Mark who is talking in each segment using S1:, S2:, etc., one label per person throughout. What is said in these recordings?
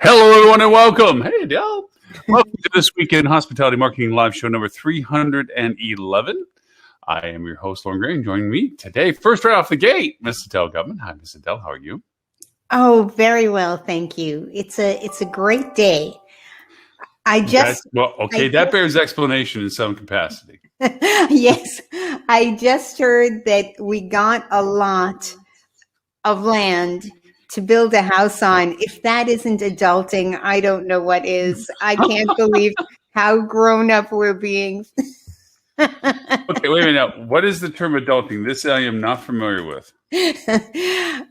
S1: Hello, everyone, and welcome. Hey, Adele. Welcome to this Weekend Hospitality Marketing Live Show number 311. I am your host, Lauren Gray, and joining me today, first right off the gate, Miss Adele Gutman. Hi, Miss Adele. How are you?
S2: Oh, very well, thank you. It's a great day.
S1: That bears explanation in some capacity.
S2: Yes, I just heard that we got a lot of land to build a house on. If that isn't adulting, I don't know what is. I can't believe how grown up we're being.
S1: Okay, wait a minute. Now, what is the term adulting? This I am not familiar with.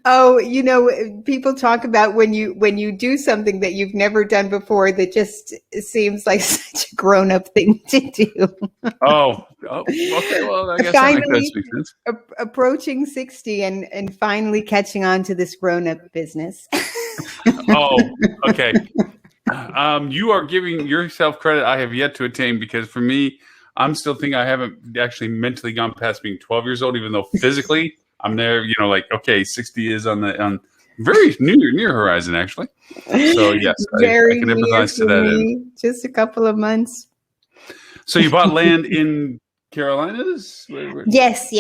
S2: Oh, people talk about when you do something that you've never done before that just seems like such a grown-up thing to do.
S1: Oh, okay. Well, I guess that makes sense.
S2: Approaching 60 and finally catching on to this grown-up business.
S1: Oh, okay. You are giving yourself credit I have yet to attain, because for me, I'm still thinking I haven't actually mentally gone past being 12 years old, even though physically I'm there, 60 is on very near horizon, actually. So, yes, I can empathize to that end.
S2: Just a couple of months.
S1: So you bought land in Carolinas?
S2: Yes.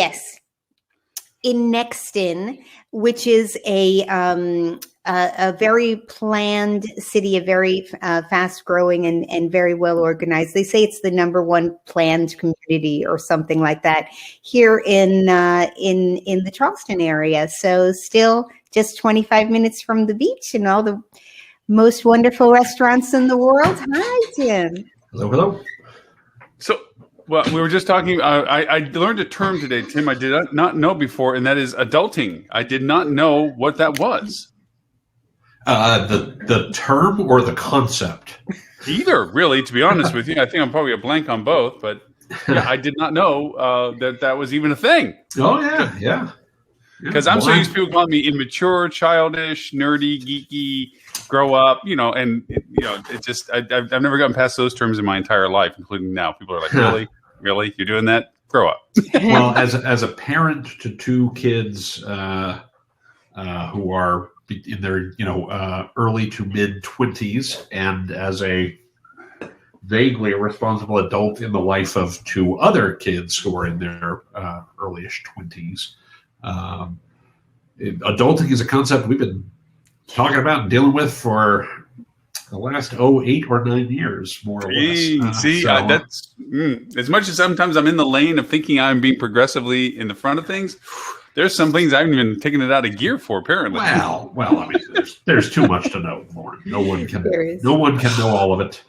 S2: In Nexton, which is a very planned city, a very fast-growing and very well-organized. They say it's the number one planned community or something like that here in the Charleston area. So still just 25 minutes from the beach and all the most wonderful restaurants in the world. Hi, Tim.
S3: Hello.
S1: So, well, we were just talking. I learned a term today, Tim, I did not know before, and that is adulting. I did not know what that was.
S3: The term or the concept?
S1: Either, really, to be honest with you. I think I'm probably a blank on both, but yeah, I did not know that was even a thing.
S3: Oh, yeah.
S1: Because I'm so used to people calling me immature, childish, nerdy, geeky, grow up, and it just, I've never gotten past those terms in my entire life, including now. People are like, really? You're doing that? Grow up.
S3: Well, as a parent to two kids who are in their early to mid 20s, and as a vaguely responsible adult in the life of two other kids who are in their earlyish 20s, adulting is a concept we've been talking about and dealing with for the last 8 or 9 years, more or less.
S1: That's as much as sometimes I'm in the lane of thinking I'm being progressively in the front of things. There's some things I haven't even taken it out of gear for, apparently.
S3: Well, I mean, there's too much to know, Lauren. No one can know all of it.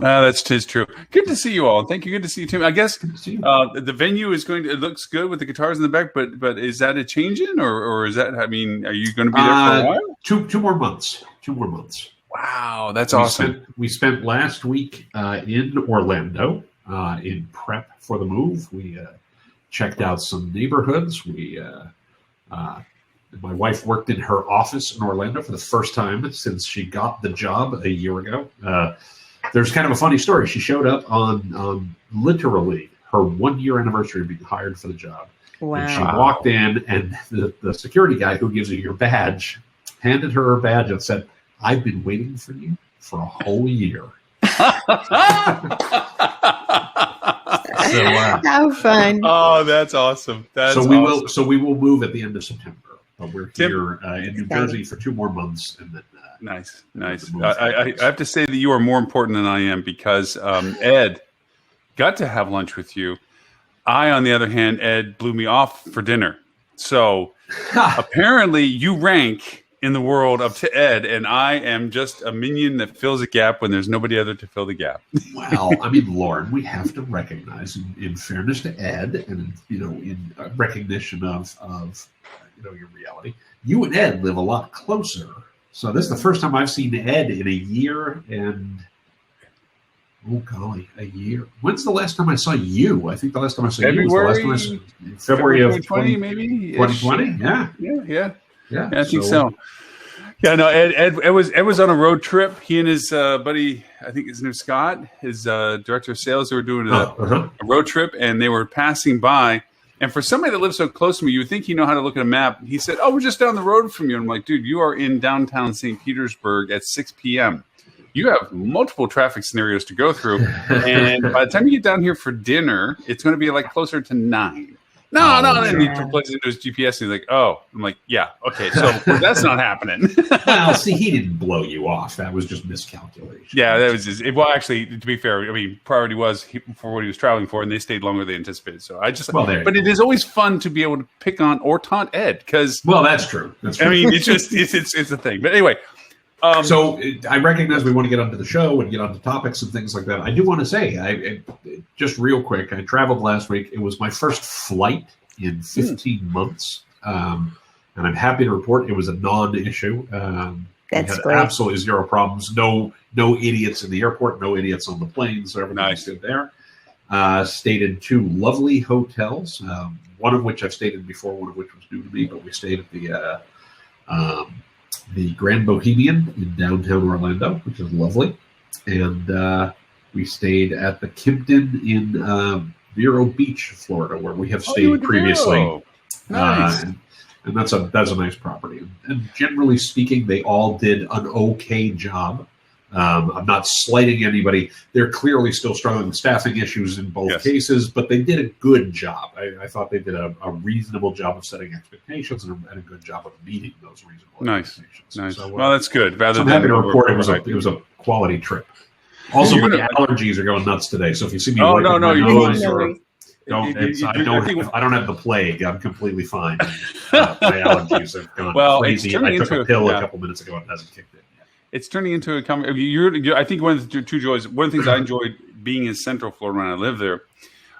S1: That's true. Good to see you all. Thank you. Good to see you, Tim. I guess the venue is it looks good with the guitars in the back, but is that a change in, or is that, are you going to be there for a while?
S3: Two more months.
S1: Wow, that's awesome.
S3: We spent last week in Orlando in prep for the move. We checked out some neighborhoods. My wife worked in her office in Orlando for the first time since she got the job a year ago. There's kind of a funny story. She showed up on literally her 1-year anniversary of being hired for the job.
S2: Wow.
S3: And she walked in, and the security guy who gives you your badge handed her badge and said, "I've been waiting for you for a whole year."
S2: How fun!
S1: Oh, that's awesome.
S3: So we will move at the end of September, but we're here in New Jersey for 2 more months, and then
S1: nice. I have to say that you are more important than I am, because Ed got to have lunch with you. I, on the other hand, Ed blew me off for dinner. So apparently, you rank in the world up to Ed, and I am just a minion that fills a gap when there's nobody other to fill the gap.
S3: Well, I mean, Lauren, we have to recognize, in fairness to Ed, and in recognition of your reality, you and Ed live a lot closer. So this is the first time I've seen Ed in a year, and a year. When's the last time I saw you? I think the last time I saw you was February of 2020, maybe 2020.
S1: Yeah. I think so. Yeah, no, Ed was on a road trip. He and his buddy, I think his name is Scott, his director of sales, they were doing a road trip, and they were passing by And for somebody that lives so close to me, you would think you know how to look at a map. He said, "Oh, we're just down the road from you." And I'm like, "Dude, you are in downtown St. Petersburg at 6 p.m. You have multiple traffic scenarios to go through. And by the time you get down here for dinner, it's going to be like closer to 9. No. And he plugs into his GPS and he's like, "Oh." I'm like, "Yeah, okay, so that's not happening."
S3: Well, see, he didn't blow you off. That was just miscalculation.
S1: Yeah, that was just, well, actually, to be fair, I mean, priority was for what he was traveling for, and they stayed longer than they anticipated. So but it is always fun to be able to pick on or taunt Ed because,
S3: well, that's true.
S1: I mean, it's just it's a thing. But anyway,
S3: so I recognize we want to get onto the show and get onto topics and things like that. I do want to say, just real quick, I traveled last week. It was my first flight in 15 months, and I'm happy to report it was a non-issue.
S2: That's
S3: we had
S2: great.
S3: absolutely zero problems. No idiots in the airport. No idiots on the plane. So everything was good there. Stayed in 2 lovely hotels. One of which I've stayed in before. One of which was new to me. But we stayed at the Grand Bohemian in downtown Orlando, which is lovely, and we stayed at the Kimpton in Vero Beach, Florida, where we have stayed previously.
S1: Nice.
S3: And that's a nice property. And generally speaking, they all did an okay job. I'm not slighting anybody. They're clearly still struggling with staffing issues in both cases, but they did a good job. I thought they did a reasonable job of setting expectations and a good job of meeting those reasonable expectations.
S1: Nice.
S3: So,
S1: well, that's good.
S3: So I'm happy to report it was a quality trip. Also, my allergies are going nuts today. So if you see me wiping my nose or I don't have the plague. I'm completely fine. My allergies have gone crazy. I took a pill a couple minutes ago and it hasn't kicked in yet.
S1: It's turning into I think one of the two joys. One of the things I enjoyed being in Central Florida when I lived there.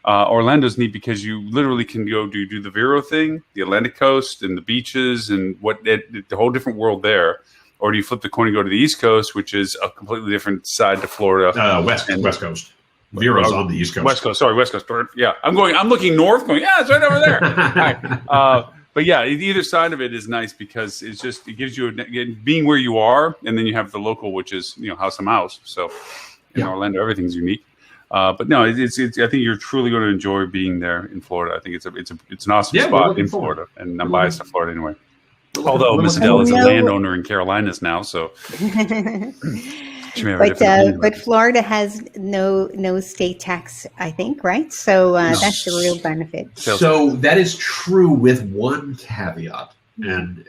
S1: Orlando's neat because you literally can go do the Vero thing, the Atlantic coast, and the beaches, and the whole different world there. Or do you flip the coin and go to the East Coast, which is a completely different side to Florida?
S3: West Coast. Vero's on the East Coast.
S1: West Coast. Yeah, I'm looking north. It's right over there. Right. But yeah, either side of it is nice because it gives you being where you are, and then you have the local, which is house to house. So in Orlando, everything's unique. But no, it's I think you're truly going to enjoy being there in Florida. I think it's an awesome spot in Florida, and I'm biased to Florida anyway. Although Miss Adele is a landowner in Carolinas now, so.
S2: But Florida has no state tax, I think, right? So that's the real benefit.
S3: So that is true with one caveat. And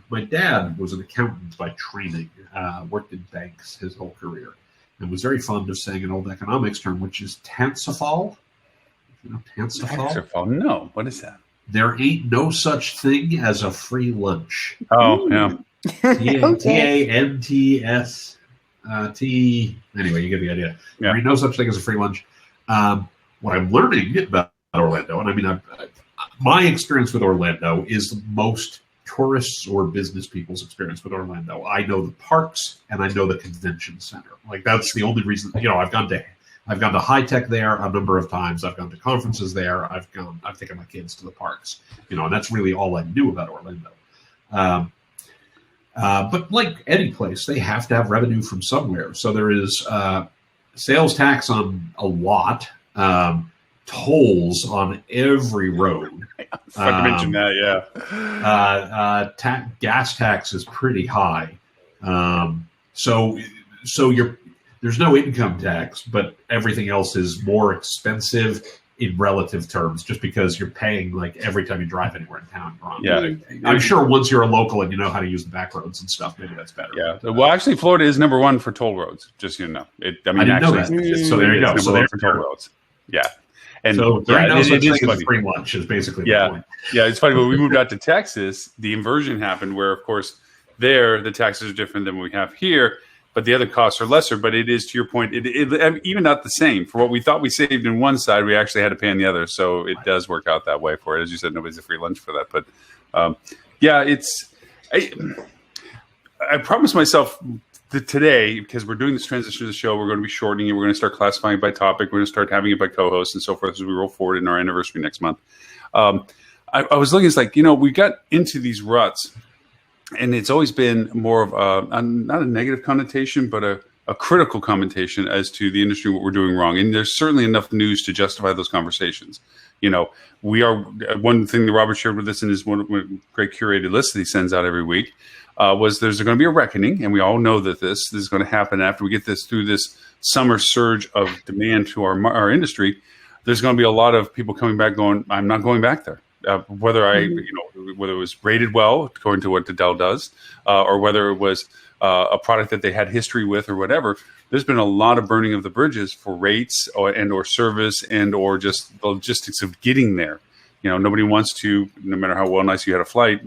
S3: my dad was an accountant by training, worked in banks his whole career, and was very fond of saying an old economics term, which is tansifal.
S1: Tansifal? No. What is that?
S3: There ain't no such thing as a free lunch.
S1: Oh, yeah.
S3: TANTS. Anyway, you get the idea. There ain't no such thing as a free lunch. What I'm learning about Orlando, and I mean, my experience with Orlando is most tourists or business people's experience with Orlando. I know the parks and I know the convention center. Like that's the only reason. I've gone to high tech there a number of times. I've gone to conferences there. I've taken my kids to the parks. And that's really all I knew about Orlando. But like any place, they have to have revenue from somewhere. So there is sales tax on a lot, tolls on every road.
S1: I mentioned that, yeah.
S3: Gas tax is pretty high. So there's no income tax, but everything else is more expensive in relative terms, just because you're paying like every time you drive anywhere in town.
S1: Yeah,
S3: I'm sure once you're a local and you know how to use the back roads and stuff, maybe that's better.
S1: Yeah. Well, actually, Florida is number one for toll roads. Just so you know.
S3: I didn't know that. So there you go.
S1: So there for toll roads. Yeah. And
S3: so there ain't no such thing as free lunch is basically the point.
S1: Yeah, it's funny. When we moved out to Texas, the inversion happened where, of course, there the taxes are different than what we have here. But the other costs are lesser. But it is, to your point, it even not the same. For what we thought we saved in one side, we actually had to pay on the other. So it does work out that way for it. As you said, nobody's a free lunch for that. But I promised myself that today, because we're doing this transition of the show, we're going to be shortening it. We're going to start classifying it by topic. We're going to start having it by co-hosts and so forth as we roll forward in our anniversary next month. I was looking, it's like, we got into these ruts. And it's always been more of not a negative connotation, but a critical commentation as to the industry, what we're doing wrong. And there's certainly enough news to justify those conversations. We are, one thing that Robert shared with us in his one great curated list that he sends out every week, was there's going to be a reckoning. And we all know that this is going to happen after we get through this summer surge of demand to our industry. There's going to be a lot of people coming back going, I'm not going back there. Whether it was rated well, according to what Adele does, or whether it was a product that they had history with or whatever, there's been a lot of burning of the bridges for rates or service or just the logistics of getting there. Nobody wants to, no matter how nice you had a flight,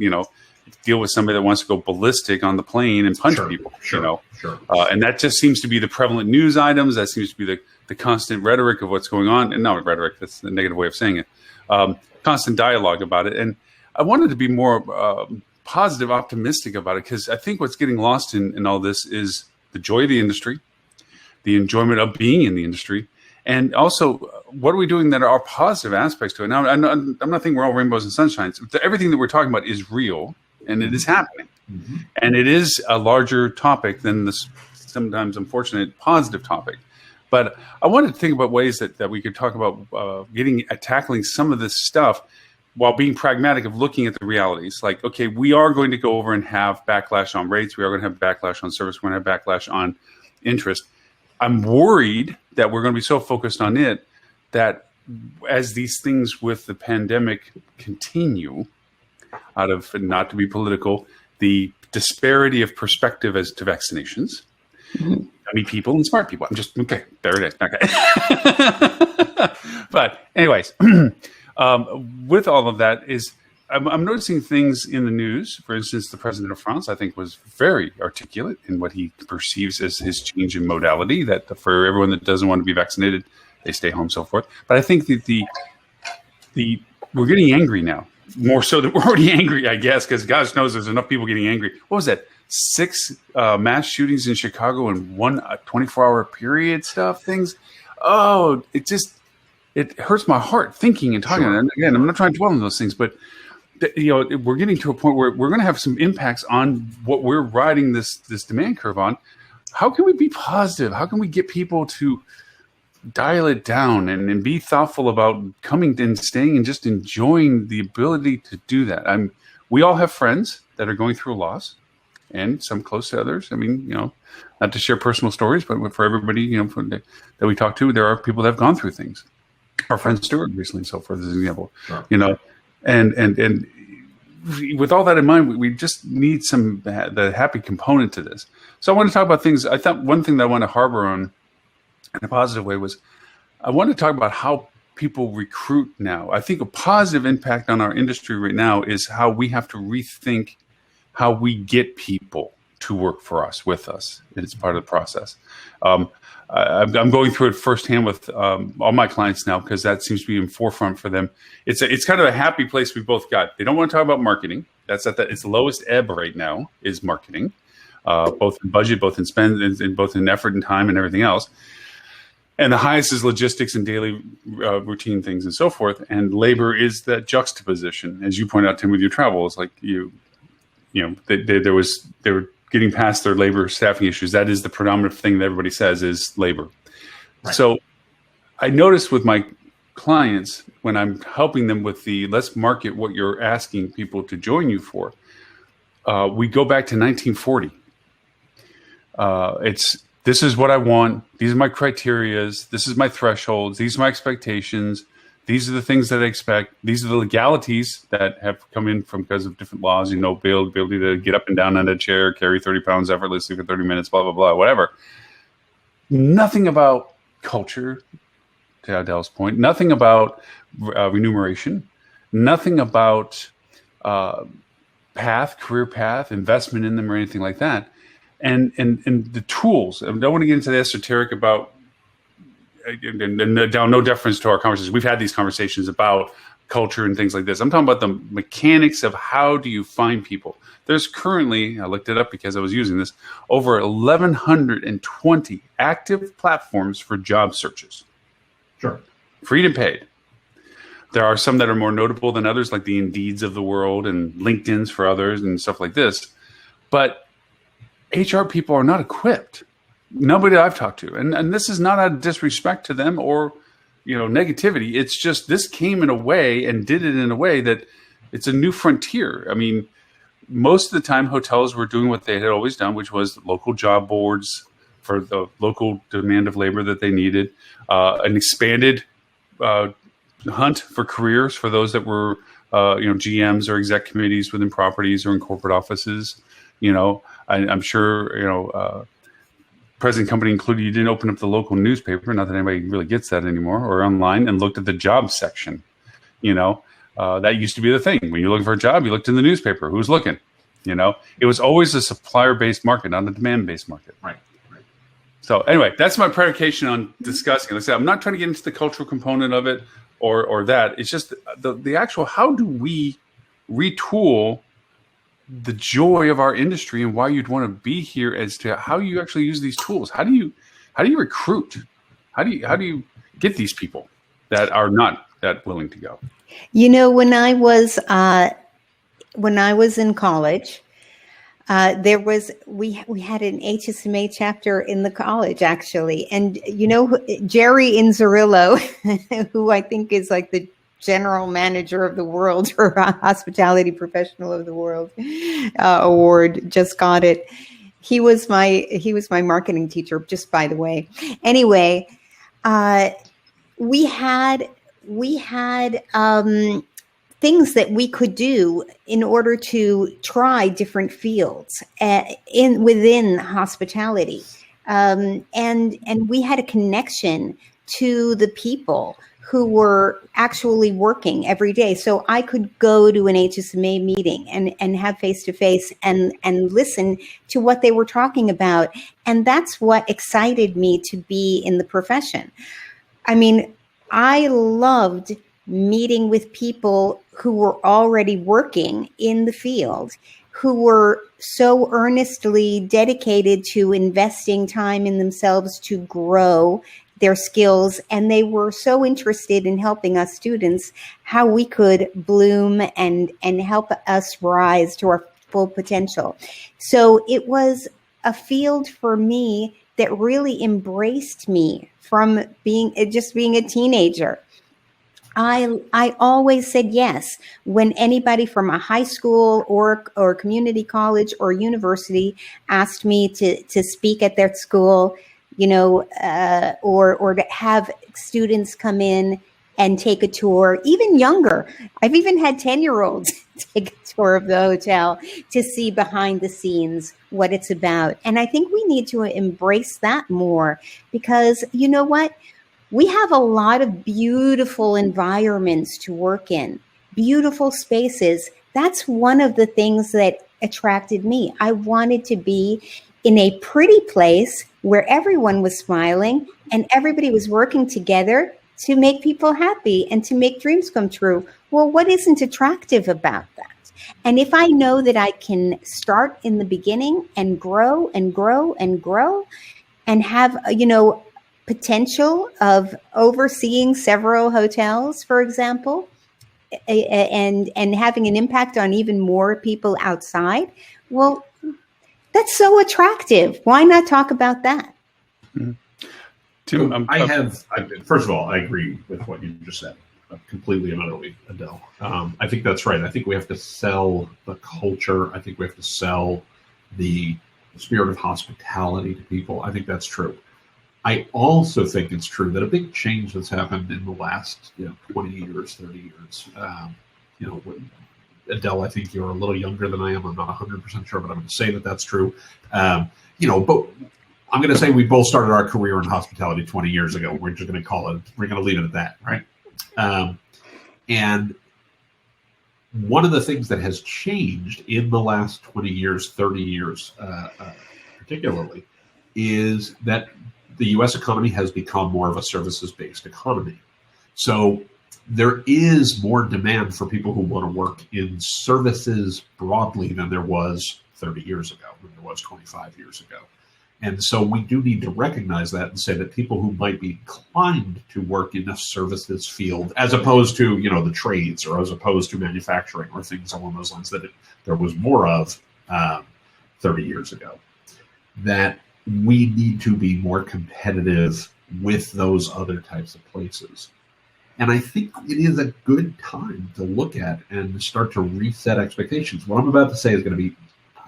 S1: deal with somebody that wants to go ballistic on the plane and punch people. Sure. And that just seems to be the prevalent news items. That seems to be the constant rhetoric of what's going on. And not rhetoric, that's the negative way of saying it. Constant dialogue about it. And I wanted to be more positive, optimistic about it, because I think what's getting lost in all this is the joy of the industry, the enjoyment of being in the industry, and also what are we doing that are positive aspects to it. Now, I'm not thinking we're all rainbows and sunshines. Everything that we're talking about is real, and it is happening. Mm-hmm. And it is a larger topic than this sometimes unfortunate positive topic. But I wanted to think about ways that we could talk about tackling some of this stuff while being pragmatic of looking at the realities. Like, okay, we are going to go over and have backlash on rates. We are going to have backlash on service. We're going to have backlash on interest. I'm worried that we're going to be so focused on it that as these things with the pandemic continue, out of, not to be political, the disparity of perspective as to vaccinations, dummy people and smart people. Okay, there it is. Okay. But anyways, with all of that I'm noticing things in the news. For instance, the president of France, I think, was very articulate in what he perceives as his change in modality, that for everyone that doesn't want to be vaccinated, they stay home, so forth. But I think that we're getting angry now, more so than we're already angry, I guess, because God knows there's enough people getting angry. What was that? 6 mass shootings in Chicago in one 24-hour period things. Oh, it hurts my heart thinking and talking. Sure. And again, I'm not trying to dwell on those things, but we're getting to a point where we're going to have some impacts on what we're riding this demand curve on. How can we be positive? How can we get people to dial it down and be thoughtful about coming and staying and just enjoying the ability to do that? We all have friends that are going through a loss, and some close to others. I mean, not to share personal stories, but for everybody, that we talk to, there are people that have gone through things. Our friend Stuart recently, and so forth, as an example. Sure. And with all that in mind, we just need the happy component to this. So I want to talk about things. I thought one thing that I want to harbor on in a positive way was I want to talk about how people recruit now. I think a positive impact on our industry right now is how we have to rethink how we get people to work for us, with us. It's part of the process. I'm going through it firsthand with all my clients now, because that seems to be in forefront for them. It's kind of a happy place we both got. They don't want to talk about marketing. That's at its lowest ebb right now is marketing, both in budget, both in spend, and both in effort and time and everything else. And the highest is logistics and daily routine things and so forth. And labor is that juxtaposition, as you point out, Tim, with your travel. It's like they were getting past their labor staffing issues. That is the predominant thing that everybody says is labor. Right. So I noticed with my clients, when I'm helping them with let's market what you're asking people to join you for, we go back to 1940. This is what I want. These are my criterias. This is my thresholds. These are my expectations. These are the things that I expect. These are the legalities that have come in because of different laws, ability to get up and down on a chair, carry 30 pounds effortlessly for 30 minutes, blah, blah, blah, whatever. Nothing about culture, to Adele's point. Nothing about remuneration. Nothing about career path, investment in them or anything like that. And the tools. I don't want to get into the esoteric about, and no deference to our conversations. We've had these conversations about culture and things like this. I'm talking about the mechanics of how do you find people. There's currently, I looked it up because I was using this, over 1,120 active platforms for job searches. Sure. Free and paid. There are some that are more notable than others, like the Indeeds of the world and LinkedIn's for others and stuff like this. But HR people are not equipped. Nobody that I've talked to. And this is not out of disrespect to them or, negativity. It's just this came in a way and did it in a way that it's a new frontier. I mean, most of the time hotels were doing what they had always done, which was local job boards for the local demand of labor that they needed, an expanded hunt for careers for those that were, GMs or exec committees within properties or in corporate offices. I'm sure, present company included, you didn't open up the local newspaper, not that anybody really gets that anymore, or online and looked at the job section. That used to be the thing. When you're looking for a job, you looked in the newspaper. Who's looking? It was always a supplier-based market, not a demand-based market.
S3: Right.
S1: So anyway, that's my predication on discussing. Like I said, I'm not trying to get into the cultural component of it or that. It's just the actual, how do we retool the joy of our industry and why you'd want to be here, as to how you actually use these tools. How do you recruit? How do you get these people that are not that willing to go?
S2: When I was in college, we had an HSMA chapter in the college, actually, and Jerry Inzerillo, who I think is like the general manager of the world, or hospitality professional of the world award, just got it. He was my marketing teacher, just by the way. Anyway, we had things that we could do in order to try different fields within hospitality, and we had a connection to the people who were actually working every day. So I could go to an HSMA meeting and have face-to-face and listen to what they were talking about. And that's what excited me to be in the profession. I mean, I loved meeting with people who were already working in the field, who were so earnestly dedicated to investing time in themselves to grow their skills, and they were so interested in helping us students how we could bloom and help us rise to our full potential. So it was a field for me that really embraced me from being a teenager. I always said yes when anybody from a high school or community college or university asked me to speak at their school, or to have students come in and take a tour, even younger. I've even had 10-year-olds take a tour of the hotel to see behind the scenes what it's about. And I think we need to embrace that more, because you know what? We have a lot of beautiful environments to work in, beautiful spaces. That's one of the things that attracted me. I wanted to be in a pretty place where everyone was smiling and everybody was working together to make people happy and to make dreams come true. Well, what isn't attractive about that? And if I know that I can start in the beginning and grow and grow and grow and have, potential of overseeing several hotels, for example, and having an impact on even more people outside, well, that's so attractive. Why not talk about that?
S1: Mm-hmm. Tim,
S3: first of all, I agree with what you just said, completely and utterly, Adele. I think that's right. I think we have to sell the culture. I think we have to sell the spirit of hospitality to people. I think that's true. I also think it's true that a big change that's happened in the last 20 years, 30 years, Adele, I think you're a little younger than I am. I'm not 100% sure, but I'm going to say that that's true. But I'm going to say we both started our career in hospitality 20 years ago. We're just going to we're going to leave it at that, right? And one of the things that has changed in the last 20 years, 30 years particularly, is that the U.S. economy has become more of a services-based economy. So there is more demand for people who want to work in services broadly than there was 30 years ago, than there was 25 years ago. And so we do need to recognize that and say that people who might be inclined to work in a services field, as opposed to, the trades, or as opposed to manufacturing or things along those lines that there was more of 30 years ago, that we need to be more competitive with those other types of places. And I think it is a good time to look at and start to reset expectations. What I'm about to say is going to be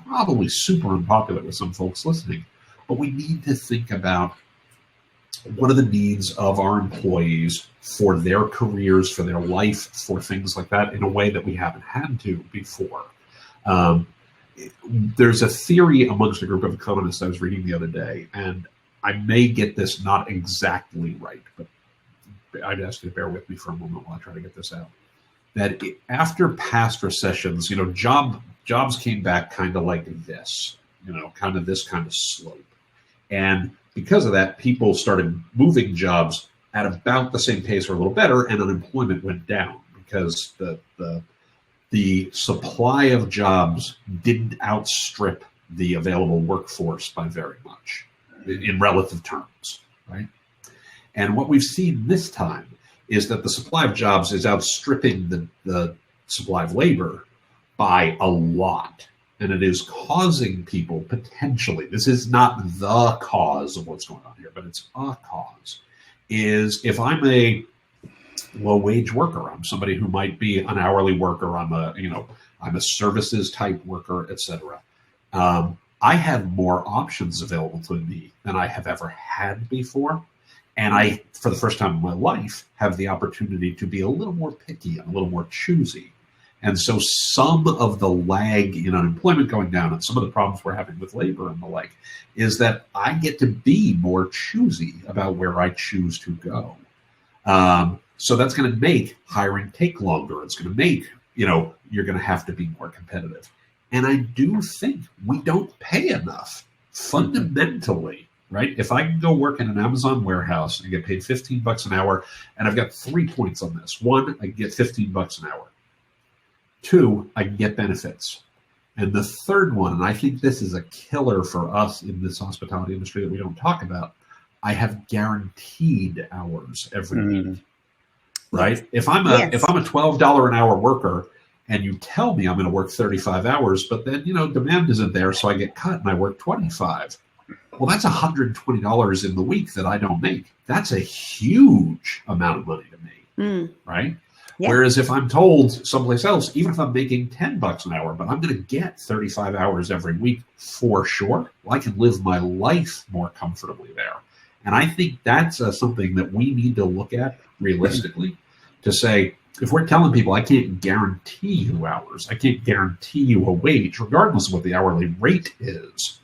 S3: probably super unpopular with some folks listening, but we need to think about what are the needs of our employees for their careers, for their life, for things like that in a way that we haven't had to before. There's a theory amongst a group of economists I was reading the other day, and I may get this not exactly right, but I'd ask you to bear with me for a moment while I try to get this out. That after past recessions, jobs came back kind of like this, kind of this kind of slope. And because of that, people started moving jobs at about the same pace or a little better, and unemployment went down because the supply of jobs didn't outstrip the available workforce by very much in relative terms, right? And what we've seen this time is that the supply of jobs is outstripping the supply of labor by a lot. And it is causing people potentially, this is not the cause of what's going on here, but it's a cause, is if I'm a low-wage worker, I'm somebody who might be an hourly worker, I'm a services type worker, etc. I have more options available to me than I have ever had before. And I, for the first time in my life, have the opportunity to be a little more picky and a little more choosy. And so some of the lag in unemployment going down and some of the problems we're having with labor and the like is that I get to be more choosy about where I choose to go. So that's going to make hiring take longer. It's going to make, you're going to have to be more competitive. And I do think we don't pay enough fundamentally, right? If I can go work in an Amazon warehouse and get paid $15 an hour, and I've got 3 points on this. One, I get $15 an hour. 2, I can get benefits. And the third one, and I think this is a killer for us in this hospitality industry that we don't talk about, I have guaranteed hours every week, right? If I'm a $12 an hour worker and you tell me I'm going to work 35 hours, but then, demand isn't there, so I get cut and I work 25. Well, that's $120 in the week that I don't make. That's a huge amount of money to me, right? Yeah. Whereas if I'm told someplace else, even if I'm making $10 an hour, but I'm going to get 35 hours every week for sure, well, I can live my life more comfortably there. And I think that's something that we need to look at realistically to say, if we're telling people I can't guarantee you hours, I can't guarantee you a wage, regardless of what the hourly rate is,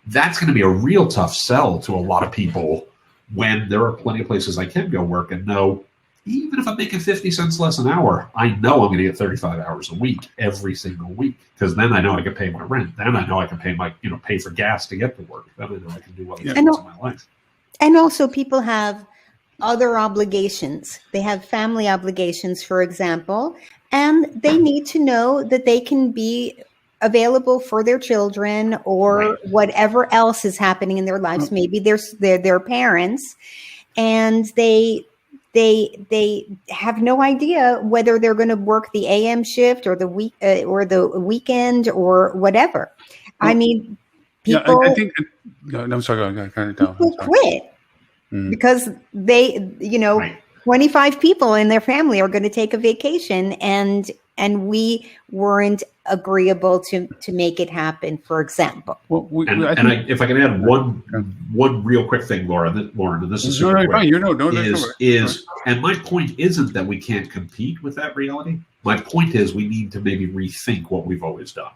S3: that's going to be a real tough sell to a lot of people when there are plenty of places I can go work and know, even if I'm making 50 cents less an hour, I know I'm going to get 35 hours a week every single week, because then I know I can pay my rent. Then I know I can pay pay for gas to get to work. Then I know I can do other things in my life.
S2: And also people have other obligations. They have family obligations, for example, and they need to know that they can be available for their children or whatever else is happening in their lives. Maybe they're their parents, and they have no idea whether they're going to work the AM shift or the weekend or whatever. I mean, people.
S1: I think. No, I'm sorry.
S2: People quit because they, 25 people in their family are going to take a vacation, and we weren't agreeable to make it happen, for example.
S3: Well, if I can add one real quick thing, Lauren, and this is super quick, and my point isn't that we can't compete with that reality. My point is we need to maybe rethink what we've always done.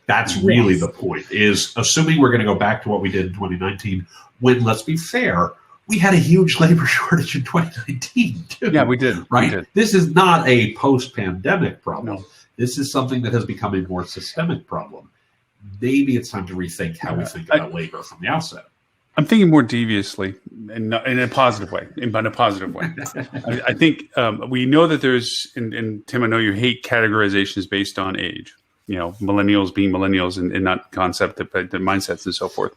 S3: That's really the point, is assuming we're going to go back to what we did in 2019, when, let's be fair, we had a huge labor shortage in 2019 too.
S1: Yeah, we did.
S3: Right?
S1: We did.
S3: This is not a post-pandemic problem.
S1: No.
S3: This is something that has become a more systemic problem. Maybe it's time to rethink how we think about labor from the outset.
S1: I'm thinking more deviously in a positive way. I think we know that there's, and Tim, I know you hate categorizations based on age. Millennials being millennials and not concept, but the mindsets and so forth.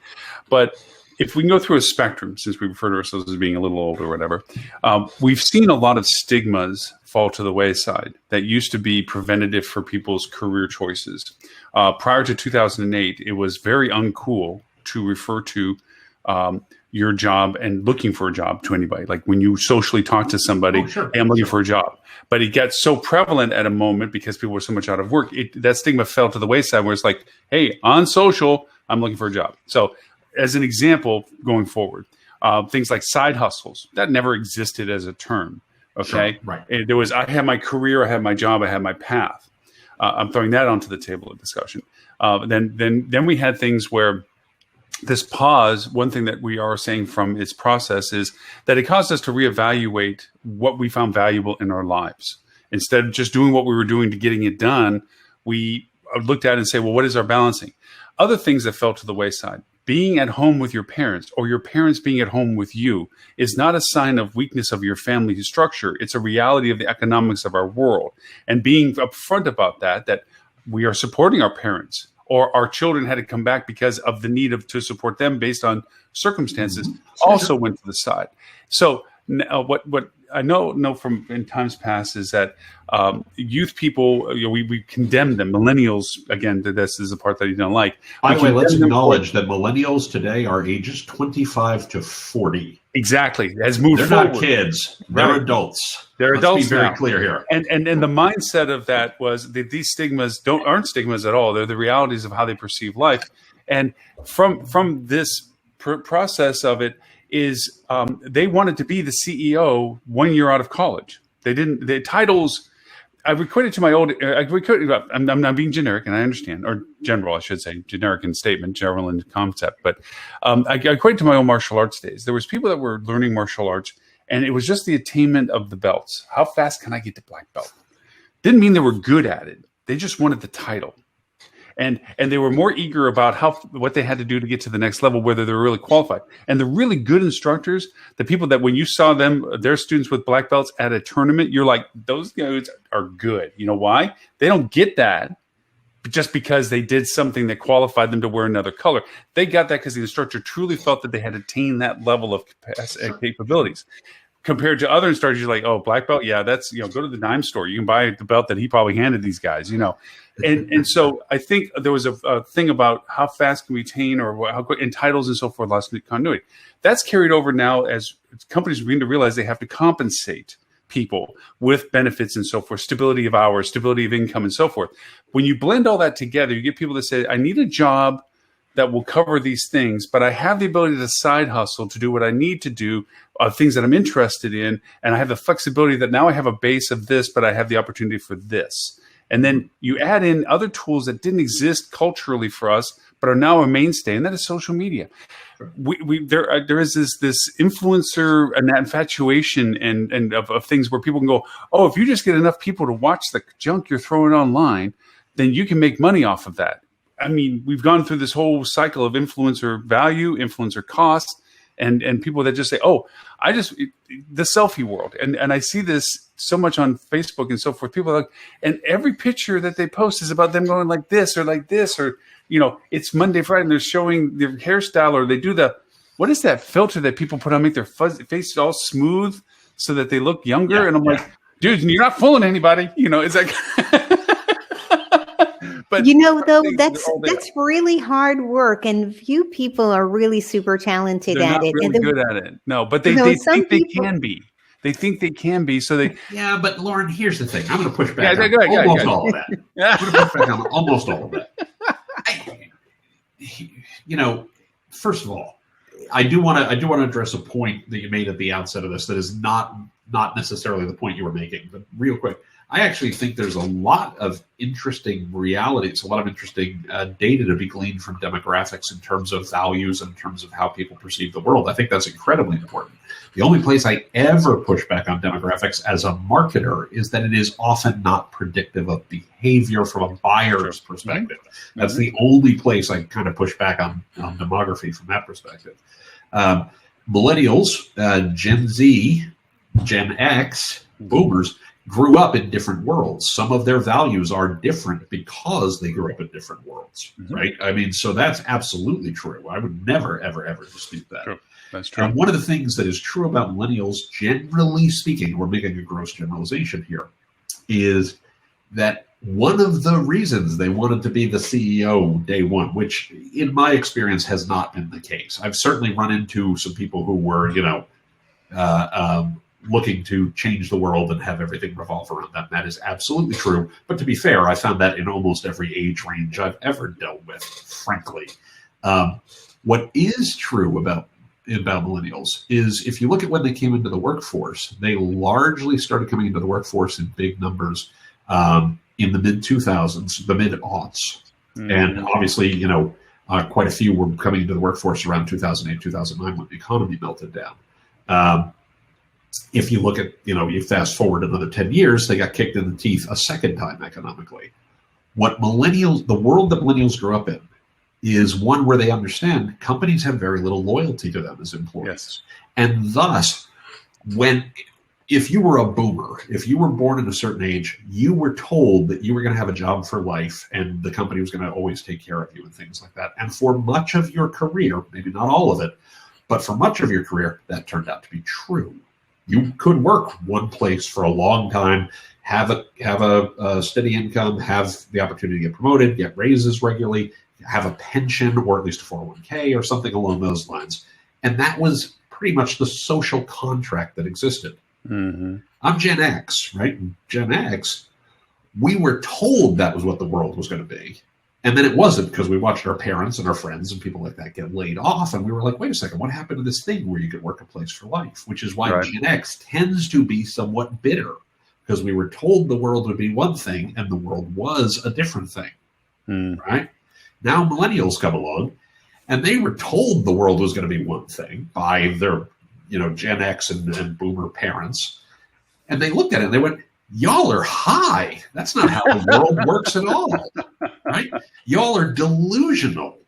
S1: But if we can go through a spectrum, since we refer to ourselves as being a little older or whatever, we've seen a lot of stigmas fall to the wayside that used to be preventative for people's career choices. Prior to 2008, it was very uncool to refer to your job and looking for a job to anybody. Like when you socially talk to somebody, hey, I'm looking for a job. But it got so prevalent at a moment because people were so much out of work. That stigma fell to the wayside where it's like, hey, on social, I'm looking for a job. So as an example, going forward, things like side hustles, that never existed as a term. Okay.
S3: Sure, right.
S1: There was, I had my career, I had my job, I had my path. I'm throwing that onto the table of discussion. Then we had things where this pause, one thing that we are saying from its process is that it caused us to reevaluate what we found valuable in our lives. Instead of just doing what we were doing to getting it done, we looked at it and say, well, what is our balancing? Other things that fell to the wayside. Being at home with your parents or your parents being at home with you is not a sign of weakness of your family structure. It's a reality of the economics of our world. And being upfront about that we are supporting our parents, or our children had to come back because of the need to support them based on circumstances, also went to the side. So what I know from in times past is that youth people, we condemn them. Millennials, again, this is the part that you don't like.
S3: By the way, let's acknowledge that millennials today are ages 25 to 40.
S1: Exactly. Has moved
S3: They're
S1: forward.
S3: Not kids. They're adults.
S1: They're adults.
S3: Let's be very
S1: now.
S3: clear here.
S1: And the mindset of that was that these stigmas aren't stigmas at all. They're the realities of how they perceive life. And from this process of it is they wanted to be the CEO 1 year out of college. They didn't. The titles. I equated to my old. I'm being generic, and I understand, or general, I should say, generic in statement, general in concept. But I equated to my own martial arts days. There was people that were learning martial arts, and it was just the attainment of the belts. How fast can I get to black belt? Didn't mean they were good at it. They just wanted the title. And they were more eager about what they had to do to get to the next level, whether they were really qualified. And the really good instructors, the people that when you saw them, their students with black belts at a tournament, you're like, those guys are good. You know why? They don't get that just because they did something that qualified them to wear another color. They got that because the instructor truly felt that they had attained that level of capabilities. Compared to other instructors, you're like, oh, black belt, yeah, that's, go to the dime store. You can buy the belt that he probably handed these guys, And so I think there was a thing about how fast can we attain or how quick, and titles and so forth, lost continuity. That's carried over now as companies begin to realize they have to compensate people with benefits and so forth, stability of hours, stability of income and so forth. When you blend all that together, you get people that say, I need a job that will cover these things, but I have the ability to side hustle to do what I need to do, things that I'm interested in, and I have the flexibility that now I have a base of this, but I have the opportunity for this. And then you add in other tools that didn't exist culturally for us, but are now a mainstay, and that is social media. There is this influencer and that infatuation and of things where people can go, oh, if you just get enough people to watch the junk you're throwing online, then you can make money off of that. I mean, we've gone through this whole cycle of influencer value, influencer cost, and people that just say, oh, the selfie world. And I see this so much on Facebook and so forth. People are like, and every picture that they post is about them going like this, or it's Monday, Friday, and they're showing their hairstyle, or they do what is that filter that people put on, make their face all smooth so that they look younger? And I'm like, dude, you're not fooling anybody. It's like... But
S2: though, that's really hard work, and few people are really super talented at it.
S1: Really good at it. No, but they think they can be. They think they can be. So they.
S3: Yeah, but Lauren, here's the thing. I'm going to push back on almost all of that. I'm going to push back on almost all of that. First of all, I do want to address a point that you made at the outset of this that is not necessarily the point you were making, but real quick. I actually think there's a lot of interesting realities, a lot of interesting data to be gleaned from demographics in terms of values, in terms of how people perceive the world. I think that's incredibly important. The only place I ever push back on demographics as a marketer is that it is often not predictive of behavior from a buyer's perspective. That's the only place I kind of push back on demography from that perspective. Millennials, Gen Z, Gen X, boomers, grew up in different worlds. Some of their values are different because they grew up in different worlds, right? I mean, so that's absolutely true. I would never, ever, ever dispute that.
S1: True. That's true.
S3: And one of the things that is true about millennials, generally speaking, we're making a gross generalization here, is that one of the reasons they wanted to be the CEO day one, which in my experience has not been the case. I've certainly run into some people who were, looking to change the world and have everything revolve around that. That is absolutely true. But to be fair, I found that in almost every age range I've ever dealt with, frankly. What is true about millennials is if you look at when they came into the workforce, they largely started coming into the workforce in big numbers in the mid-2000s, the mid-aughts. Mm-hmm. And obviously, quite a few were coming into the workforce around 2008, 2009 when the economy melted down. If you look at, you fast forward another 10 years, they got kicked in the teeth a second time economically. The world that millennials grew up in is one where they understand companies have very little loyalty to them as employees. Yes. And thus, if you were a boomer, if you were born at a certain age, you were told that you were going to have a job for life and the company was going to always take care of you and things like that. And for much of your career, maybe not all of it, but for much of your career, that turned out to be true. You could work one place for a long time, have a steady income, have the opportunity to get promoted, get raises regularly, have a pension or at least a 401k or something along those lines. And that was pretty much the social contract that existed. Mm-hmm. I'm Gen X, right? Gen X, we were told that was what the world was going to be. And then it wasn't, because we watched our parents and our friends and people like that get laid off. And we were like, wait a second, what happened to this thing where you could work a place for life? Which is why Gen X tends to be somewhat bitter, because we were told the world would be one thing and the world was a different thing, right? Now millennials come along and they were told the world was going to be one thing by their, Gen X and boomer parents. And they looked at it and they went, y'all are high. That's not how the world works at all, right? Y'all are delusional,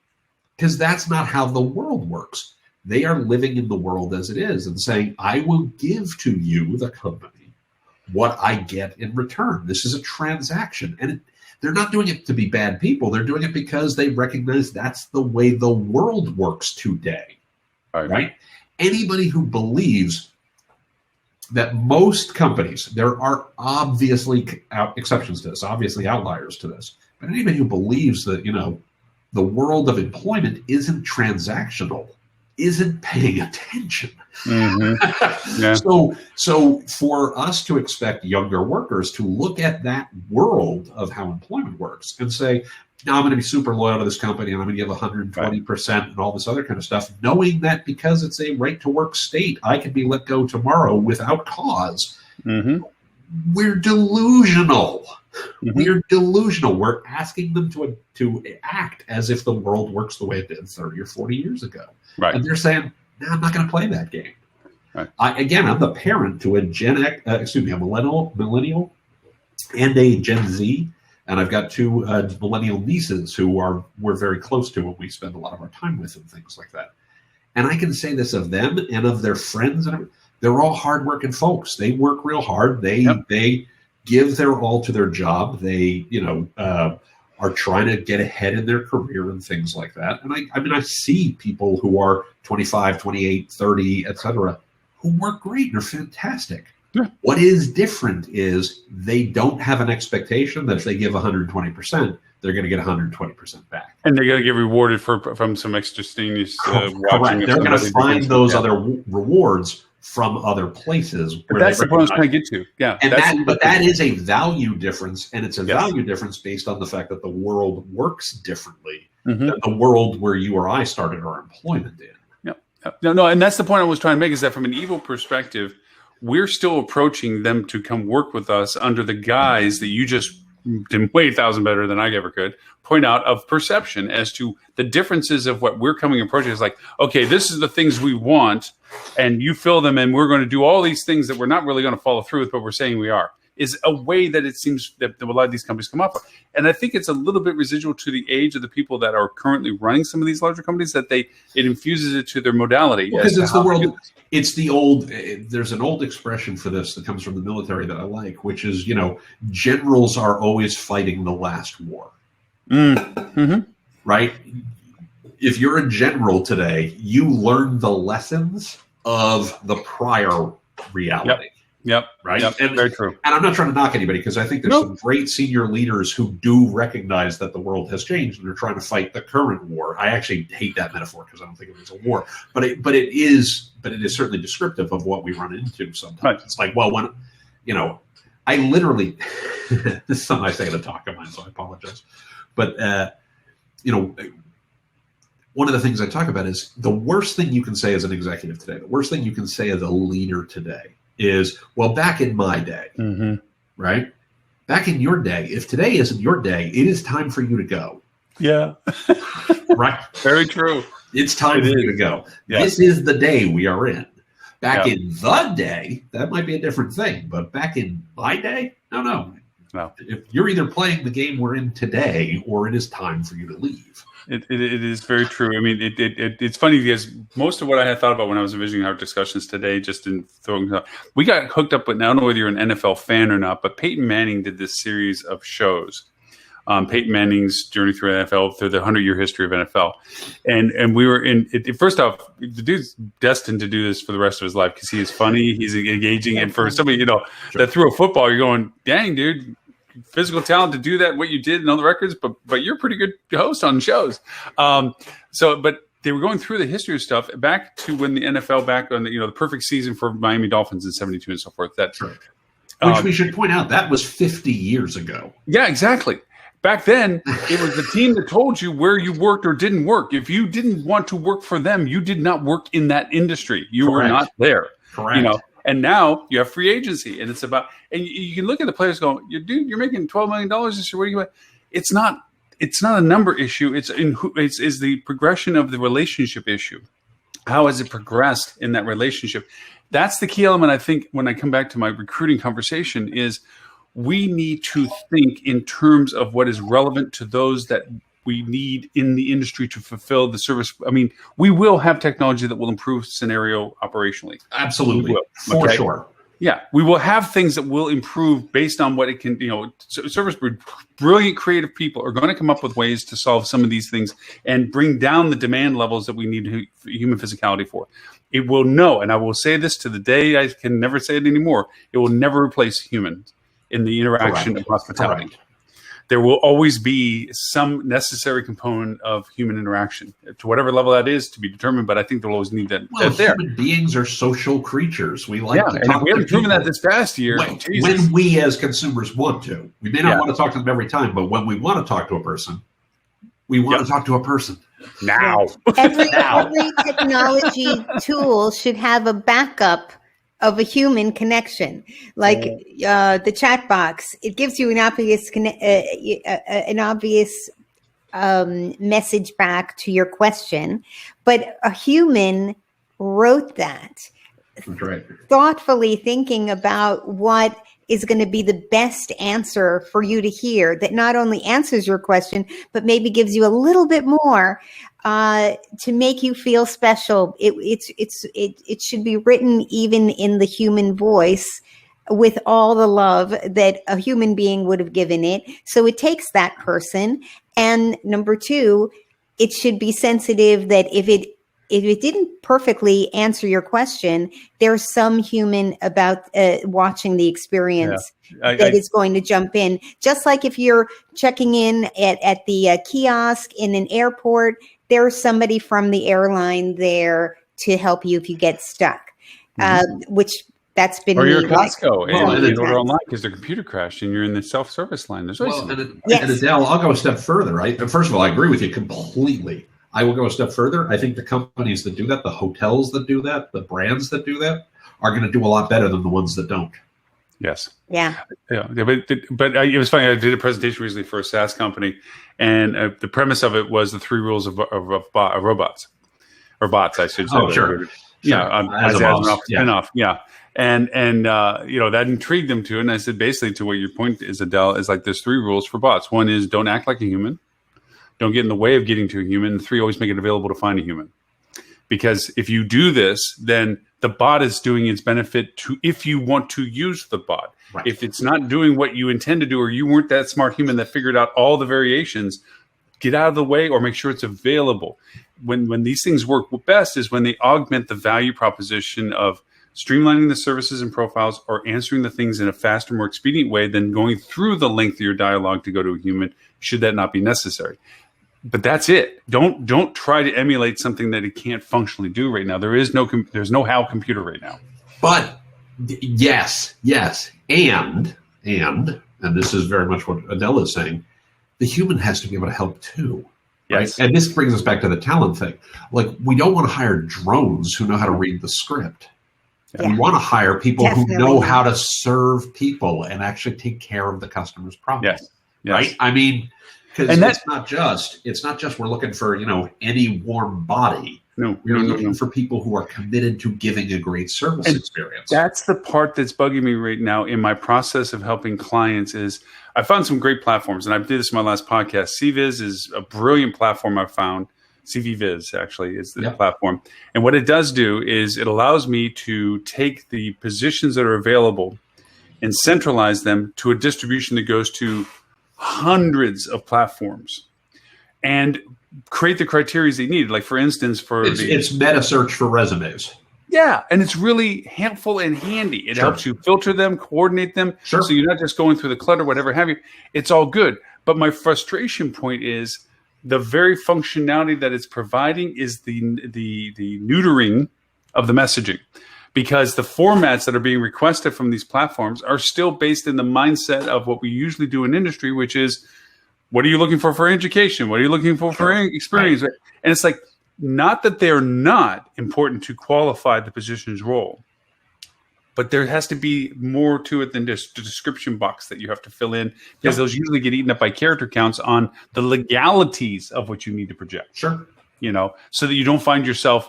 S3: because that's not how the world works. They are living in the world as it is and saying, I will give to you, the company, what I get in return. This is a transaction. And they're not doing it to be bad people. They're doing it because they recognize that's the way the world works today, right? Anybody who believes that most companies, there are obviously exceptions to this, obviously outliers to this, but anybody who believes that, the world of employment isn't transactional, isn't paying attention. Mm-hmm. Yeah. So for us to expect younger workers to look at that world of how employment works and say, now I'm going to be super loyal to this company and I'm going to give 120% and all this other kind of stuff, knowing that because it's a right to work state, I can be let go tomorrow without cause. Mm-hmm. We're delusional. Mm-hmm. We're delusional. We're asking them to act as if the world works the way it did 30 or 40 years ago. Right. And they're saying, no, I'm not going to play that game. Right. I'm the parent to a a millennial and a Gen Z. And I've got two millennial nieces who we're very close to and we spend a lot of our time with and things like that. And I can say this of them and of their friends. They're all hardworking folks. They work real hard. They give their all to their job. They, are trying to get ahead in their career and things like that. And I see people who are 25, 28, 30, et cetera, who work great and are fantastic. Yeah. What is different is they don't have an expectation that if they give 120%, they're going to get 120% back. And
S1: they're going to get rewarded from some extraneous watching.
S3: Correct. They're going to find those other rewards from other places.
S1: Where that's the point I was trying to get to. Yeah.
S3: But that is a value difference, and it's a value difference based on the fact that the world works differently than the world where you or I started our employment in.
S1: Yeah. No, and that's the point I was trying to make, is that from an evil perspective, we're still approaching them to come work with us under the guise that you just did way 1,000 better than I ever could point out of perception as to the differences of what we're coming approaching. Is like, okay, this is the things we want and you fill them in. We're going to do all these things that we're not really going to follow through with, but we're saying we are, is a way that it seems that a lot of these companies come up with. And I think it's a little bit residual to the age of the people that are currently running some of these larger companies, that it infuses it to their modality.
S3: Because it's the world. It's the old, there's an old expression for this that comes from the military that I like, which is, generals are always fighting the last war. Mm-hmm. Right? If you're a general today, you learn the lessons of the prior reality.
S1: Yep.
S3: Right.
S1: Yep.
S3: And,
S1: very true.
S3: And I'm not trying to knock anybody, because I think there's some great senior leaders who do recognize that the world has changed and they're trying to fight the current war. I actually hate that metaphor because I don't think it was a war, but it is certainly descriptive of what we run into sometimes. Right. It's like, well, when, I literally, this is something I say in a talk of mine, so I apologize. But, one of the things I talk about is the worst thing you can say as an executive today, the worst thing you can say as a leader today is, well, back in my day, right? Back in your day, if today isn't your day, it is time for you to go.
S1: Yeah.
S3: Right?
S1: Very true.
S3: It's time for you to go. Yeah. This is the day we are in. Back in the day, that might be a different thing. But back in my day, no. If you're either playing the game we're in today, or it is time for you to leave.
S1: It is very true. I mean, it's funny because most of what I had thought about when I was envisioning our discussions today, just in throwing, we got hooked up with, I don't know whether you're an NFL fan or not, but Peyton Manning did this series of shows. Peyton Manning's journey through NFL, through the 100-year history of NFL. And we were in it. First off, the dude's destined to do this for the rest of his life because he is funny, he's engaging. And for somebody, that threw a football, you're going, dang, dude, physical talent to do that, what you did and all the records, but you're a pretty good host on shows. But they were going through the history of stuff back to when the NFL, back on the perfect season for Miami Dolphins in 72 and so forth. That's
S3: right. Which we should point out, that was 50 years ago.
S1: Yeah, exactly. Back then, it was the team that told you where you worked or didn't work. If you didn't want to work for them, you did not work in that industry. You were not there.
S3: Correct.
S1: And now you have free agency, and it's about. And you can look at the players going, "Dude, you're making $12 million this year. What are you?" It's not a number issue. It's the progression of the relationship issue. How has it progressed in that relationship? That's the key element. I think when I come back to my recruiting conversation is, we need to think in terms of what is relevant to those that we need in the industry to fulfill the service. I mean, we will have technology that will improve scenario operationally.
S3: Absolutely. For sure.
S1: Yeah, we will have things that will improve based on what it can, service brilliant creative people are going to come up with ways to solve some of these things and bring down the demand levels that we need human physicality for. It will and I will say this to the day I can never say it anymore, it will never replace humans in the interaction of hospitality. Correct. There will always be some necessary component of human interaction, to whatever level that is, to be determined. But I think they'll always need that.
S3: Well, human beings are social creatures. We like to talk.
S1: We haven't proven that this past year.
S3: When we as consumers want to, we may not want to talk to them every time, but when we want to talk to a person, we want to talk to a person.
S1: Now,
S2: every technology tool should have a backup of a human connection, like the chat box. It gives you an obvious message back to your question, but a human wrote that.
S3: That's right.
S2: Thoughtfully thinking about what is going to be the best answer for you to hear, that not only answers your question, but maybe gives you a little bit more to make you feel special. It should be written even in the human voice with all the love that a human being would have given it. So it takes that person. And number two, it should be sensitive that if it didn't perfectly answer your question, there's some human about watching the experience that is going to jump in. Just like if you're checking in at the kiosk in an airport, there's somebody from the airline there to help you if you get stuck, which that's been.
S1: Or you're at Costco and you order online because their computer crashed and you're in the self-service line. There's always
S3: and Adele, I'll go a step further, right? First of all, I agree with you completely. I will go a step further. I think the companies that do that, the hotels that do that, the brands that do that, are going to do a lot better than the ones that don't.
S1: Yes.
S2: Yeah.
S1: But it was funny. I did a presentation recently for a SaaS company, and the premise of it was the 3 rules of robots, or bots, I should say.
S3: Oh, sure.
S1: Yeah. As an spinoff. Yeah. And that intrigued them too. And I said, basically, to what your point is, Adele, is like there's 3 rules for bots. One is don't act like a human. Don't get in the way of getting to a human. And 3, always make it available to find a human. Because if you do this, then the bot is doing its benefit to, if you want to use the bot. Right. If it's not doing what you intend to do, or you weren't that smart human that figured out all the variations, get out of the way or make sure it's available. When these things work best is when they augment the value proposition of streamlining the services and profiles, or answering the things in a faster, more expedient way than going through the lengthier dialogue to go to a human, should that not be necessary. But that's it. Don't try to emulate something that it can't functionally do right now. There's no HAL computer right now.
S3: But yes, and this is very much what Adele is saying, the human has to be able to help too. Right?
S1: Yes.
S3: And this brings us back to the talent thing. Like, we don't want to hire drones who know how to read the script.
S2: Yeah.
S3: We want to hire people
S2: Definitely.
S3: who know how to serve people and actually take care of the customer's problems.
S1: Yes.
S3: Right? I mean, because
S1: And
S3: it's not just we're looking for, any warm body.
S1: No,
S3: We're looking for people who are committed to giving a great service experience.
S1: That's the part that's bugging me right now in my process of helping clients. Is I found some great platforms, and I did this in my last podcast. CViz is a brilliant platform I found. CVviz actually is the platform. And what it does do is it allows me to take the positions that are available and centralize them to a distribution that goes to hundreds of platforms and create the criteria they need. Like, for instance,
S3: it's meta search for resumes.
S1: Yeah, and it's really helpful and handy. It helps you filter them, coordinate them, so you're not just going through the clutter, whatever have you. It's all good. But my frustration point is the very functionality that it's providing is the neutering of the messaging, because the formats that are being requested from these platforms are still based in the mindset of what we usually do in industry, which is, what are you looking for education? What are you looking for experience? Right. And it's like, not that they're not important to qualify the position's role, but there has to be more to it than just the description box that you have to fill in, because those usually get eaten up by character counts on the legalities of what you need to project.
S3: Sure.
S1: So that you don't find yourself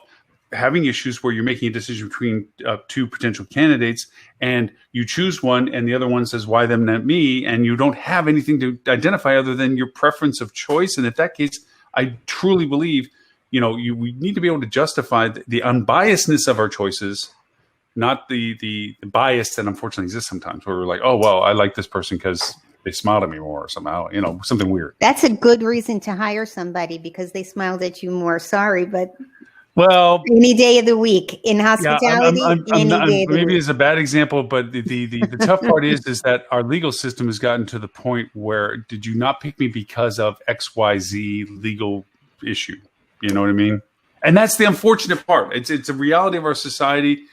S1: having issues where you're making a decision between two potential candidates and you choose one and the other one says, why them, not me? And you don't have anything to identify other than your preference of choice. And in that case, I truly believe, we need to be able to justify the unbiasedness of our choices, not the bias that unfortunately exists sometimes, where we're like, oh, well, I like this person because they smiled at me more somehow, something weird.
S2: That's a good reason to hire somebody, because they smiled at you more. Sorry, but any day of the week in hospitality.
S1: Maybe it's a bad example, but the tough part is that our legal system has gotten to the point where, did you not pick me because of XYZ legal issue? You know what I mean? And that's the unfortunate part. It's a reality of our society.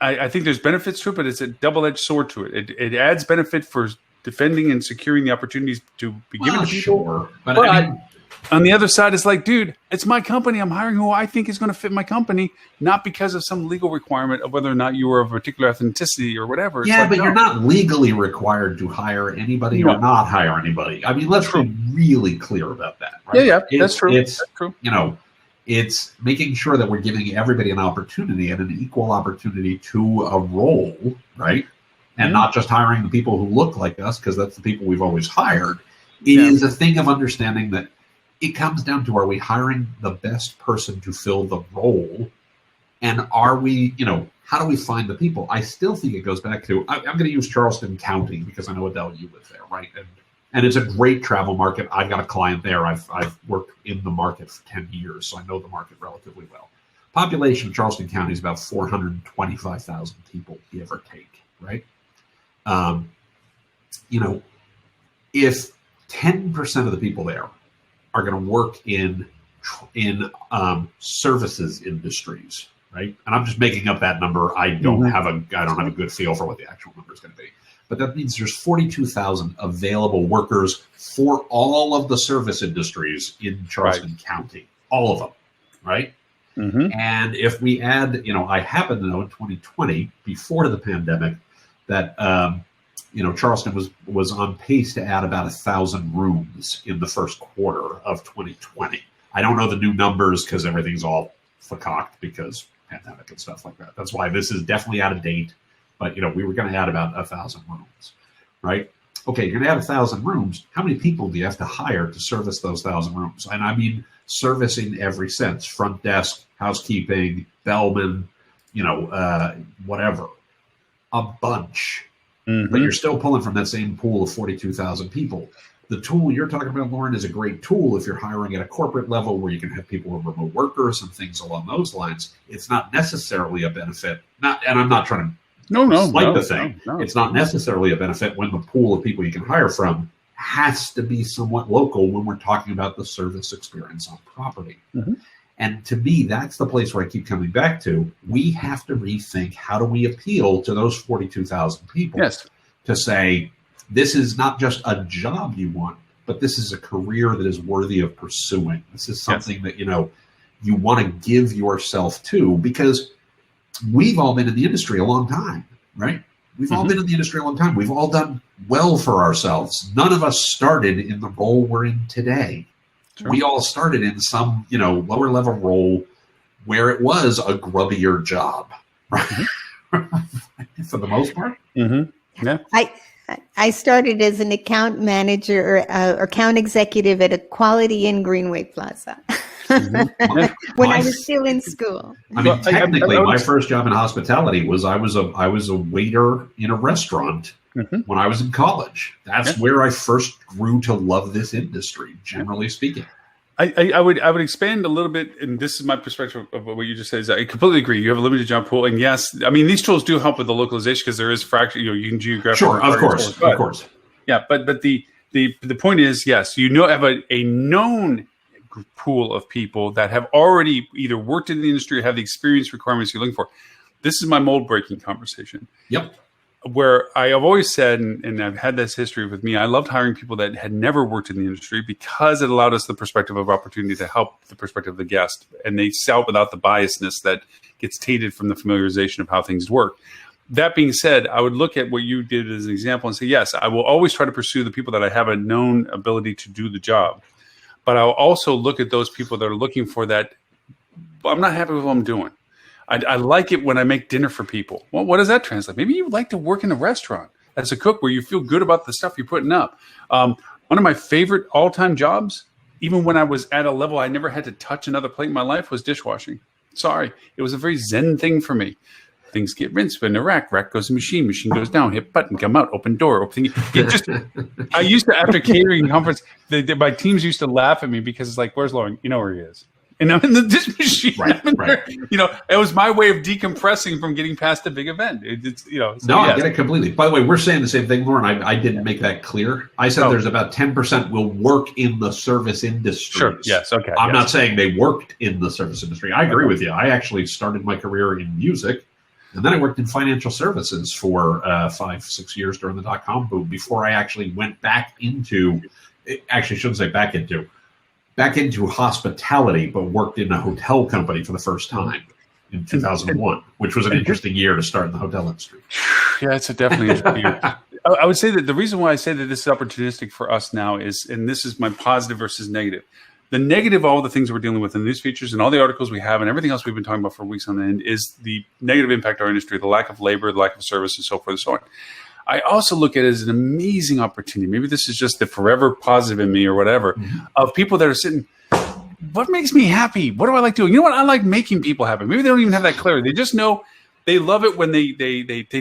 S1: I think there's benefits to it, but it's a double-edged sword to it. It adds benefit for defending and securing the opportunities to be given to people.
S3: Sure. But
S1: on the other side, it's like, dude, it's my company. I'm hiring who I think is going to fit my company, not because of some legal requirement of whether or not you are of a particular ethnicity or whatever.
S3: You're not legally required to hire anybody or not hire anybody. I mean, let's be really clear about that. Right?
S1: Yeah, that's true.
S3: That's true. It's making sure that we're giving everybody an opportunity and an equal opportunity to a role, right? And not just hiring the people who look like us, because that's the people we've always hired. It is a thing of understanding that it comes down to, are we hiring the best person to fill the role? And are we, how do we find the people? I still think it goes back to, I'm going to use Charleston County because I know Adele, you live there, right? And it's a great travel market. I've got a client there. I've worked in the market for 10 years, so I know the market relatively well. Population of Charleston County is about 425,000 people, give or take, right? If 10% of the people there are going to work in services industries, right? And I'm just making up that number. I don't have a good feel for what the actual number is going to be. But that means there's 42,000 available workers for all of the service industries in Charleston County, all of them, right? Mm-hmm. And if we add, I happen to know in 2020, before the pandemic, that Charleston was on pace to add about 1,000 rooms in the first quarter of 2020. I don't know the new numbers because everything's all fakaked because pandemic and stuff like that. That's why this is definitely out of date. But, we were going to add about 1,000 rooms, right? Okay, you're going to add 1,000 rooms. How many people do you have to hire to service those 1,000 rooms? And I mean service in every sense: front desk, housekeeping, bellman, whatever. A bunch. Mm-hmm. But you're still pulling from that same pool of 42,000 people. the tool you're talking about, Lauren, is a great tool if you're hiring at a corporate level where you can have people who are remote workers and things along those lines. It's not necessarily a benefit. And I'm not trying to slight the thing. It's not necessarily a benefit when the pool of people you can hire from has to be somewhat local when we're talking about the service experience on property. Mm-hmm. And to me, that's the place where I keep coming back to. We have to rethink, how do we appeal to those 42,000 people to say, this is not just a job you want, but this is a career that is worthy of pursuing. This is something that, you want to give yourself to, because we've all been in the industry a long time, right? We've all been in the industry a long time. We've all done well for ourselves. None of us started in the role we're in today. Sure. We all started in some, lower level role where it was a grubbier job, right? For the most part.
S1: Mm-hmm. Yeah.
S2: I started as an account manager or account executive at a Quality Inn Greenway Plaza when I was still in school.
S3: I mean, technically, my first job in hospitality was I was a waiter in a restaurant when I was in college. That's where I first grew to love this industry, generally speaking.
S1: I would expand a little bit, and this is my perspective of what you just said. Is I completely agree. You have a limited job pool, and yes, I mean these tools do help with the localization because there is fracture. You can geographically.
S3: Sure, of course.
S1: Yeah, but the point is, yes, have a known pool of people that have already either worked in the industry or have the experience requirements you're looking for. This is my mold breaking conversation.
S3: Yep.
S1: Where I have always said, and I've had this history with me, I loved hiring people that had never worked in the industry because it allowed us the perspective of opportunity to help the perspective of the guest. And they sell without the biasness that gets tainted from the familiarization of how things work. That being said, I would look at what you did as an example and say, yes, I will always try to pursue the people that I have a known ability to do the job. But I'll also look at those people that are looking for that. I'm not happy with what I'm doing. I like it when I make dinner for people. Well, what does that translate? Maybe you like to work in a restaurant as a cook where you feel good about the stuff you're putting up. One of my favorite all-time jobs, even when I was at a level I never had to touch another plate in my life, was dishwashing. Sorry. It was a very zen thing for me. Things get rinsed, put in a rack goes to machine goes down, hit button, come out, open door, open thing. I used to, after catering conference, my teams used to laugh at me because it's like, where's Lauren? You know where he is. And I'm in the dish machine. Right. It was my way of decompressing from getting past a big event. I get it completely.
S3: By the way, we're saying the same thing, Lauren. I didn't make that clear. I said there's about 10% will work in the service industry.
S1: Sure. Yes. Okay.
S3: I'm not saying they worked in the service industry. I agree with you. I actually started my career in music, and then I worked in financial services for 5-6 years during the .com boom before I actually went back into. Actually, shouldn't say back into hospitality, but worked in a hotel company for the first time in 2001, which was an interesting year to start in the hotel industry.
S1: Yeah, it's a definitely interesting year. I would say that the reason why I say that this is opportunistic for us now is, and this is my positive versus negative. The negative, all the things we're dealing with in the news features and all the articles we have and everything else we've been talking about for weeks on end is the negative impact on our industry, the lack of labor, the lack of service, and so forth and so on. I also look at it as an amazing opportunity. Maybe this is just the forever positive in me or whatever, of people that are sitting, what makes me happy? What do I like doing? You know what? I like making people happy. Maybe they don't even have that clarity. They just know they love it when they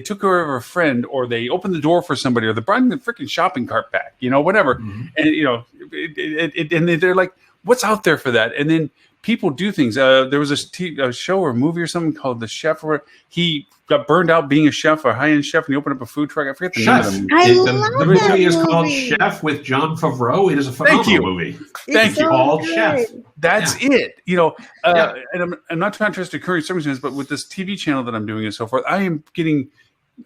S1: took care of a friend, or they opened the door for somebody, or they brought the freaking shopping cart back, whatever. And, and they're like, what's out there for that? And then people do things. There was a show or a movie or something called The Chef, where he got burned out being a chef, a high-end chef, and he opened up a food truck. I forget the name of the movie.
S3: The movie is called Chef with Jon Favreau. It is a phenomenal movie.
S1: Thank you.
S3: Called Chef.
S1: That's it. And I'm not trying to trust the current circumstances, but with this TV channel that I'm doing and so forth, I am getting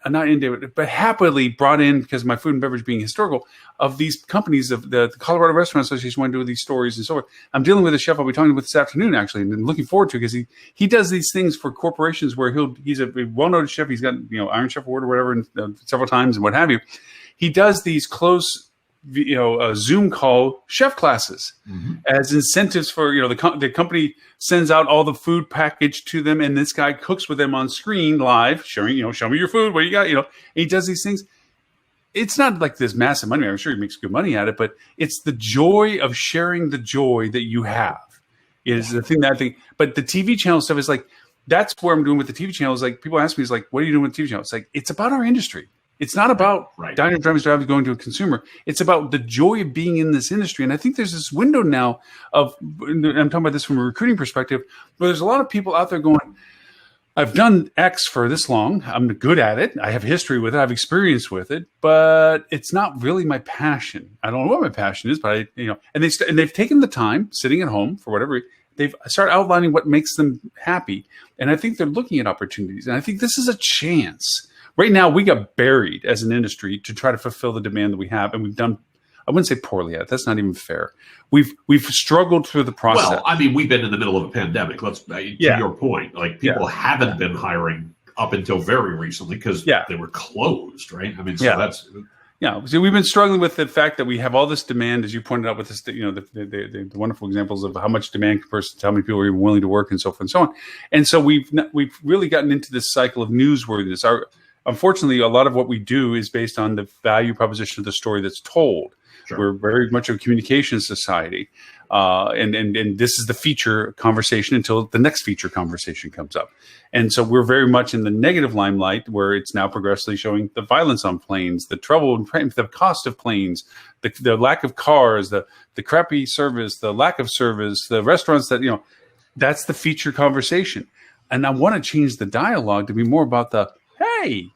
S1: not into it, but happily brought in, because my food and beverage being historical, of these companies, of the Colorado Restaurant Association want to do these stories and so forth. I'm dealing with a chef I'll be talking with this afternoon, actually, and I'm looking forward to it, because he does these things for corporations where he's a well-known chef. He's got Iron Chef Award or whatever, and several times and what have you. He does these close Zoom call chef classes as incentives for, the company sends out all the food package to them, and this guy cooks with them on screen live, sharing, show me your food, what you got, and he does these things. It's not like this massive money. I'm sure he makes good money at it, but it's the joy of sharing the joy that you have is the thing But the TV channel stuff is like, that's where I'm doing with the TV channel. Is like, people ask me, is like, what are you doing with the TV channel? It's like, it's about our industry. It's not about
S3: Right.
S1: diners, drive-ins, drive-ins going to a consumer. It's about the joy of being in this industry. And I think there's this window now of, and I'm talking about this from a recruiting perspective, where there's a lot of people out there going, I've done X for this long. I'm good at it. I have history with it. I have experience with it, but it's not really my passion. I don't know what my passion is, but and they've taken the time sitting at home for whatever. They've started outlining what makes them happy. And I think they're looking at opportunities. And I think this is a chance. Right now, we got buried as an industry to try to fulfill the demand that we have. And we've done, I wouldn't say poorly at it. That's not even fair. We've struggled through the process.
S3: Well, I mean, we've been in the middle of a pandemic. To your point, like people haven't been hiring up until very recently because they were closed, right? I mean, so that's...
S1: Yeah, so we've been struggling with the fact that we have all this demand, as you pointed out, with this, the wonderful examples of how much demand versus how many people are even willing to work, and so forth and so on. And so we've really gotten into this cycle of newsworthiness. Unfortunately, a lot of what we do is based on the value proposition of the story that's told. Sure. We're very much a communication society, and this is the feature conversation until the next feature conversation comes up. And so we're very much in the negative limelight, where it's now progressively showing the violence on planes, the trouble, the cost of planes, the lack of cars, the crappy service, the lack of service, the restaurants that, that's the feature conversation. And I want to change the dialogue to be more about the, hey.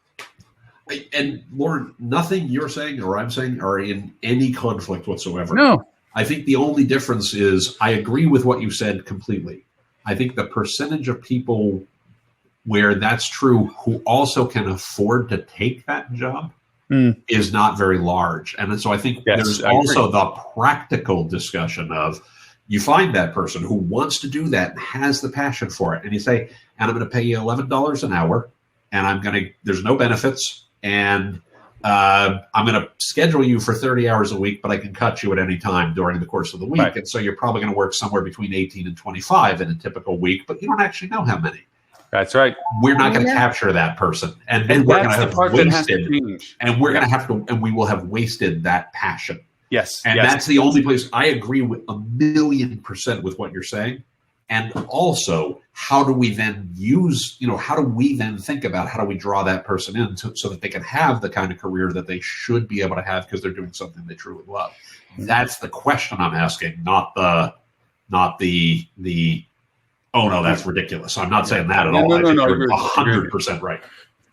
S3: And Lauren, nothing you're saying or I'm saying are in any conflict whatsoever.
S1: No.
S3: I think the only difference is I agree with what you said completely. I think the percentage of people where that's true who also can afford to take that job is not very large. And so I think there's also the practical discussion of you find that person who wants to do that and has the passion for it. And you say, and I'm going to pay you $11 an hour and there's no benefits. And I'm going to schedule you for 30 hours a week, but I can cut you at any time during the course of the week. Right. And so you're probably going to work somewhere between 18 and 25 in a typical week, but you don't actually know how many.
S1: That's right.
S3: We're not going to capture that person. And then we're going to have wasted. And we're going to have to, and we will have wasted that passion.
S1: Yes.
S3: And that's the only place I agree with 1,000,000% with what you're saying. And also, how do we then how do we then think about how do we draw that person in so that they can have the kind of career that they should be able to have because they're doing something they truly love? That's the question I'm asking, not the oh no, that's ridiculous. I'm not saying that at all. I think you're 100% right.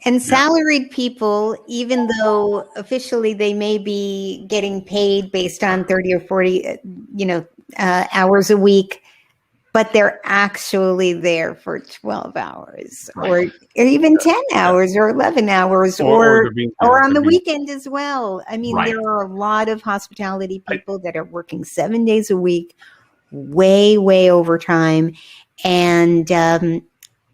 S2: And salaried people, even though officially they may be getting paid based on 30 or 40, hours a week, but they're actually there for 12 hours or even 10 hours or 11 hours or on the weekend as well. I mean, there are a lot of hospitality people that are working 7 days a week, way, way overtime, and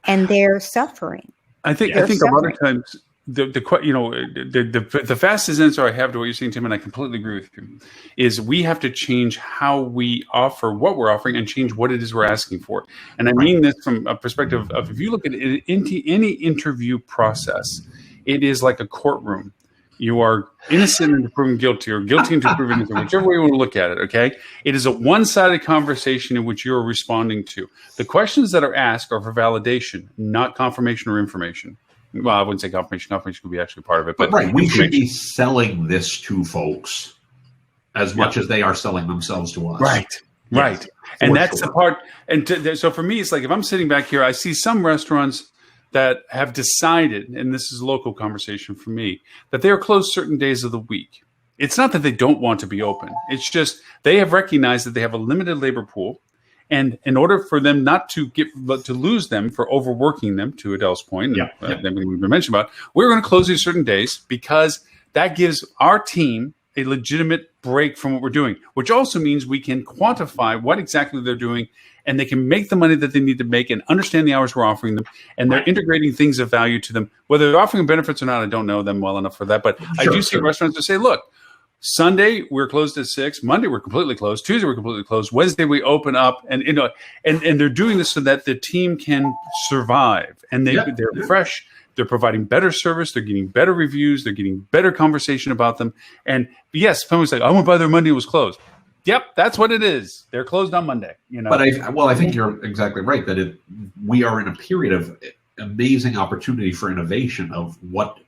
S2: they're suffering.
S1: I think a lot of times the fastest answer I have to what you're saying, Tim, and I completely agree with you, is we have to change how we offer what we're offering and change what it is we're asking for. And I mean this from a perspective of if you look at it, any interview process, it is like a courtroom. You are innocent until proven guilty, or guilty until proven innocent, whichever way you want to look at it, okay? It is a one-sided conversation in which you're responding to. The questions that are asked are for validation, not confirmation or information. Well, I wouldn't say confirmation. Confirmation could be actually part of it. But
S3: we should be selling this to folks as much as they are selling themselves to us.
S1: Right. Yes, and that's the part. And so for me, it's like if I'm sitting back here, I see some restaurants that have decided, and this is a local conversation for me, that they are closed certain days of the week. It's not that they don't want to be open. It's just they have recognized that they have a limited labor pool. And in order for them not to lose them for overworking them, to Adele's point, that we've been mentioned about, we're going to close these certain days because that gives our team a legitimate break from what we're doing, which also means we can quantify what exactly they're doing, and they can make the money that they need to make and understand the hours we're offering them, and they're integrating things of value to them. Whether they're offering benefits or not, I don't know them well enough for that, but I do see restaurants that say, look, Sunday we're closed at 6. Monday we're completely closed. Tuesday we're completely closed. Wednesday we open up, and and they're doing this so that the team can survive, and they're fresh. They're providing better service. They're getting better reviews. They're getting better conversation about them. And yes, someone's like, I went by there Monday, it was closed. Yep, that's what it is. They're closed on Monday.
S3: But I think you're exactly right that we are in a period of amazing opportunity for innovation of what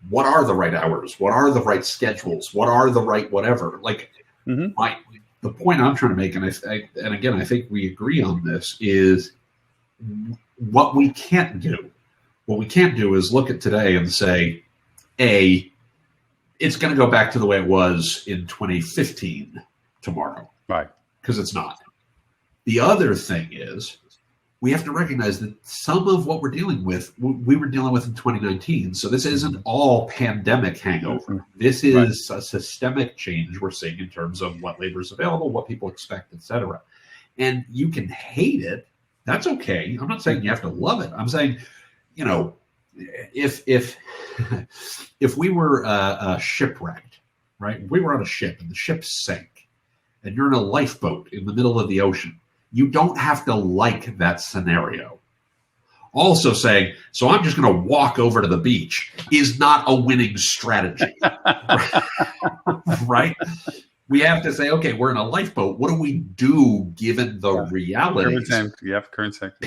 S3: what are the right hours? What are the right schedules? What are the right whatever? Like the point I'm trying to make, and again, I think we agree on this, is what we can't do. What we can't do is look at today and say, it's going to go back to the way it was in 2015 tomorrow.
S1: Right.
S3: Because it's not. The other thing is, we have to recognize that some of what we're dealing with, we were dealing with in 2019. So this isn't all pandemic hangover. This is a systemic change we're seeing in terms of what labor is available, what people expect, et cetera. And you can hate it. That's okay. I'm not saying you have to love it. I'm saying, if we were shipwrecked, right? If we were on a ship and the ship sank and you're in a lifeboat in the middle of the ocean, you don't have to like that scenario. Also saying, so I'm just going to walk over to the beach is not a winning strategy. Right? We have to say, okay, we're in a lifeboat. What do we do given the realities?
S1: Current sector.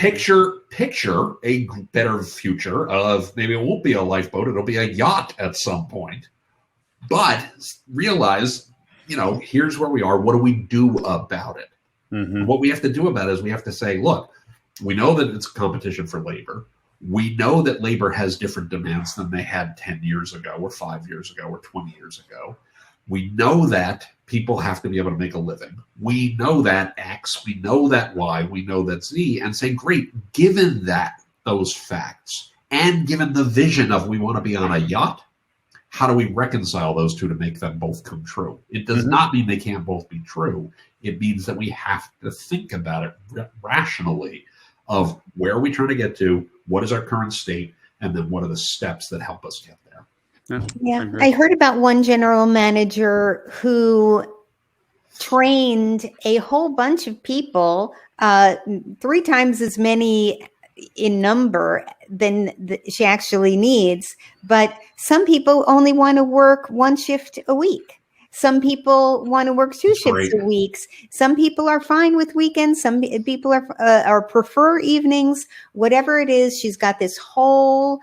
S3: Picture a better future of maybe it won't be a lifeboat. It'll be a yacht at some point. But realize, here's where we are. What do we do about it? Mm-hmm. What we have to do about it is we have to say, look, we know that it's competition for labor. We know that labor has different demands than they had 10 years ago or 5 years ago or 20 years ago. We know that people have to be able to make a living. We know that X, we know that Y, we know that Z, and say, great, given those facts and given the vision of we want to be on a yacht, how do we reconcile those two to make them both come true? It does not mean they can't both be true. It means that we have to think about it rationally of where are we trying to get to, what is our current state, and then what are the steps that help us get there.
S2: Yeah, I heard about one general manager who trained a whole bunch of people, 3 times as many in number than she actually needs. But some people only want to work 1 shift a week. Some people want to work 2 shifts a week. Some people are fine with weekends. Some people are prefer evenings. Whatever it is, she's got this whole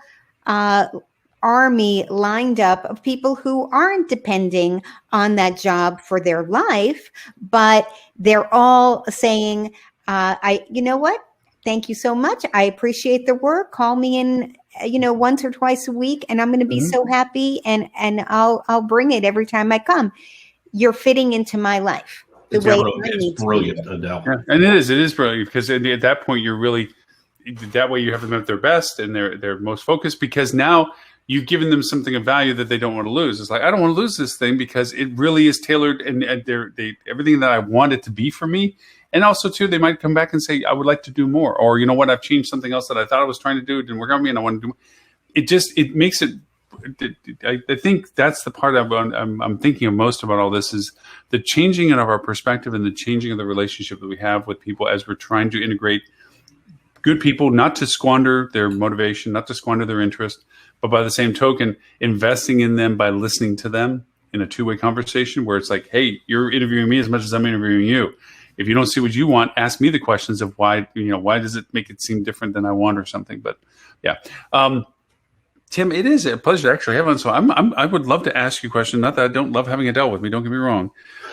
S2: army lined up of people who aren't depending on that job for their life, but they're all saying, you know what? Thank you so much. I appreciate the work. Call me in, once or twice a week, and I'm going to be so happy, and I'll bring it every time I come. You're fitting into my life.
S3: It's brilliant, Adele.
S1: Yeah, and it is brilliant because at that point you're really that way you have them at their best and they're most focused because now you've given them something of value that they don't want to lose. It's like, I don't want to lose this thing because it really is tailored and they everything that I want it to be for me. And also, too, they might come back and say, I would like to do more. Or, you know what, I've changed something else that I thought I was trying to do. It didn't work out for me and I want to do more. It makes it, I think that's the part I'm thinking of most about all this is the changing of our perspective and the changing of the relationship that we have with people as we're trying to integrate good people, not to squander their motivation, not to squander their interest, but by the same token, investing in them by listening to them in a two-way conversation where it's like, hey, you're interviewing me as much as I'm interviewing you. If you don't see what you want, ask me the questions of why does it make it seem different than I want or something. But yeah. Tim, it is a pleasure to actually have on. So I would love to ask you a question. Not that I don't love having Adele with me. Don't get me wrong,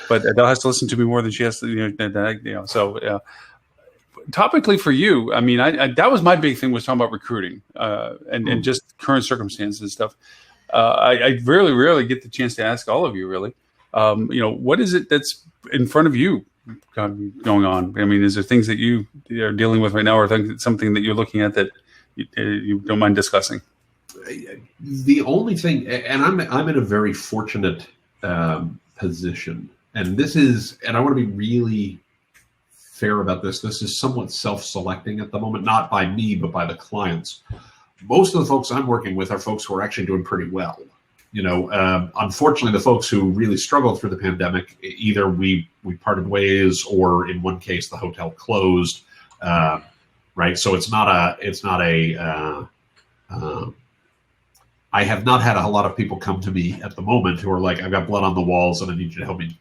S1: but Adele has to listen to me more than she has to. So topically for you, I mean, I that was my big thing was talking about recruiting and just current circumstances and stuff. I rarely get the chance to ask all of you really. What is it that's in front of you going on? I mean, is there things that you are dealing with right now, or something that you're looking at that you don't mind discussing?
S3: The only thing, and I'm in a very fortunate position, and this is, and I want to be really fair about this. This is somewhat self-selecting at the moment, not by me, but by the clients. Most of the folks I'm working with are folks who are actually doing pretty well. Unfortunately, the folks who really struggled through the pandemic, either we parted ways, or in one case, the hotel closed. Right, so it's not a. I have not had a lot of people come to me at the moment who are like, I've got blood on the walls and I need you to help me,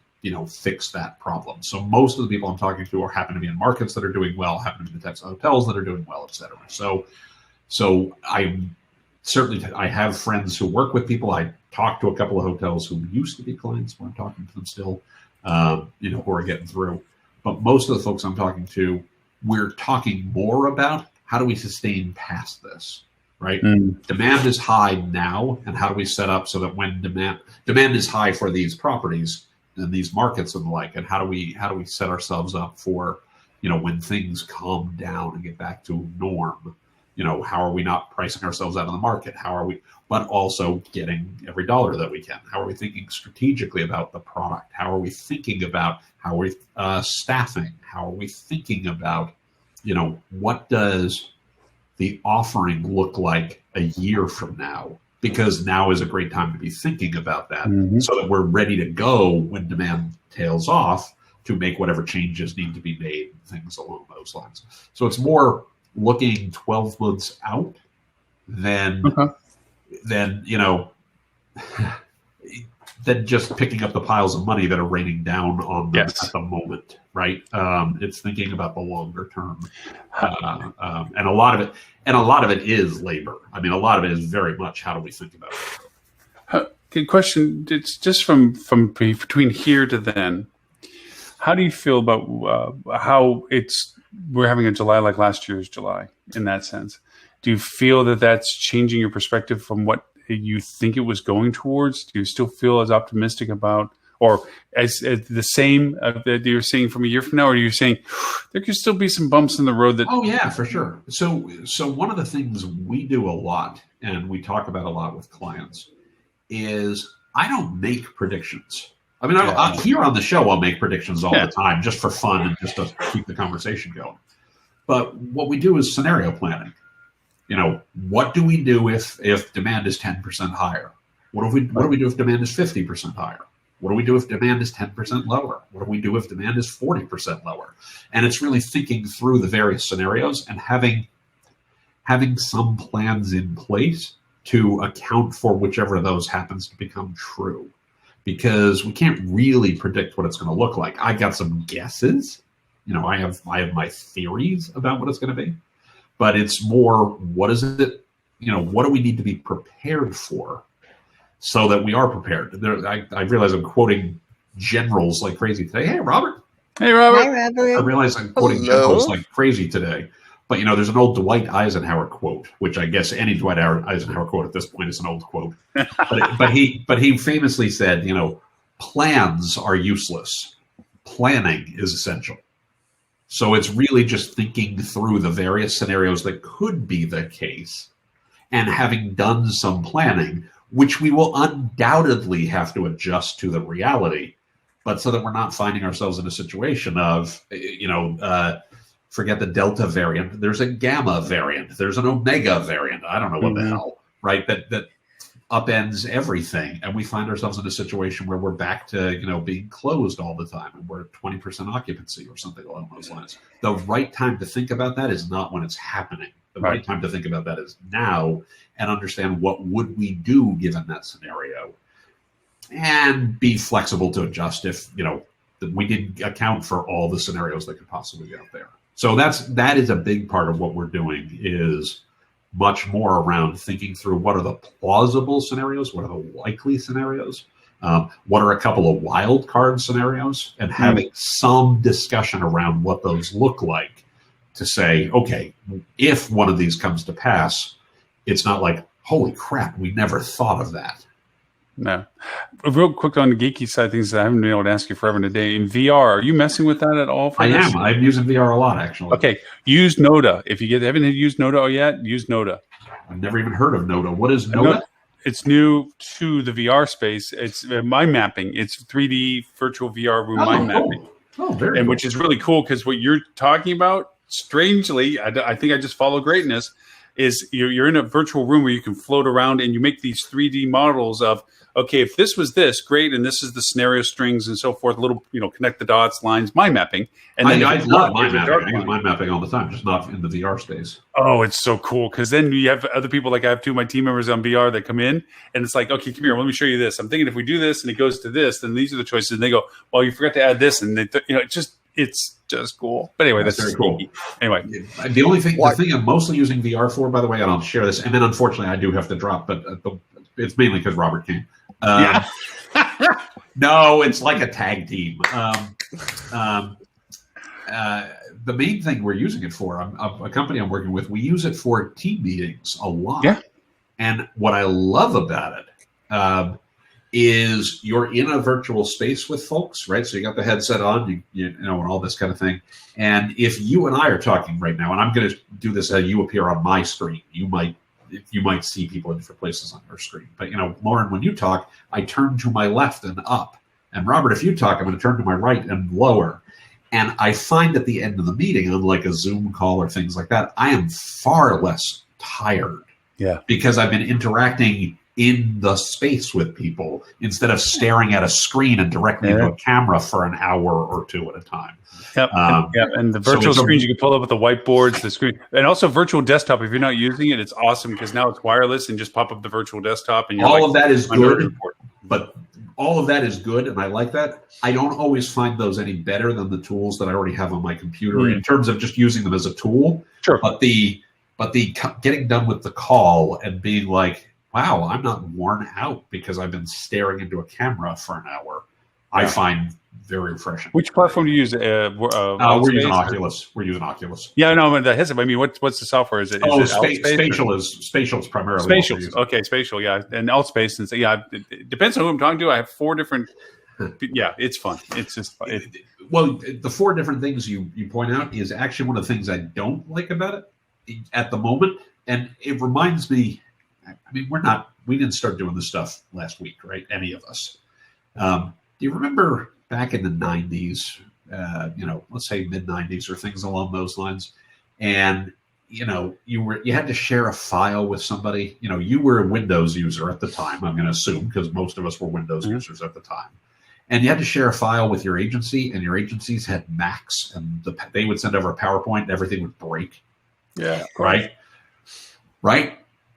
S3: fix that problem. So most of the people I'm talking to happen to be in markets that are doing well, happen to be the types of hotels that are doing well, et cetera. So I'm certainly I have friends who work with people. I talk to a couple of hotels who used to be clients, but I'm talking to them still, who are getting through. But most of the folks I'm talking to, we're talking more about how do we sustain past this, right? Demand is high now, and how do we set up so that when demand is high for these properties and these markets and the like, and how do we set ourselves up for, when things calm down and get back to norm? How are we not pricing ourselves out of the market? How are we, but also getting every dollar that we can? How are we thinking strategically about the product? How are we thinking about how we staffing? How are we thinking about, what does the offering look like a year from now? Because now is a great time to be thinking about that, so that we're ready to go when demand tails off to make whatever changes need to be made, things along those lines. So it's more looking 12 months out than than just picking up the piles of money that are raining down on them at the moment, right? It's thinking about the longer term, and a lot of it is labor. I mean, a lot of it is very much how do we think about it.
S1: Good question. It's just from between here to then. How do you feel about how we're having a July like last year's July in that sense? Do you feel that that's changing your perspective from what you think it was going towards? Do you still feel as optimistic about, or as the same that you're seeing from a year from now, or are you saying there could still be some bumps in the road?
S3: Oh yeah, for sure. So one of the things we do a lot and we talk about a lot with clients is I don't make predictions. I mean, here on the show, I'll make predictions all the time just for fun and just to keep the conversation going. But what we do is scenario planning. What do we do if demand is 10% higher? What do we do if demand is 50% higher? What do we do if demand is 10% lower? What do we do if demand is 40% lower? And it's really thinking through the various scenarios and having some plans in place to account for whichever of those happens to become true. Because we can't really predict what it's going to look like. I got some guesses. I have my theories about what it's going to be. But it's more, what is it? What do we need to be prepared for so that we are prepared? I realize I'm quoting generals like crazy today. Hey, Robert.
S1: Hey, Robert.
S2: Hi, Robert.
S3: I realize I'm quoting generals like crazy today. But, there's an old Dwight Eisenhower quote, which I guess any Dwight Eisenhower quote at this point is an old quote. But he famously said, plans are useless. Planning is essential. So it's really just thinking through the various scenarios that could be the case and having done some planning, which we will undoubtedly have to adjust to the reality, but so that we're not finding ourselves in a situation of, forget the Delta variant. There's a Gamma variant. There's an Omega variant. I don't know what the hell, right? That upends everything. And we find ourselves in a situation where we're back to, being closed all the time and we're at 20% occupancy or something along those lines. The right time to think about that is not when it's happening. The right time to think about that is now and understand what would we do given that scenario and be flexible to adjust if, we didn't account for all the scenarios that could possibly be out there. So that is a big part of what we're doing is much more around thinking through what are the plausible scenarios, what are the likely scenarios, what are a couple of wild card scenarios, and having some discussion around what those look like to say, okay, if one of these comes to pass, it's not like, holy crap, we never thought of that.
S1: No. Real quick on the geeky side of things that I haven't been able to ask you forever today. In VR, are you messing with that at all?
S3: I am. I'm using VR a lot, actually.
S1: Okay. Use Noda. If you haven't used Noda yet, use Noda.
S3: I've never even heard of Noda. What is Noda?
S1: It's new to the VR space. It's mind mapping. It's 3D virtual VR room mind mapping.
S3: Oh, very cool.
S1: Which is really cool because what you're talking about, strangely, I think I just follow greatness, is you're in a virtual room where you can float around and you make these 3D models of, okay, if this was this, great, and this is the scenario strings and so forth, little, connect the dots, lines, mind mapping. And then
S3: I love mind mapping. I use mind mapping all the time, just not in the VR space.
S1: Oh, it's so cool because then you have other people, like I have two of my team members on VR that come in, and it's like, okay, come here, let me show you this. I'm thinking if we do this and it goes to this, then these are the choices. And they go, well, you forgot to add this, and they, It's just cool. But anyway, that's
S3: very cool.
S1: Anyway,
S3: the thing I'm mostly using VR for, by the way, and I'll share this, and then unfortunately I do have to drop, but it's mainly because Robert came.
S1: Yeah.
S3: No, it's like a tag team. The main thing we're using it for, a company I'm working with, we use it for team meetings a lot.
S1: Yeah.
S3: And what I love about it is you're in a virtual space with folks, right? So you got the headset on, you know, and all this kind of thing. And if you and I are talking right now, and I'm going to do this as you appear on my screen, you might see people in different places on your screen. But, you know, Lauren, when you talk, I turn to my left and up. And Robert, if you talk, I'm going to turn to my right and lower. And I find at the end of the meeting, unlike a Zoom call or things like that, I am far less tired.
S1: Yeah.
S3: Because I've been interacting in the space with people instead of staring at a screen and directly into a camera for an hour or two at a time.
S1: Yep. And the virtual screens you can pull up with the whiteboards, the screen, and also virtual desktop. If you're not using it, it's awesome because now it's wireless and just pop up the virtual desktop. And
S3: all of that is good, but all of that is good, and I like that. I don't always find those any better than the tools that I already have on my computer in terms of just using them as a tool.
S1: Sure.
S3: But the getting done with the call and being like, wow, I'm not worn out because I've been staring into a camera for an hour, I find very refreshing.
S1: Which platform do you use?
S3: We're using Oculus. We're using Oculus.
S1: Yeah, no, the headset. I mean, what's the software? Is it
S3: Spatial is primarily
S1: Spatial. Okay, Spatial. Yeah, and Altspace. And it depends on who I'm talking to. I have 4 different. Yeah, it's fun. It's just fun.
S3: Well, the 4 different things you point out is actually one of the things I don't like about it at the moment, and it reminds me. I mean, we didn't start doing this stuff last week, right? Any of us. Do you remember back in the 90s, let's say mid 90s or things along those lines? And, you know, you had to share a file with somebody. You know, you were a Windows user at the time, I'm going to assume, because most of us were Windows users at the time. And you had to share a file with your agency, and your agencies had Macs, and they would send over a PowerPoint, and everything would break.
S1: Yeah.
S3: Right?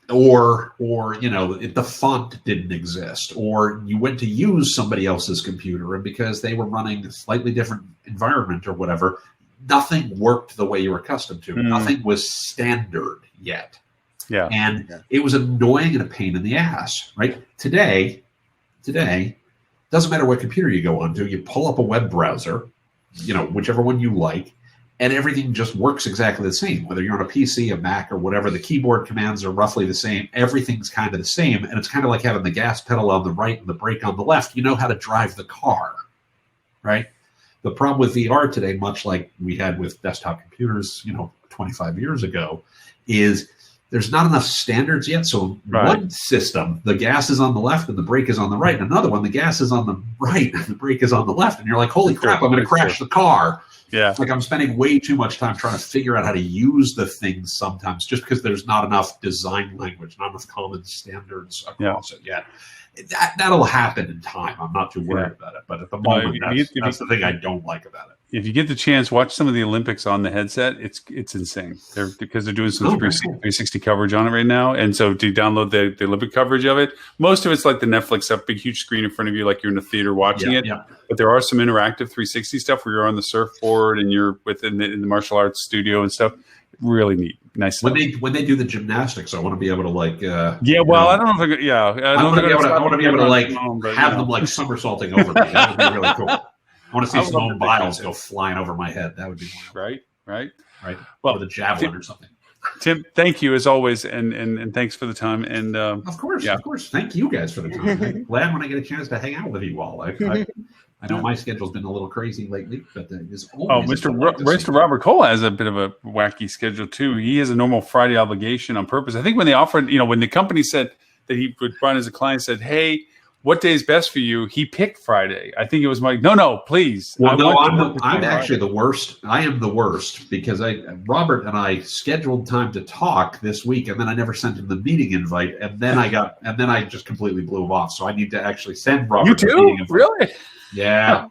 S3: Or you know, the font didn't exist, or you went to use somebody else's computer, and because they were running a slightly different environment or whatever, nothing worked the way you were accustomed to. Nothing was standard yet.
S1: Yeah.
S3: And it was annoying and a pain in the ass, right? Today, doesn't matter what computer you go onto, you pull up a web browser, you know, whichever one you like, and everything just works exactly the same. Whether you're on a PC, a Mac, or whatever, the keyboard commands are roughly the same. Everything's kind of the same, and it's kind of like having the gas pedal on the right and the brake on the left. You know how to drive the car, right? The problem with VR today, much like we had with desktop computers, 25 years ago, is there's not enough standards yet. So one system, the gas is on the left and the brake is on the right. And another one, the gas is on the right and the brake is on the left. And you're like, holy crap, I'm going to crash the car.
S1: Yeah.
S3: Like I'm spending way too much time trying to figure out how to use the things sometimes just because there's not enough design language, not enough common standards across it yet. That'll happen in time. I'm not too worried about it. But at the moment, that's the thing I don't like about it.
S1: If you get the chance, watch some of the Olympics on the headset. It's insane. Because they're doing some 360 coverage on it right now. And so to download the Olympic coverage of it, most of it's like the Netflix stuff, big, huge screen in front of you, like you're in a theater watching it. Yeah. But there are some interactive 360 stuff where you're on the surfboard and you're within the martial arts studio and stuff. Really neat. Nice.
S3: When they do the gymnastics, I want to be able to
S1: I don't know if I
S3: want to be able to have them like somersaulting over me. That would be really cool. I want to see Simone Biles go flying over my head. That would be
S1: right.
S3: Well, with a javelin or something.
S1: Tim, thank you as always, and thanks for the time. And
S3: of course. Thank you guys for the time. I'm glad when I get a chance to hang out with you all. I know my schedule's been a little crazy lately, but it's always
S1: Mr. Robert Cole has a bit of a wacky schedule too. He has a normal Friday obligation on purpose. I think when they offered, when the company said that he would run as a client, said, "Hey, what day is best for you?" He picked Friday. I think it was Mike. No, please.
S3: Well, I'm actually the worst. I am the worst because Robert and I scheduled time to talk this week, and then I never sent him the meeting invite, and then I just completely blew him off. So I need to actually send Robert.
S1: You too?
S3: The meeting invite.
S1: Really?
S3: Yeah.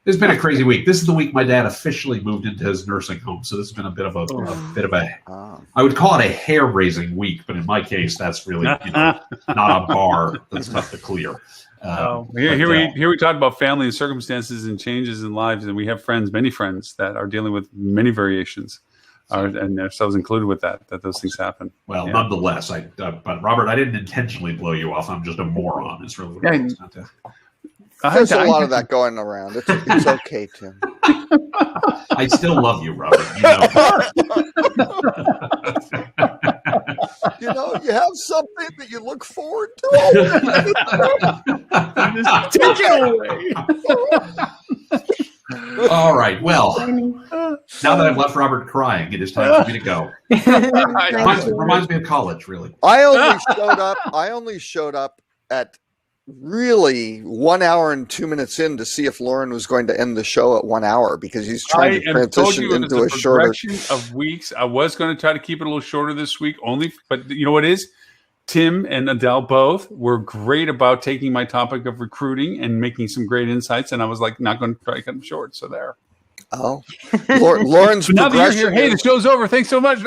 S3: It's been a crazy week. This is the week my dad officially moved into his nursing home. So this has been a bit of a I would call it a hair-raising week, but in my case, that's really not a bar that's tough to clear.
S1: Here we talk about family and circumstances and changes in lives, and we have friends, many friends, that are dealing with many variations, and themselves included with that those things happen.
S3: Well, nonetheless, but Robert, I didn't intentionally blow you off. I'm just a moron. It's really what it is, not to...
S4: There's a lot of that going around. It's okay, Tim.
S3: I still love you, Robert. You know.
S4: You have something that you look forward to.
S1: Just take it away.
S3: All right. Well, now that I've left Robert crying, it is time for me to go. Reminds me of college, really.
S4: I only showed up at really 1 hour and 2 minutes in to see if Lauren was going to end the show at 1 hour, because he's trying to transition into a shorter
S1: of weeks. I was going to try to keep it a little shorter this week but you know what is? Tim and Adele both were great about taking my topic of recruiting and making some great insights, and I was like, not going to try to cut them short. So there.
S4: Oh, Lauren's
S1: now that you're here, hey, the show's over. Thanks so much.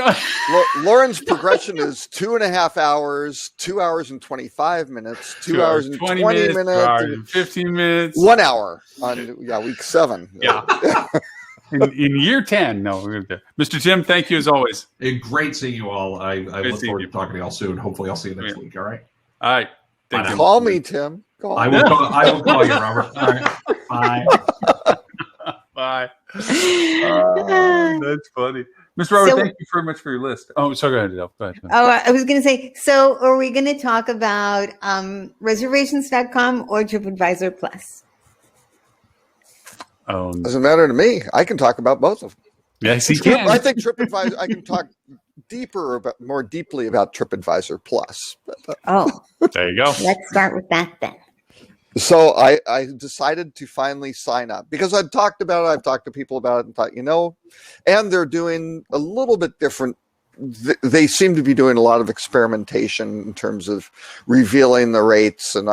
S4: Lauren's progression is 2.5 hours, 2 hours and 25 minutes, 2 hours and 20 minutes, 2
S1: hours and 15 minutes,
S4: 1 hour on week 7.
S1: Yeah. in year 10. No, Mr. Tim, thank you as always.
S3: Great seeing you all. I look forward to talking to you all soon. Hopefully, I'll see you next week. All right.
S1: All right.
S4: Call me, Tim.
S3: I will call you, Robert. All right. Bye.
S1: Bye. That's funny. Mr. Robert, thank you very much for your list. Oh, sorry, go ahead, Adele. Go ahead.
S2: Oh, I was going to say, so are we going to talk about reservations.com or Tripadvisor Plus?
S4: Doesn't matter to me. I can talk about both of them.
S1: Yes, he can.
S4: I think Tripadvisor, I can talk more deeply about Tripadvisor Plus.
S1: There you go.
S2: Let's start with that then.
S4: So I decided to finally sign up because I've talked to people about it and thought, and they're doing a little bit different. They seem to be doing a lot of experimentation in terms of revealing the rates. And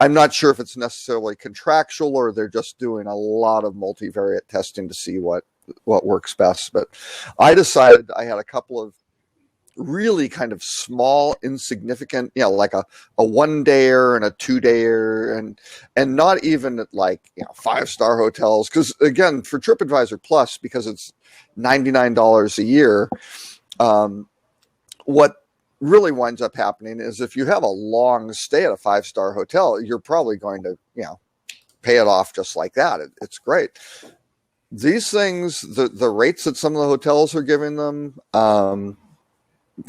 S4: I'm not sure if it's necessarily contractual or they're just doing a lot of multivariate testing to see what works best. But I decided I had a couple of really kind of small, insignificant, like a 1-dayer and a 2-dayer and not even at 5-star hotels. Because again, for TripAdvisor Plus, because it's $99 a year, what really winds up happening is if you have a long stay at a 5-star hotel, you're probably going to, pay it off just like that. It's great. These things, the rates that some of the hotels are giving them,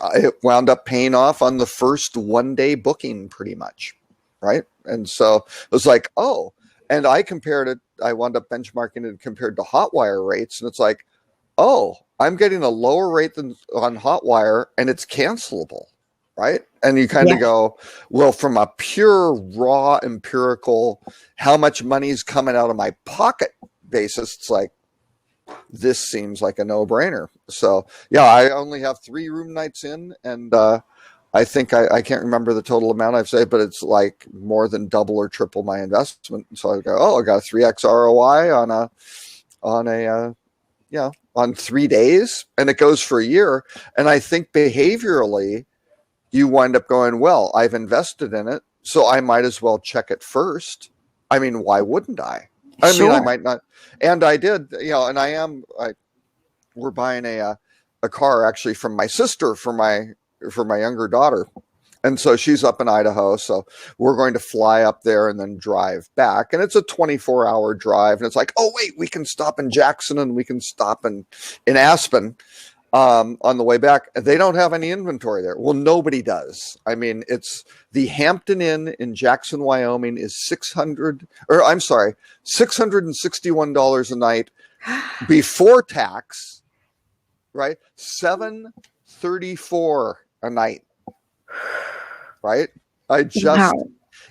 S4: I wound up paying off on the first 1-day booking pretty much. Right. And so it was like, and I compared it. I wound up benchmarking it compared to Hotwire rates. And it's like, I'm getting a lower rate than on Hotwire and it's cancelable. Right. And you kind of go, well, from a pure raw empirical, how much money is coming out of my pocket basis, it's like, this seems like a no-brainer. So I only have 3 room nights in, and I think I can't remember the total amount I've saved, but it's like more than double or triple my investment. So I go, I got a 3x ROI on 3 days, and it goes for a year. And I think behaviorally, you wind up going, well, I've invested in it, so I might as well check it first. I mean, why wouldn't I? I mean, I might not, and I did, and we're buying a car actually from my sister for my younger daughter. And so she's up in Idaho. So we're going to fly up there and then drive back. And it's a 24-hour drive. And it's like, oh, wait, we can stop in Jackson and we can stop in Aspen on the way back. They don't have any inventory there. Well, nobody does. I mean, it's the Hampton Inn in Jackson, Wyoming is $661 a night before tax, right? $734 a night, right?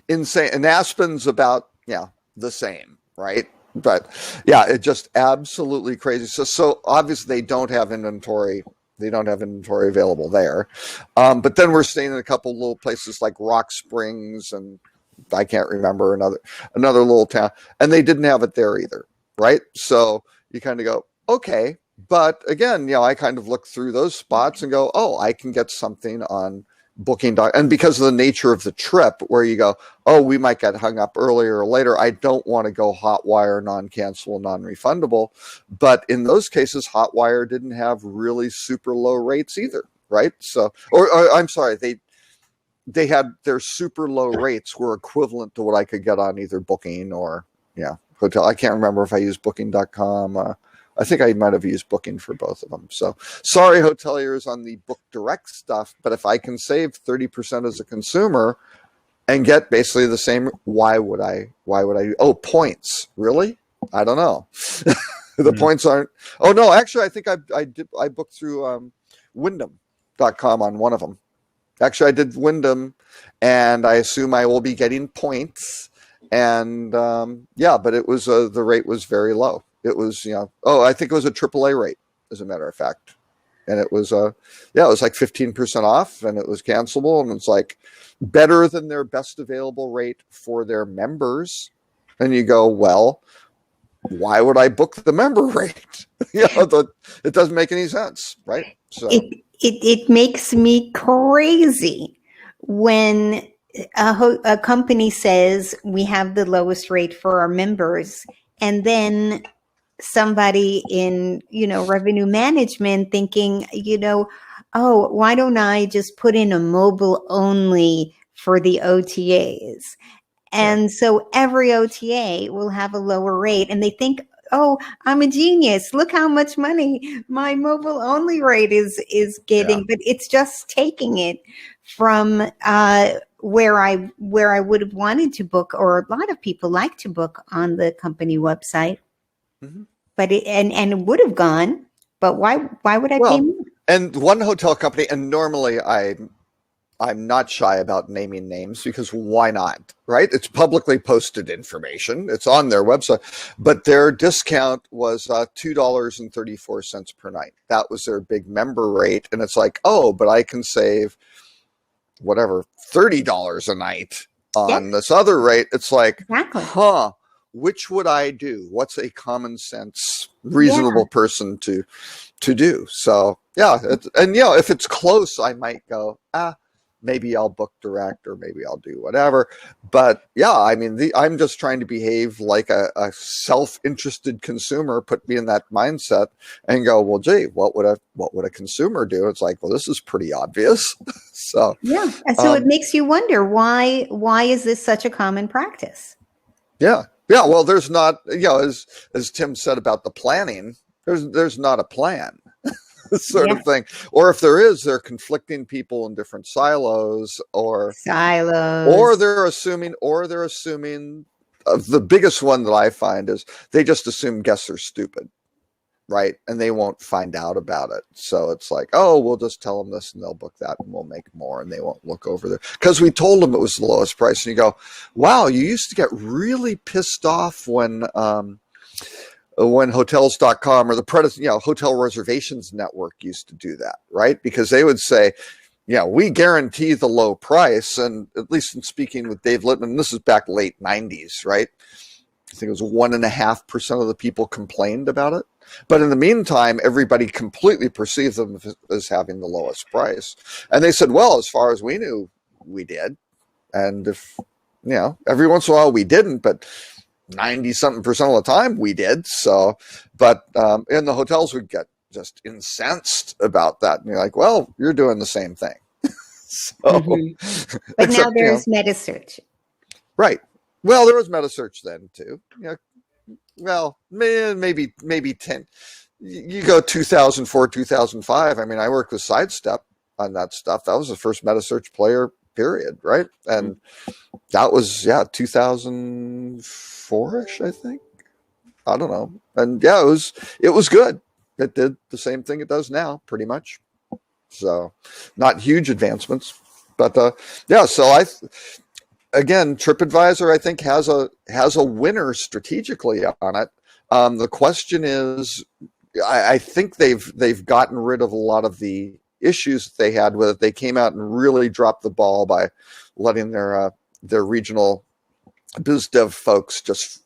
S4: Insane. And Aspen's about, the same, right? But it just absolutely crazy. So obviously they don't have inventory. They don't have inventory available there. But then we're staying in a couple little places like Rock Springs and I can't remember another little town, and they didn't have it there either. Right. So you kind of go, okay. But again, I kind of look through those spots and go, I can get something on and because of the nature of the trip where you go, oh, we might get hung up earlier or later. I don't want to go Hotwire, non-cancelable, non-refundable. But in those cases, Hotwire didn't have really super low rates either, right? So, or I'm sorry, they had their super low rates were equivalent to what I could get on either Booking or hotel. I can't remember if I used Booking.com. I think I might have used Booking for both of them. So sorry, hoteliers, on the Book Direct stuff. But if I can save 30% as a consumer and get basically the same, why would I? Oh, points. Really? I don't know. The points aren't. Oh, no, actually, I think I booked through Wyndham.com on one of them. Actually, I did Wyndham, and I assume I will be getting points. And but it was the rate was very low. It was, I think it was a AAA rate, as a matter of fact. And it was, it was like 15% off, and it was cancelable. And it's like better than their best available rate for their members. And you go, well, why would I book the member rate? It doesn't make any sense, right? So
S2: it makes me crazy when a company says we have the lowest rate for our members, and then somebody in, revenue management thinking, oh, why don't I just put in a mobile only for the OTAs? And so every OTA will have a lower rate, and they think, oh, I'm a genius. Look how much money my mobile only rate is getting, but it's just taking it from where I would have wanted to book, or a lot of people like to book on the company website. Mm-hmm. But it would have gone, but why would I pay more?
S4: And one hotel company, and normally I'm not shy about naming names, because why not, right? It's publicly posted information. It's on their website. But their discount was $2.34 per night. That was their big member rate. And it's like, oh, but I can save whatever, $30 a night on this other rate. It's like,
S2: exactly.
S4: Which would I do? What's a common sense, reasonable person to do? So if it's close, I might go, maybe I'll book direct, or maybe I'll do whatever. But I'm just trying to behave like a self-interested consumer, put me in that mindset and go, well, gee, what would a consumer do? It's like, well, this is pretty obvious. So
S2: it makes you wonder, why is this such a common practice?
S4: Yeah, well, there's not, as Tim said about the planning, there's not a plan sort of thing. Or if there is, they're conflicting people in different silos, or they're assuming the biggest one that I find is they just assume guests are stupid, right? And they won't find out about it. So it's like, oh, we'll just tell them this and they'll book that and we'll make more, and they won't look over there because we told them it was the lowest price. And you go, wow, you used to get really pissed off when hotels.com or the Hotel Reservations Network used to do that, right? Because they would say, we guarantee the low price. And at least in speaking with Dave Littman, this is back late 90s, right? I think it was 1.5% of the people complained about it. But in the meantime, everybody completely perceived them as having the lowest price. And they said, well, as far as we knew, we did. And if, every once in a while we didn't, but 90-something% of the time we did. So, but and the hotels would get just incensed about that. And you're like, well, you're doing the same thing. So,
S2: But now there's MetaSearch.
S4: Right. Well, there was MetaSearch then too. Well, maybe 10. You go 2004, 2005. I mean, I worked with Sidestep on that stuff. That was the first MetaSearch player, period, right? And that was 2004-ish, I think. I don't know. And it was good. It did the same thing it does now, pretty much. So, not huge advancements, but So again, TripAdvisor, I think, has a winner strategically on it. The question is, I think they've gotten rid of a lot of the issues that they had with it. They came out and really dropped the ball by letting their regional biz dev folks just,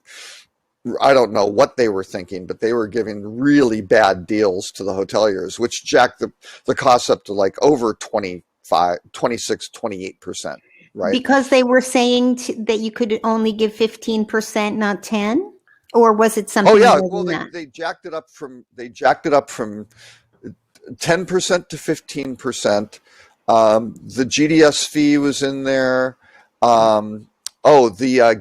S4: I don't know what they were thinking, but they were giving really bad deals to the hoteliers, which jacked the costs up to like over 20 26, 28%, right?
S2: Because they were saying that you could only give 15%, not 10, or was it something?
S4: Oh yeah,
S2: more
S4: well
S2: than that?
S4: they jacked it up from 10% to 15%. The GDS fee was in there. The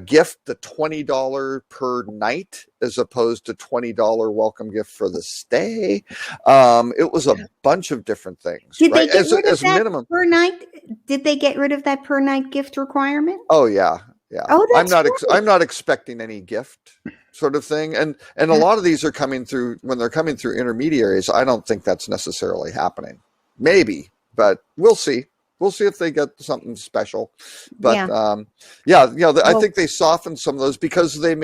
S4: gift, the $20 per night as opposed to $20 welcome gift for the stay. It was a bunch of different things.
S2: Did
S4: right?
S2: they get rid of
S4: as
S2: that
S4: minimum
S2: per night? Did they get rid of that per night gift requirement?
S4: Oh yeah, yeah.
S2: Oh, that's
S4: I'm not expecting any gift sort of thing, and a lot of these are coming through when they're coming through intermediaries. I don't think that's necessarily happening. Maybe, but we'll see. We'll see if they get something special. But I think they softened some of those because they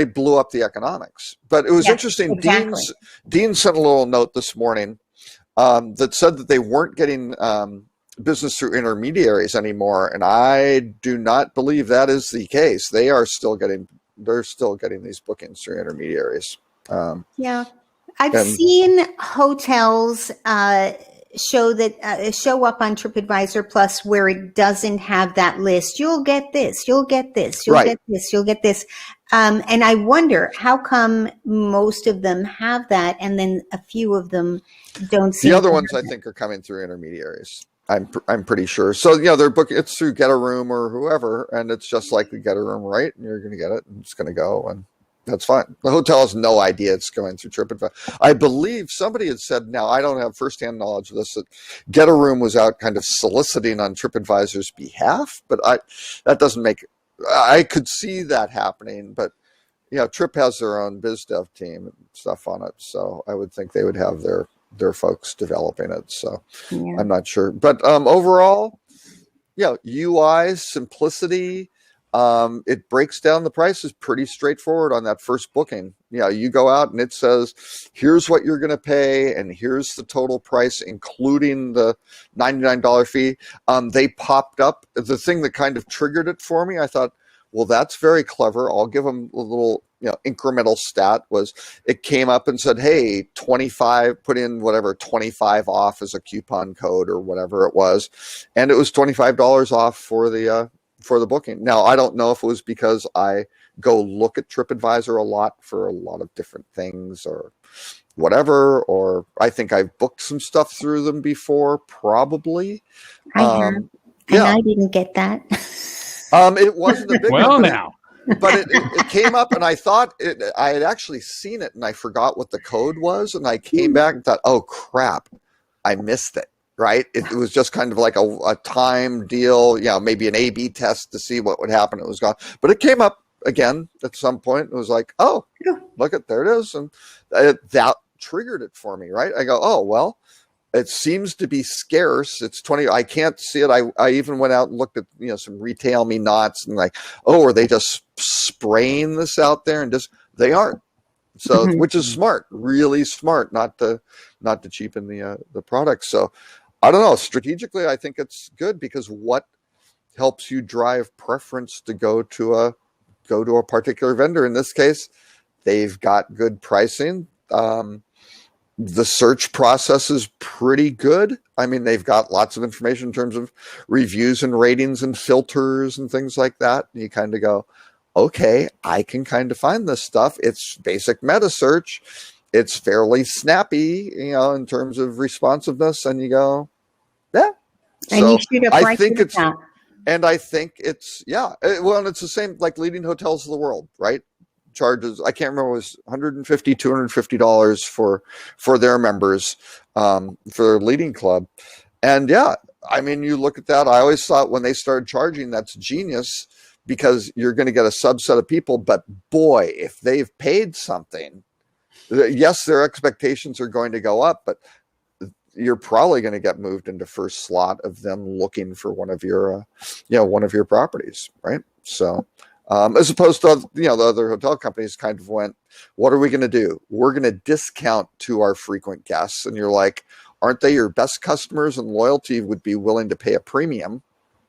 S4: blew up the economics. But it was interesting.
S2: Exactly.
S4: Dean sent a little note this morning that said that they weren't getting business through intermediaries anymore, and I do not believe that is the case. They're still getting these bookings through intermediaries.
S2: I've seen hotels show up on TripAdvisor Plus where it doesn't have that list. You'll get this, you'll get this, you'll get this, you'll get this. And I wonder how come most of them have that and then a few of them don't see.
S4: The other ones I think are coming through intermediaries. I'm pretty sure. So they're booking. It's through Get a Room or whoever, and it's just like the Get a Room, right? And you're going to get it, and it's going to go, and that's fine. The hotel has no idea it's going through TripAdvisor. I believe somebody had said. Now I don't have firsthand knowledge of this. That Get a Room was out kind of soliciting on TripAdvisor's behalf, but that doesn't make. I could see that happening, but Trip has their own biz dev team and stuff on it, so I would think they would have their folks developing it. So I'm not sure, but overall, UI simplicity. It breaks down the prices pretty straightforward on that first booking. You go out and it says, here's what you're going to pay, and here's the total price, including the $99 fee. They popped up. The thing that kind of triggered it for me, I thought, well, that's very clever. I'll give them a little, incremental stat was it came up and said, hey, 25, put in whatever, 25 off as a coupon code or whatever it was. And it was $25 off for the booking. Now, I don't know if it was because I go look at TripAdvisor a lot for a lot of different things or whatever, or I think I've booked some stuff through them before, probably.
S2: I have. And I didn't get that.
S4: It wasn't a big
S1: one.
S4: But it came up, and I thought I had actually seen it, and I forgot what the code was, and I came back and thought, oh, crap, I missed it, right? It was just kind of like a time deal, maybe an A/B test to see what would happen. It was gone. But it came up again at some point. It was like, oh, look there it is. And that triggered it for me, right? I go, oh, well, it seems to be scarce. It's 20. I can't see it. I even went out and looked at, some Retail Me Nots and like, oh, are they just spraying this out there? And they aren't. So, which is smart, really smart, not to cheapen the product. So I don't know. Strategically, I think it's good because what helps you drive preference to go to a particular vendor? In this case, they've got good pricing. The search process is pretty good. I mean, they've got lots of information in terms of reviews and ratings and filters and things like that. And you kind of go, okay, I can kind of find this stuff. It's basic meta search. It's fairly snappy, in terms of responsiveness. And you go, yeah.
S2: And you shoot up right to the top.
S4: And I think it's, well, it's the same like leading hotels of the world, right? Charges, I can't remember, it was $150, $250 for their members, for their leading club. And I mean, you look at that, I always thought when they started charging, that's genius because you're going to get a subset of people. But boy, if they've paid something, yes, their expectations are going to go up, but you're probably going to get moved into first slot of them looking for one of your properties, right? So, as opposed to, the other hotel companies kind of went, what are we going to do? We're going to discount to our frequent guests. And you're like, aren't they your best customers, and loyalty would be willing to pay a premium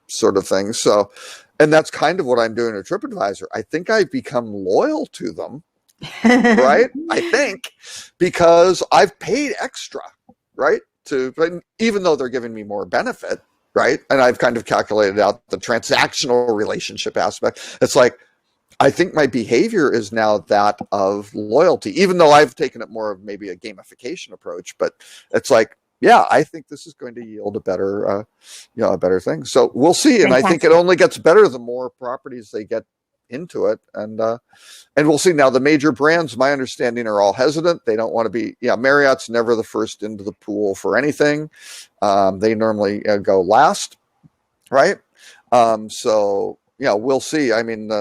S4: sort of thing. So, and that's kind of what I'm doing at TripAdvisor. I think I've become loyal to them, right? I think because I've paid extra, right? but even though they're giving me more benefit, right? And I've kind of calculated out the transactional relationship aspect. It's like, I think my behavior is now that of loyalty, even though I've taken it more of maybe a gamification approach. But it's like, yeah, I think this is going to yield a better, a better thing. So we'll see. And I think it only gets better the more properties they get into it. And we'll see. Now, the major brands, my understanding, are all hesitant. They don't want to be, Marriott's never the first into the pool for anything. They normally go last, right? So, we'll see. I mean,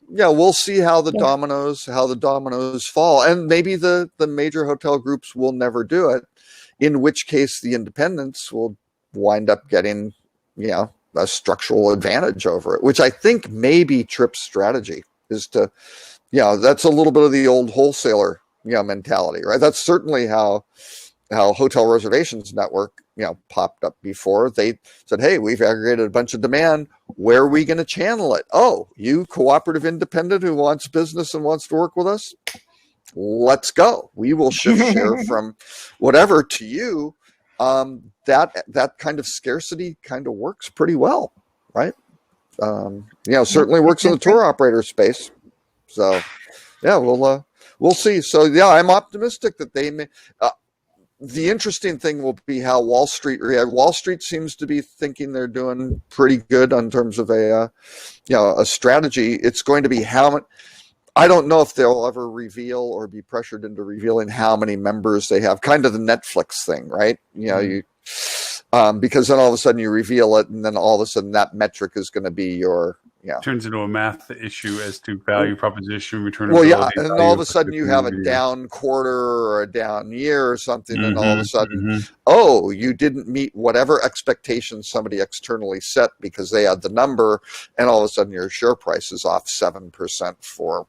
S4: we'll see how the dominoes fall. And maybe the major hotel groups will never do it, in which case the independents will wind up getting, a structural advantage over it, which I think may be Trip's strategy, is to, that's a little bit of the old wholesaler, mentality, right? That's certainly how Hotel Reservations Network, popped up before. They said, hey, we've aggregated a bunch of demand. Where are we going to channel it? Oh, you cooperative independent who wants business and wants to work with us? Let's go. We will shift share from whatever to you. That kind of scarcity kind of works pretty well, right? Certainly works in the tour operator space. So, we'll see. So, I'm optimistic that they may. The interesting thing will be how Wall Street reacts. Wall Street seems to be thinking they're doing pretty good in terms of a strategy. It's going to be how much. I don't know if they'll ever reveal or be pressured into revealing how many members they have. Kind of the Netflix thing, right? Because then all of a sudden you reveal it, and then all of a sudden that metric is going to be your.
S1: Turns into a math issue as to value proposition, return.
S4: Well, and then all of a sudden you have a down quarter or a down year or something, and all of a sudden, you didn't meet whatever expectations somebody externally set because they had the number, and all of a sudden your share price is off 7% for.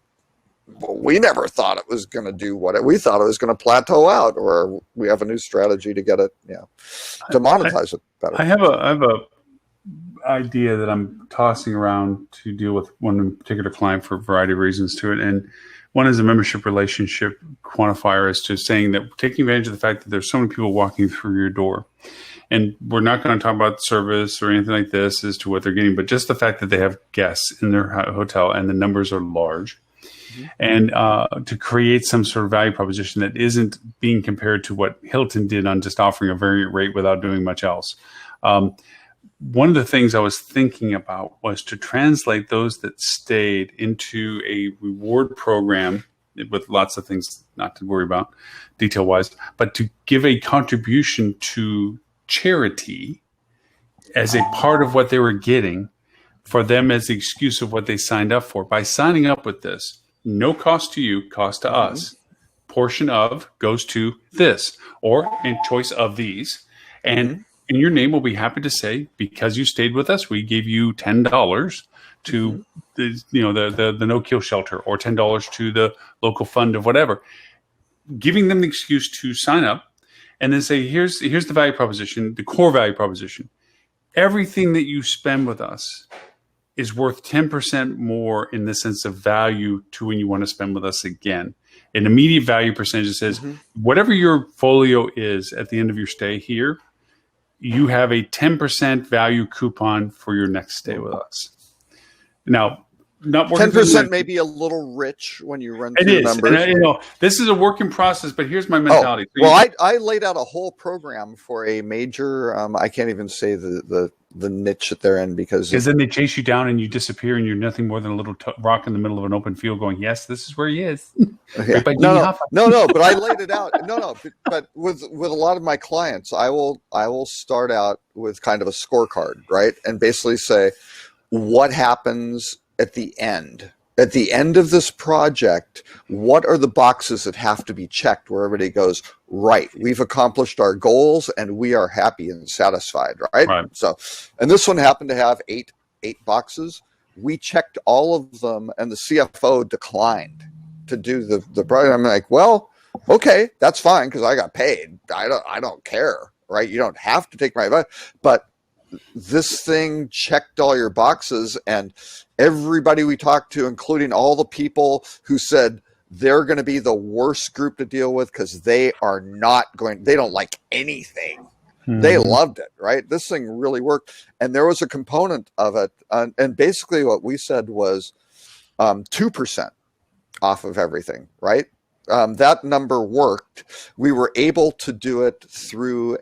S4: Well, we never thought it was going to do we thought it was going to plateau out, or we have a new strategy to get it, to monetize it better.
S1: I have a idea that I'm tossing around to deal with one particular client for a variety of reasons to it. And one is a membership relationship quantifier, as to saying that taking advantage of the fact that there's so many people walking through your door. And we're not going to talk about service or anything like this as to what they're getting, but just the fact that they have guests in their hotel and the numbers are large. And to create some sort of value proposition that isn't being compared to what Hilton did on just offering a variant rate without doing much else. One of the things I was thinking about was to translate those that stayed into a reward program with lots of things not to worry about detail-wise, but to give a contribution to charity as a part of what they were getting for them as the excuse of what they signed up for. By signing up with this, no cost to you, cost to us. Portion of goes to this, or in choice of these. And in your name, we'll be happy to say, because you stayed with us, we gave you $10 to the no-kill shelter, or $10 to the local fund of whatever. Giving them the excuse to sign up, and then say, here's the value proposition, the core value proposition. Everything that you spend with us is worth 10% more in the sense of value to when you want to spend with us again. An immediate value percentage that says, whatever your folio is at the end of your stay here, you have a 10% value coupon for your next stay with us. Now, not
S4: 10% may be a little rich when you run through numbers.
S1: And this is a work in process, but here's my mentality.
S4: I laid out a whole program for a major. I can't even say the niche that they're in because
S1: then they chase you down and you disappear and you're nothing more than a little rock in the middle of an open field going, yes, this is where he is.
S4: Yeah. No, but I laid it out. But with a lot of my clients, I will start out with kind of a scorecard, right? And basically say, what happens at the end of this project, what are the boxes that have to be checked where everybody goes, right, we've accomplished our goals and we are happy and satisfied, right? So, and this one happened to have eight boxes. We checked all of them and the CFO declined to do the project. I'm like, well, okay, that's fine because I got paid. I don't care, right? You don't have to take my advice, but this thing checked all your boxes, and everybody we talked to, including all the people who said, they're going to be the worst group to deal with because they don't like anything. They loved it, right? This thing really worked. And there was a component of it. And basically what we said was 2% off of everything, right? That number worked. We were able to do it through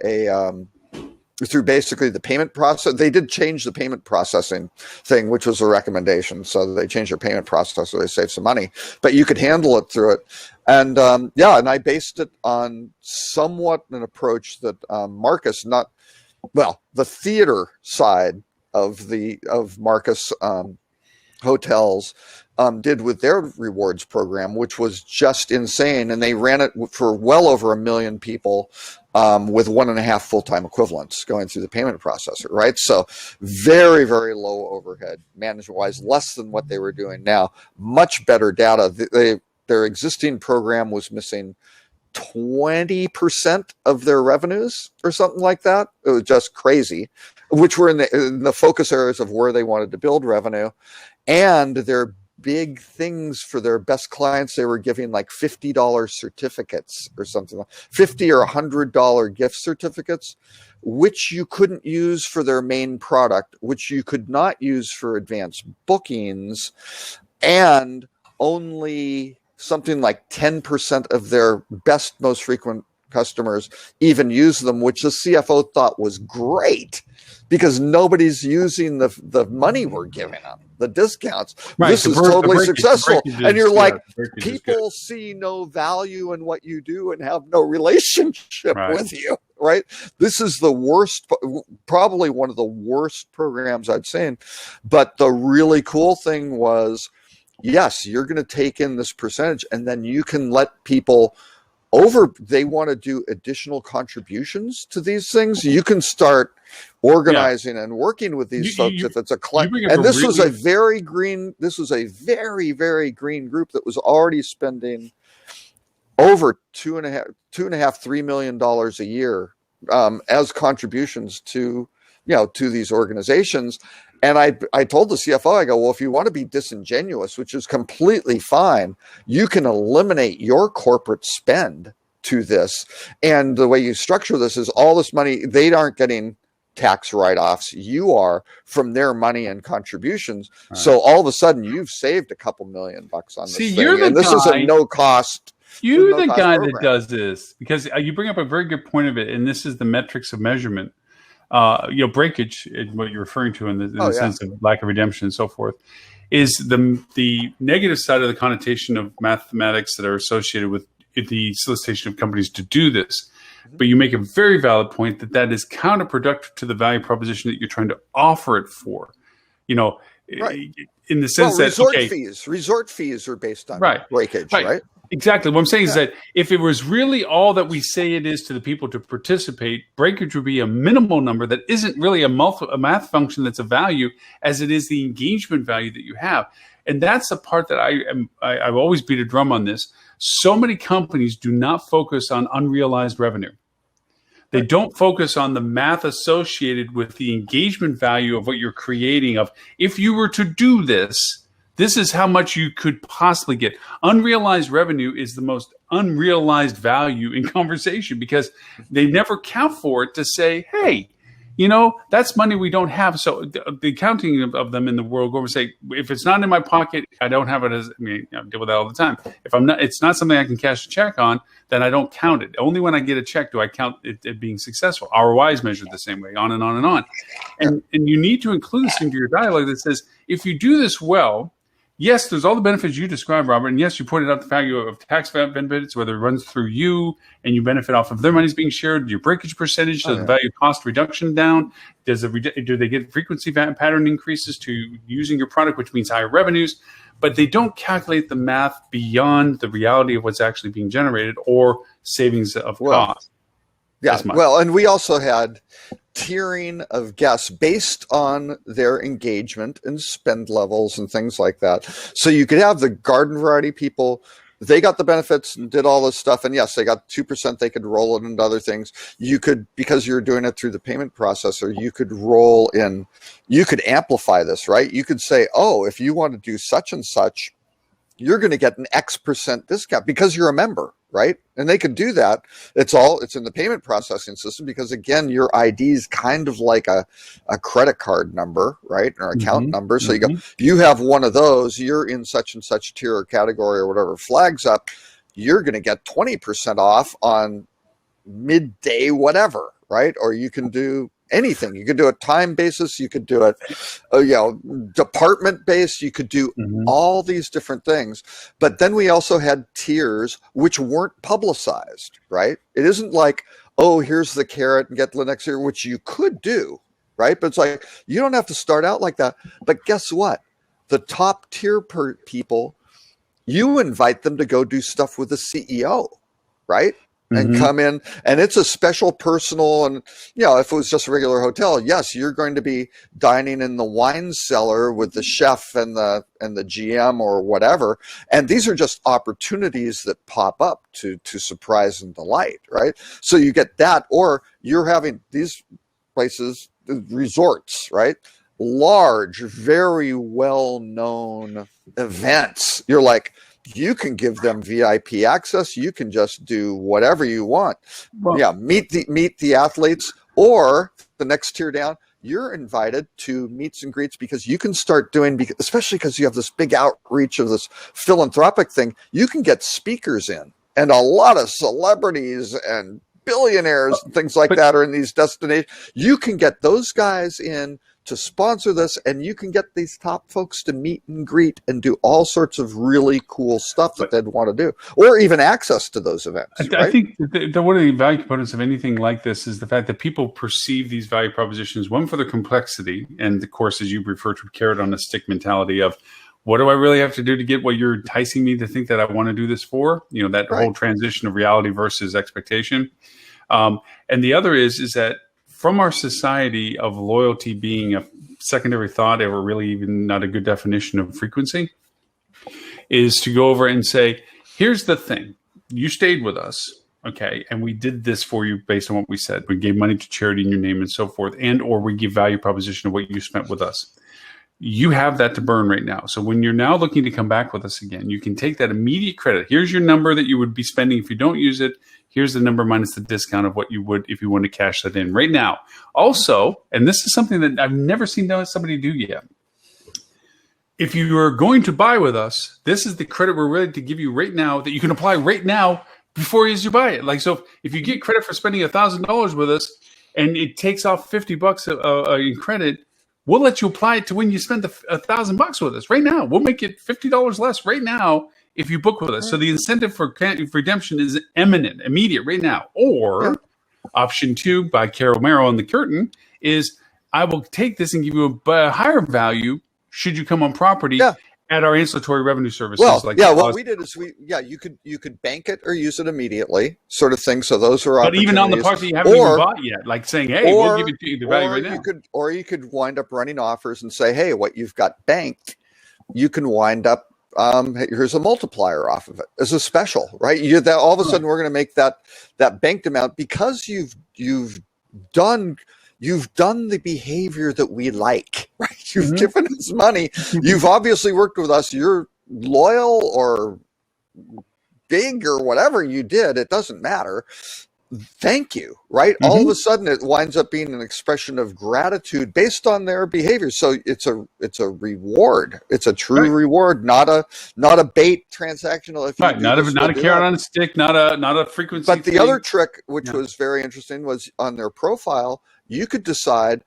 S4: through basically the payment process. They did change the payment processing thing, which was a recommendation. So they changed their payment process so they saved some money, but you could handle it through it. And and I based it on somewhat an approach that Marcus, the theater side of Marcus hotels did with their rewards program, which was just insane. And they ran it for well over 1 million people with 1.5 full-time equivalents going through the payment processor, right? So very, very low overhead management-wise, less than what they were doing now. Much better data. Their existing program was missing 20% of their revenues or something like that. It was just crazy, which were in the focus areas of where they wanted to build revenue. And their big things for their best clients, they were giving like $50 certificates or something like $50 or $100 gift certificates, which you couldn't use for their main product, which you could not use for advanced bookings, and only something like 10% of their best, most frequent customers even use them, which the CFO thought was great because nobody's using the money we're giving them, the discounts. Right. This is totally successful. And you're like, people see no value in what you do and have no relationship with you, right? This is the worst, probably one of the worst programs I'd seen. But the really cool thing was, yes, you're going to take in this percentage and then you can let people they want to do additional contributions to these things. You can start organizing and working with these folks if it's a client. And this was a very, very green group that was already spending over $2.5-3 million a year as contributions to these organizations. And I told the CFO, I go, well, if you want to be disingenuous, which is completely fine, you can eliminate your corporate spend to this. And the way you structure this is all this money, they aren't getting tax write-offs. You are from their money and contributions. Right. So all of a sudden you've saved a couple $1 million on this thing. And this is a no cost.
S1: You're the guy that does this because you bring up a very good point of it. And this is the metrics of measurement. Breakage, what you're referring to in the sense of lack of redemption and so forth, is the negative side of the connotation of mathematics that are associated with the solicitation of companies to do this. But you make a very valid point that is counterproductive to the value proposition that you're trying to offer it for. In the sense that
S4: resort fees are based on breakage, right?
S1: Exactly. What I'm saying is that if it was really all that we say it is to the people to participate, breakage would be a minimal number that isn't really a math function that's a value as it is the engagement value that you have. And that's the part that I've always beat a drum on this. So many companies do not focus on unrealized revenue. They don't focus on the math associated with the engagement value of what you're creating of, if you were to do this, this is how much you could possibly get. Unrealized revenue is the most unrealized value in conversation because they never count for it to say, hey, that's money we don't have. So the accounting of them in the world go over and say, if it's not in my pocket, I don't have it I deal with that all the time. If it's not something I can cash a check on, then I don't count it. Only when I get a check do I count it being successful. ROI is measured the same way, on and on and on. And you need to include this into your dialogue that says, if you do this well, yes, there's all the benefits you described, Robert. And yes, you pointed out the value of tax benefits, whether it runs through you and you benefit off of their money's being shared, your breakage percentage, so the value cost reduction down. Do they get frequency pattern increases to using your product, which means higher revenues? But they don't calculate the math beyond the reality of what's actually being generated or savings of cost.
S4: Yeah, well, and we also had tiering of guests based on their engagement and spend levels and things like that. So you could have the garden variety people, they got the benefits and did all this stuff. And yes, they got 2%, they could roll it into other things. You could, because you're doing it through the payment processor, you could roll in, you could amplify this, right? You could say, oh, if you want to do such and such, you're going to get an X% discount because you're a member, right? And they can do that. It's in the payment processing system because, again, your ID is kind of like a credit card number, right? Or account number. So you have one of those, you're in such and such tier or category or whatever flags up, you're going to get 20% off on midday whatever, right? Or you can do anything. You could do a time basis. You could do it, department based. You could do all these different things. But then we also had tiers which weren't publicized, right? It isn't like, oh, here's the carrot and get the next tier, which you could do, right? But it's like, you don't have to start out like that. But guess what? The top tier people, you invite them to go do stuff with the CEO, right? And come in, and it's a special personal, and if it was just a regular hotel, yes, you're going to be dining in the wine cellar with the chef and the GM or whatever, and these are just opportunities that pop up to surprise and delight, right? So you get that, or you're having these places, resorts, right? Large, very well-known events. You're like, you can give them VIP access. You can just do whatever you want. Well, meet the athletes, or the next tier down, you're invited to meets and greets because you can start doing, especially because you have this big outreach of this philanthropic thing, you can get speakers in, and a lot of celebrities and billionaires and things like that are in these destinations. You can get those guys in to sponsor this, and you can get these top folks to meet and greet and do all sorts of really cool stuff that they'd want to do, or even access to those events.
S1: I think that one of the value components of anything like this is the fact that people perceive these value propositions, one, for their complexity, and of course, as you refer to, carrot on a stick mentality of, what do I really have to do to get what you're enticing me to think that I want to do this for? That whole transition of reality versus expectation. And the other is that from our society of loyalty being a secondary thought, or really even not a good definition of frequency, is to go over and say, here's the thing. You stayed with us, okay, and we did this for you based on what we said. We gave money to charity in your name and so forth, and or we give value proposition of what you spent with us. You have that to burn right now. So when you're now looking to come back with us again, you can take that immediate credit. Here's your number that you would be spending if you don't use it. Here's the number minus the discount of what you would if you want to cash that in right now. Also, and this is something that I've never seen somebody do yet. If you are going to buy with us, this is the credit we're ready to give you right now that you can apply right now before you buy it. Like, so if you get credit for spending $1,000 with us and it takes off $50 in credit, we'll let you apply it to when you spend $1,000 with us right now. We'll make it $50 less right now if you book with us. So the incentive for redemption is imminent, immediate, right now. Or option 2 by Carol Merrill on the curtain is, I will take this and give you a higher value should you come on property at our ancillary revenue services.
S4: Well, what we did is you could bank it or use it immediately, sort of thing. So those are
S1: opportunities. But even on the parts that you haven't even bought yet, like saying, hey, we'll give it to you the value right now.
S4: You could wind up running offers and say, hey, what you've got banked, you can wind up, here's a multiplier off of it as a special, right? All of a sudden we're going to make that banked amount because you've done the behavior that we like, right? You've given us money. You've obviously worked with us. You're loyal or big or whatever you did. It doesn't matter. Thank you, right? All of a sudden it winds up being an expression of gratitude based on their behavior. So it's a reward. It's a true reward, not a bait transactional.
S1: Not a carrot on a stick, not a frequency.
S4: But the other trick, which was very interesting, was on their profile, you could decide,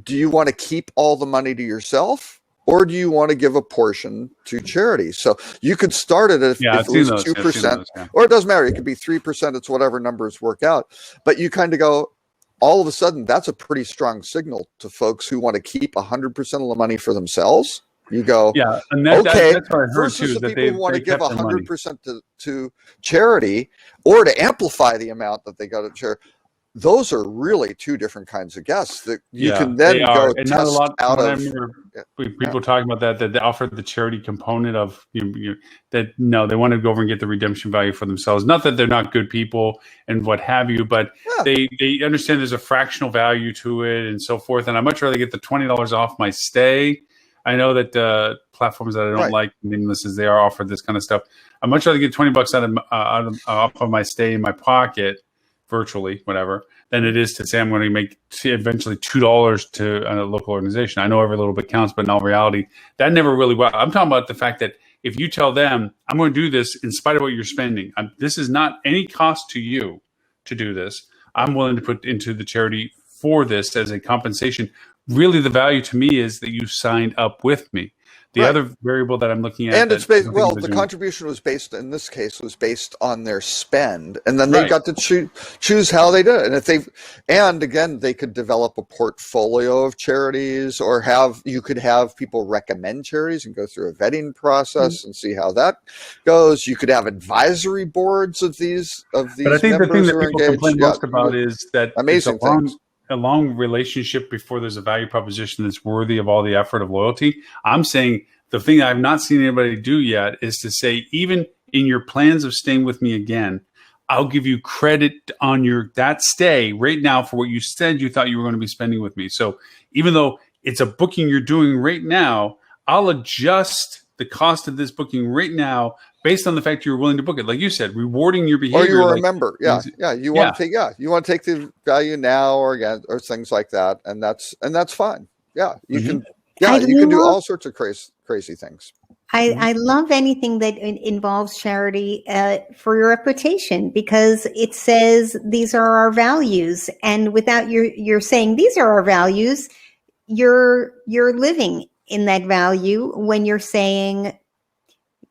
S4: do you want to keep all the money to yourself, or do you want to give a portion to charity? So you could start it if it was 2%, or it doesn't matter. It could be 3%. It's whatever numbers work out. But you kind of go, all of a sudden, that's a pretty strong signal to folks who want to keep 100% of the money for themselves. You go,
S1: and
S4: that's
S1: what I heard
S4: versus
S1: too,
S4: the people who want to give 100% to charity, or to amplify the amount that they got to charity. Those are really two different kinds of guests that you can then go
S1: and
S4: test
S1: not a lot,
S4: out
S1: I
S4: of.
S1: remember people talking about that they offered the charity component of that. No, they want to go over and get the redemption value for themselves. Not that they're not good people and what have you, but they understand there's a fractional value to it and so forth. And I'd much rather get the $20 off my stay I know that platforms that I don't
S4: Right.
S1: like, nameless as they are, offer this kind of stuff. I'd much rather get $20 off of my stay in my pocket, virtually, whatever, than it is to say I'm going to make eventually $2 to a local organization. I know every little bit counts, but in all reality, that never really. I'm talking about the fact that if you tell them, I'm going to do this in spite of what you're spending, this is not any cost to you to do this. I'm willing to put into the charity for this as a compensation. Really, the value to me is that you signed up with me. The
S4: Right.
S1: other variable that I'm looking at,
S4: And it's based, well, the
S1: doing,
S4: contribution was based, in this case, was based on their spend. And then they
S1: Right.
S4: got to choose how they did it. And if and again, they could develop a portfolio of charities, or you could have people recommend charities and go through a vetting process and see how that goes. You could have advisory boards of these
S1: But I think the thing
S4: members
S1: that
S4: who are
S1: people
S4: engaged.
S1: complain
S4: Yeah.
S1: most about is that
S4: Amazing
S1: it's a long,
S4: things.
S1: a long relationship before there's a value proposition that's worthy of all the effort of loyalty. I'm saying the thing I've not seen anybody do yet is to say, even in your plans of staying with me again, I'll give you credit on that stay right now for what you said you thought you were going to be spending with me. So even though it's a booking you're doing right now, I'll adjust the cost of this booking right now based on the fact you're willing to book it. Like you said, rewarding your behavior.
S4: Or you were
S1: like,
S4: a member. Yeah. Yeah. You want to take the value now or again, or things like that. And that's fine. Yeah. You can, you can do all sorts of crazy things.
S2: I love anything that involves charity for your reputation, because it says these are our values, and without you're saying these are our values, you're living in that value when you're saying,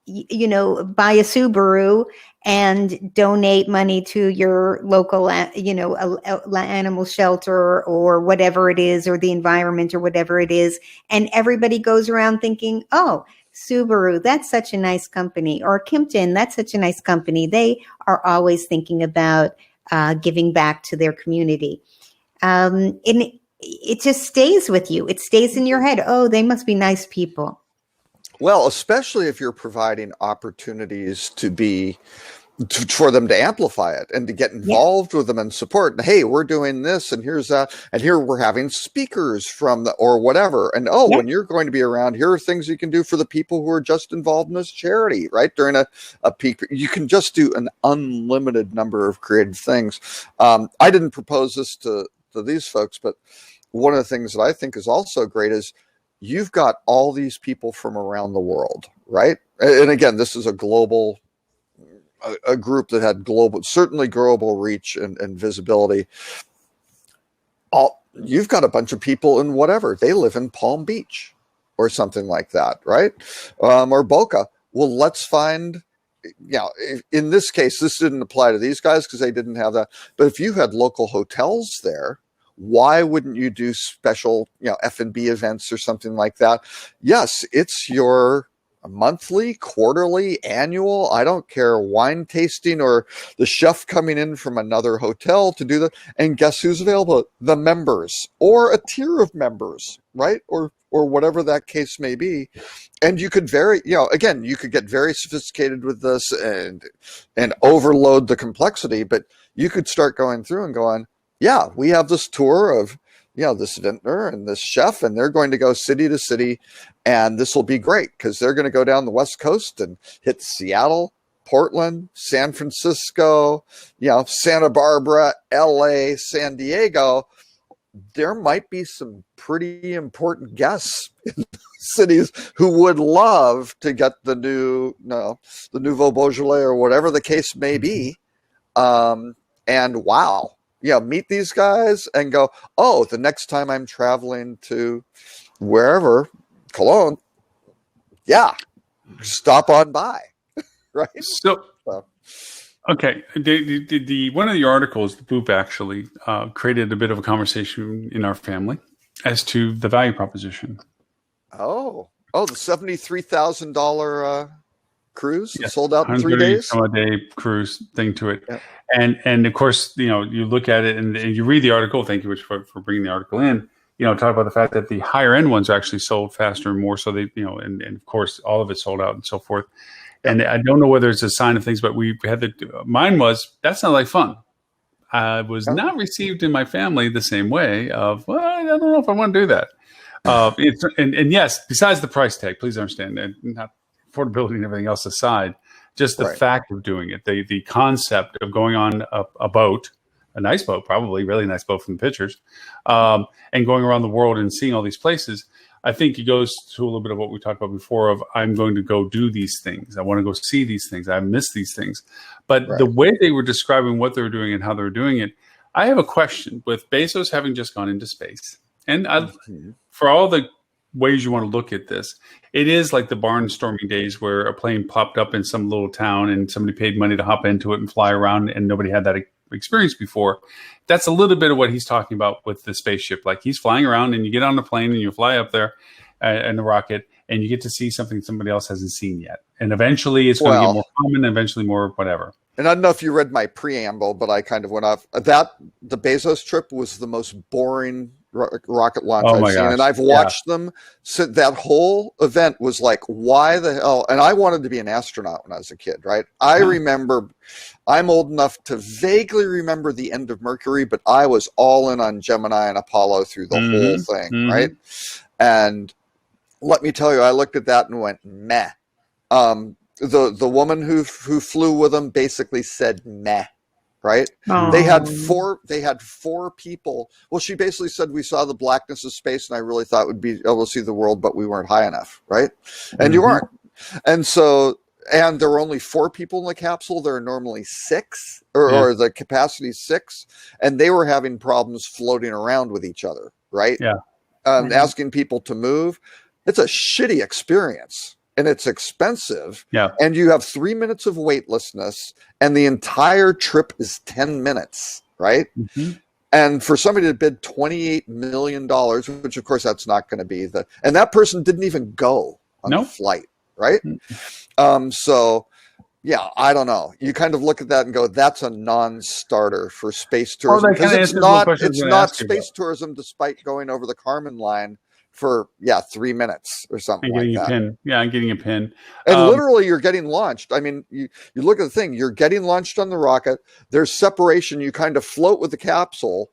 S2: buy a Subaru and donate money to your local, animal shelter or whatever it is, or the environment or whatever it is. And everybody goes around thinking, oh, Subaru, that's such a nice company, or Kimpton, that's such a nice company. They are always thinking about giving back to their community. And it just stays with you. It stays in your head. Oh, they must be nice people.
S4: Well, especially if you're providing opportunities for them to amplify it and to get involved with them and support. And, hey, we're doing this, and here's that, and here we're having speakers from or whatever. And when you're going to be around, here are things you can do for the people who are just involved in this charity, right? During a peak, you can just do an unlimited number of creative things. I didn't propose this to these folks, but one of the things that I think is also great is you've got all these people from around the world, right? And again, this is a group that had certainly global reach and visibility. You've got a bunch of people in whatever. They live in Palm Beach or something like that, right? Or Boca. Well, let's find, in this case, this didn't apply to these guys because they didn't have that. But if you had local hotels there, why wouldn't you do special, F&B events or something like that? Yes, it's your monthly, quarterly, annual, I don't care, wine tasting, or the chef coming in from another hotel to do that. And guess who's available? The members, or a tier of members, right? Or whatever that case may be. And you could you could get very sophisticated with this and overload the complexity, but you could start going through and going, yeah, we have this tour of, this vintner and this chef, and they're going to go city to city, and this will be great because they're going to go down the West Coast and hit Seattle, Portland, San Francisco, Santa Barbara, LA, San Diego. There might be some pretty important guests in cities who would love to get the Nouveau Beaujolais or whatever the case may be. And wow. Meet these guys and go, oh, the next time I'm traveling to wherever, Cologne, stop on by, right?
S1: So. Okay, the one of the articles, the Boop actually created a bit of a conversation in our family as to the value proposition.
S4: Oh, the $73,000 cruise sold out in 3 days.
S1: A day cruise thing to it, and of course, you look at it and you read the article. Thank you, Rich, for bringing the article in. Talk about the fact that the higher end ones are actually sold faster and more. So they, and of course, all of it sold out and so forth. And I don't know whether it's a sign of things, but we had mine was, that's not like fun. I was not received in my family the same way of, well, I don't know if I want to do that. And yes, besides the price tag, please understand, and not affordability and everything else aside, just the fact of doing it, the concept of going on a boat, a nice boat, probably really nice boat from the pictures, and going around the world and seeing all these places. I think it goes to a little bit of what we talked about before of I'm going to go do these things. I want to go see these things. I miss these things. But the way they were describing what they were doing and how they were doing it, I have a question with Bezos having just gone into space. And for all the ways you want to look at this, it is like the barnstorming days where a plane popped up in some little town and somebody paid money to hop into it and fly around and nobody had that experience before. That's a little bit of what he's talking about with the spaceship. Like he's flying around and you get on the plane and you fly up there in the rocket and you get to see something somebody else hasn't seen yet. And eventually it's going to get more common, eventually more whatever.
S4: And I don't know if you read my preamble, but I kind of went off that the Bezos trip was the most boring rocket launch I've seen. And I've watched them. So that whole event was like, why the hell? And I wanted to be an astronaut when I was a kid, right? I remember, I'm old enough to vaguely remember the end of Mercury, but I was all in on Gemini and Apollo through the whole thing, right? And let me tell you, I looked at that and went, meh. The woman who flew with them basically said meh, right? They had four people. Well, she basically said we saw the blackness of space and I really thought we'd be able to see the world, but we weren't high enough, right? And you weren't. And so, and there were only 4 people in the capsule. There are normally 6 or the capacity is 6, and they were having problems floating around with each other, right? Asking people to move. It's a shitty experience. And it's expensive. And you have 3 minutes of weightlessness, and the entire trip is 10 minutes, right? And for somebody to bid $28 million, which of course that's not going to be and that person didn't even go on the flight, right? So yeah, I don't know. You kind of look at that and go, that's a non-starter for space tourism, because it's not space tourism, despite going over the Kármán line for 3 minutes or something like that.
S1: And getting a pin.
S4: And literally you're getting launched. I mean, you look at the thing, you're getting launched on the rocket. There's separation. You kind of float with the capsule,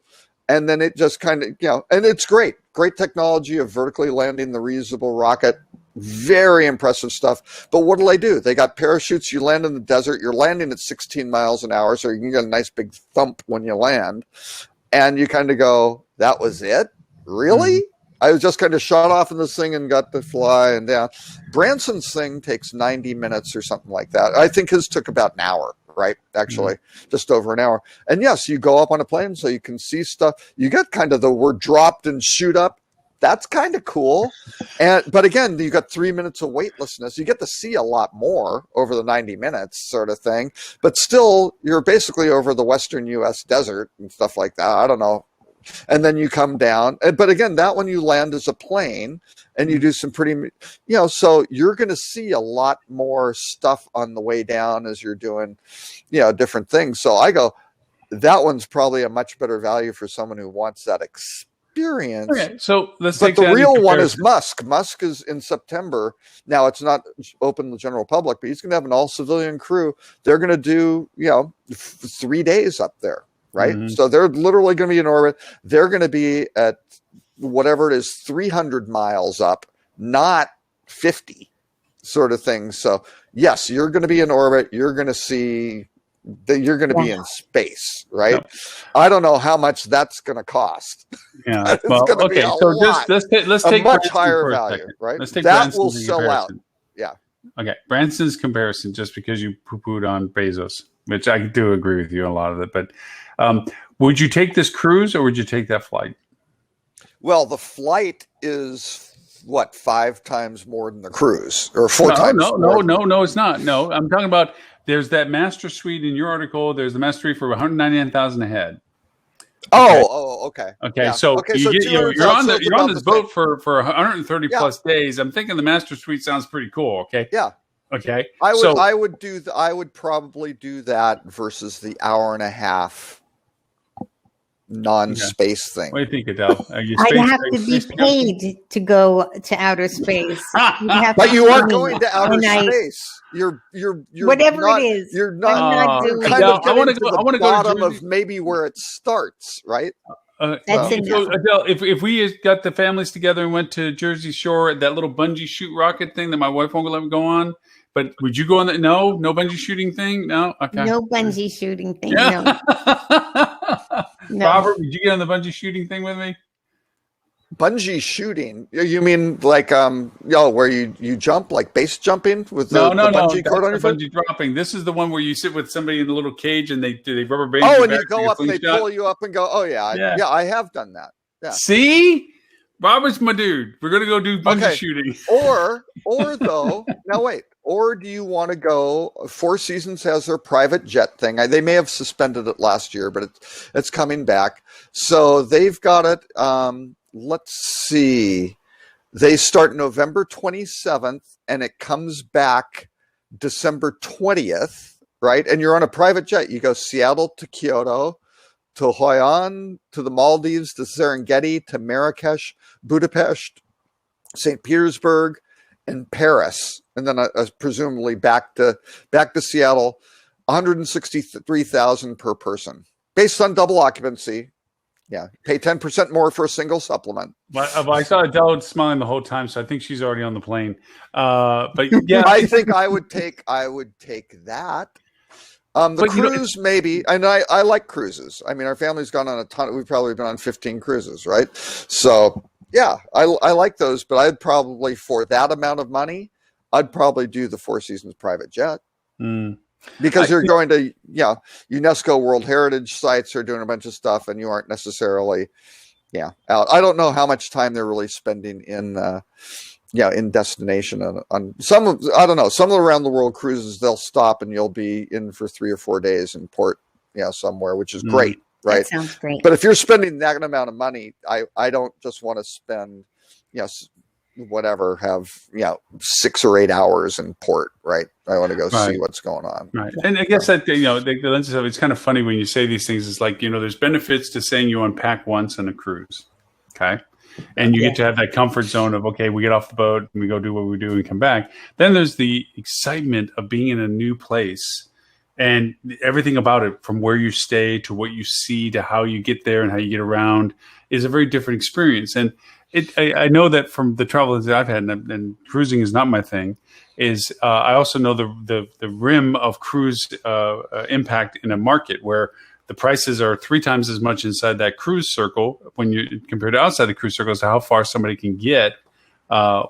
S4: and then it just kind of, and it's great. Great technology of vertically landing the reusable rocket. Very impressive stuff. But what do? They got parachutes. You land in the desert. You're landing at 16 miles an hour, so you can get a nice big thump when you land. And you kind of go, that was it? Really? I was just kind of shot off in this thing and got to fly and down. Branson's thing takes 90 minutes or something like that. I think his took about an hour, right? Actually, just over an hour. And yes, you go up on a plane so you can see stuff. You get kind of the word dropped and shoot up. That's kind of cool. But again, you got 3 minutes of weightlessness. You get to see a lot more over the 90 minutes sort of thing. But still, you're basically over the Western U.S. desert and stuff like that. I don't know. And then you come down. But again, that one you land as a plane and you do some pretty, so you're going to see a lot more stuff on the way down as you're doing, different things. So I go, that one's probably a much better value for someone who wants that experience.
S1: Okay, so let's
S4: take the real one is Musk. Musk is in September. Now it's not open to the general public, but he's going to have an all civilian crew. They're going to do, 3 days up there. Right. So they're literally going to be in orbit. They're going to be at whatever it is, 300 miles up, not 50 sort of thing. So yes, you're going to be in orbit. You're going to see that you're going to be in space. Right. I don't know how much that's going to cost.
S1: Yeah. Well, okay. So let's take
S4: a much higher value. Right.
S1: Let's take
S4: that will sell out. Yeah.
S1: Okay. Branson's comparison, just because you poo-pooed on Bezos, which I do agree with you on a lot of it, but would you take this cruise or would you take that flight?
S4: Well, the flight is 5 times more than the cruise, or 4 times?
S1: No, it's not. No, I'm talking about. There's that master suite in your article. There's the master suite for $199,000 a head.
S4: Okay.
S1: Okay,
S4: yeah.
S1: so you're on this boat for 130 plus days. I'm thinking the master suite sounds pretty cool. Okay.
S4: Yeah.
S1: Okay.
S4: I would probably do that versus the hour and a half non-space thing.
S1: What do you think, Adele?
S2: I'd have to be paid to go to outer space.
S4: But you are going to outer space. You're
S2: whatever
S4: not,
S2: it is.
S4: You're not.
S2: I'm not
S4: you're
S2: doing
S4: kind
S2: it.
S4: of getting to the
S1: go
S4: bottom
S1: to
S4: of maybe where it starts, right?
S2: That's
S1: so
S2: enough.
S1: Adele, if we got the families together and went to Jersey Shore, that little bungee shoot rocket thing that my wife won't let me go on, but would you go on that? No bungee shooting thing. No, okay.
S2: No bungee shooting thing.
S1: Yeah.
S2: No.
S1: Robert, would you get on the bungee shooting thing with me?
S4: Bungee shooting? You mean like where you jump, like base jumping with the bungee cord on your foot?
S1: Bungee dropping. This is the one where you sit with somebody in a little cage and they rubber band.
S4: Oh, and you go up and they pull you up and go. Oh yeah, I have done that. Yeah.
S1: See, Robert's my dude. We're gonna go do bungee shooting.
S4: Or though, now wait. Or do you want to go? Four Seasons has their private jet thing. They may have suspended it last year, but it's coming back. So they've got it. Let's see. They start November 27th, and it comes back December 20th, right? And you're on a private jet. You go Seattle to Kyoto, to Hoi An, to the Maldives, to Serengeti, to Marrakesh, Budapest, St. Petersburg, and Paris, and then presumably back to Seattle. 163,000 per person, based on double occupancy. Yeah, pay 10% more for a single supplement.
S1: I saw Adele smiling the whole time, so I think she's already on the plane. But yeah,
S4: I think I would take that. The cruise, maybe, and I like cruises. I mean, our family's gone on a ton. We've probably been on 15 cruises, right? So yeah, I like those, but I'd probably, for that amount of money, I'd probably do the Four Seasons private jet. Because you're going to, UNESCO World Heritage sites, are doing a bunch of stuff, and you aren't necessarily, out. I don't know how much time they're really spending in destination on some of, I don't know, some of the around the world cruises, they'll stop and you'll be in for 3 or 4 days in port, somewhere, which is great, right?
S2: That sounds great.
S4: But if you're spending that amount of money, I don't just want to spend, have 6 or 8 hours in port, right? I want to go see what's going on,
S1: right? And I guess that the lenses of it's kind of funny when you say these things. It's like, there's benefits to saying you unpack once on a cruise, okay, and you get to have that comfort zone of, okay, we get off the boat and we go do what we do and come back. Then there's the excitement of being in a new place and everything about it, from where you stay to what you see to how you get there and how you get around, is a very different experience. And I know that from the travel that I've had, and cruising is not my thing, is I also know the rim of cruise impact in a market where the prices are 3 times as much inside that cruise circle when you compared to outside the cruise circle, as to how far somebody can get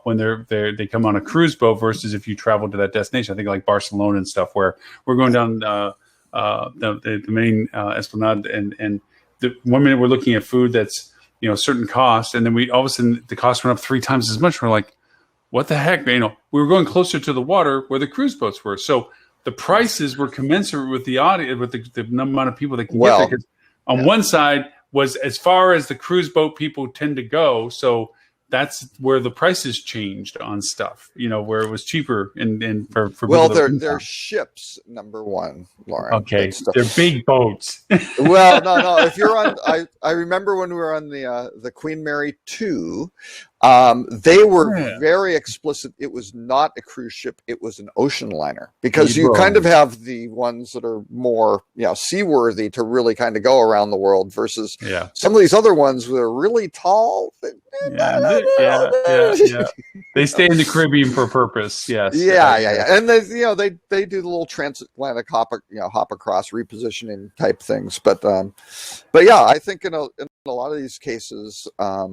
S1: when they come on a cruise boat versus if you travel to that destination. I think like Barcelona and stuff, where we're going down the main Esplanade, and the 1 minute we're looking at food that's certain cost, and then all of a sudden the cost went up 3 times as much. We're like, what the heck? We were going closer to the water where the cruise boats were, so the prices were commensurate with the audience, with the amount of people that can get there. Because on one side was as far as the cruise boat people tend to go, so that's where the prices changed on stuff, where it was cheaper and for
S4: well, they're ships, number one, Lauren.
S1: Okay, they're big boats.
S4: Well, no. If you're on, I remember when we were on the Queen Mary 2, they were very explicit. It was not a cruise ship; it was an ocean liner, because you kind of have the ones that are more, seaworthy to really kind of go around the world, versus some of these other ones that are really tall.
S1: They stay in the Caribbean for a purpose. Yes.
S4: And they do the little transatlantic hop across repositioning type things. But I think in a lot of these cases, I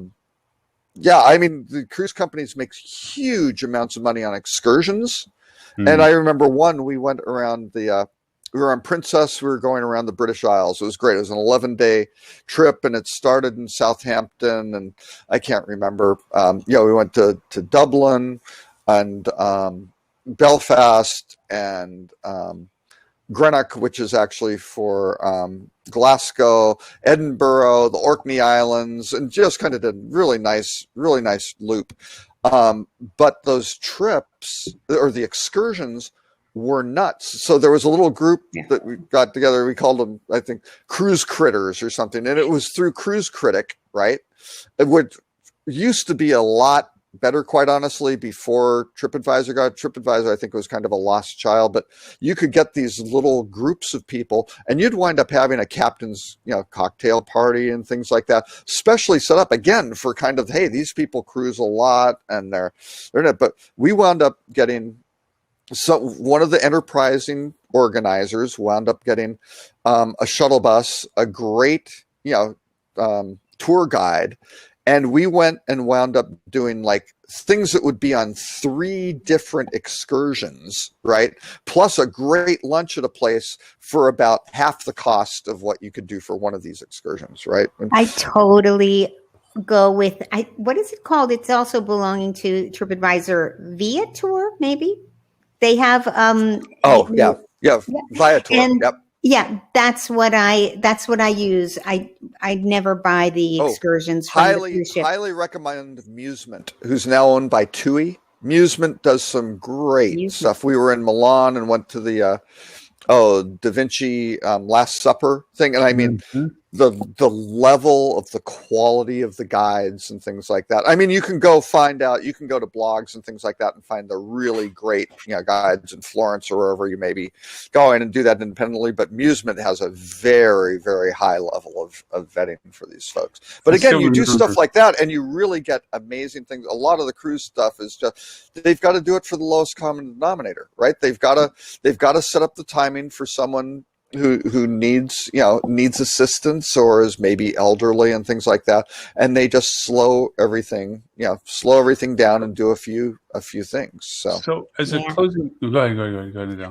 S4: mean, the cruise companies make huge amounts of money on excursions. And I remember we went around we were on Princess. We were going around the British Isles. It was great. It was an 11-day trip, and it started in Southampton, and I can't remember. We went to Dublin and Belfast and Greenock, which is actually for Glasgow, Edinburgh, the Orkney Islands, and just kind of did really nice loop. But those trips, or the excursions, were nuts. So there was a little group that we got together. We called them, I think, Cruise Critters or something. And it was through Cruise Critic, right? It used to be a lot better, quite honestly, before TripAdvisor got TripAdvisor. I think it was kind of a lost child, but you could get these little groups of people, and you'd wind up having a captain's, cocktail party and things like that, specially set up again for kind of, hey, these people cruise a lot, and they're not. But we wound up getting one of the enterprising organizers wound up getting a shuttle bus, a great, tour guide. And we went and wound up doing like things that would be on 3 different excursions, right? Plus a great lunch at a place for about half the cost of what you could do for one of these excursions, right?
S2: I totally go with, what is it called? It's also belonging to TripAdvisor Via Tour, maybe? They have
S4: Viator.
S2: And
S4: yep.
S2: Yeah, that's what I use. I never buy the excursions from the cruise ship.
S4: Highly recommend Musement, who's now owned by TUI. Musement does some great stuff. We were in Milan and went to the Da Vinci Last Supper thing, and I mean the level of the quality of the guides and things like that. I mean, you can go find out. You can go to blogs and things like that and find the really great guides in Florence or wherever you may be going, and do that independently. But Musement has a very, very high level of vetting for these folks. But again, you do stuff like that, and you really get amazing things. A lot of the cruise stuff is just they've got to do it for the lowest common denominator, right? They've got to set up the timing for someone who needs assistance or is maybe elderly and things like that, and they just slow everything down and do a few things. So
S1: as a closing, go ahead.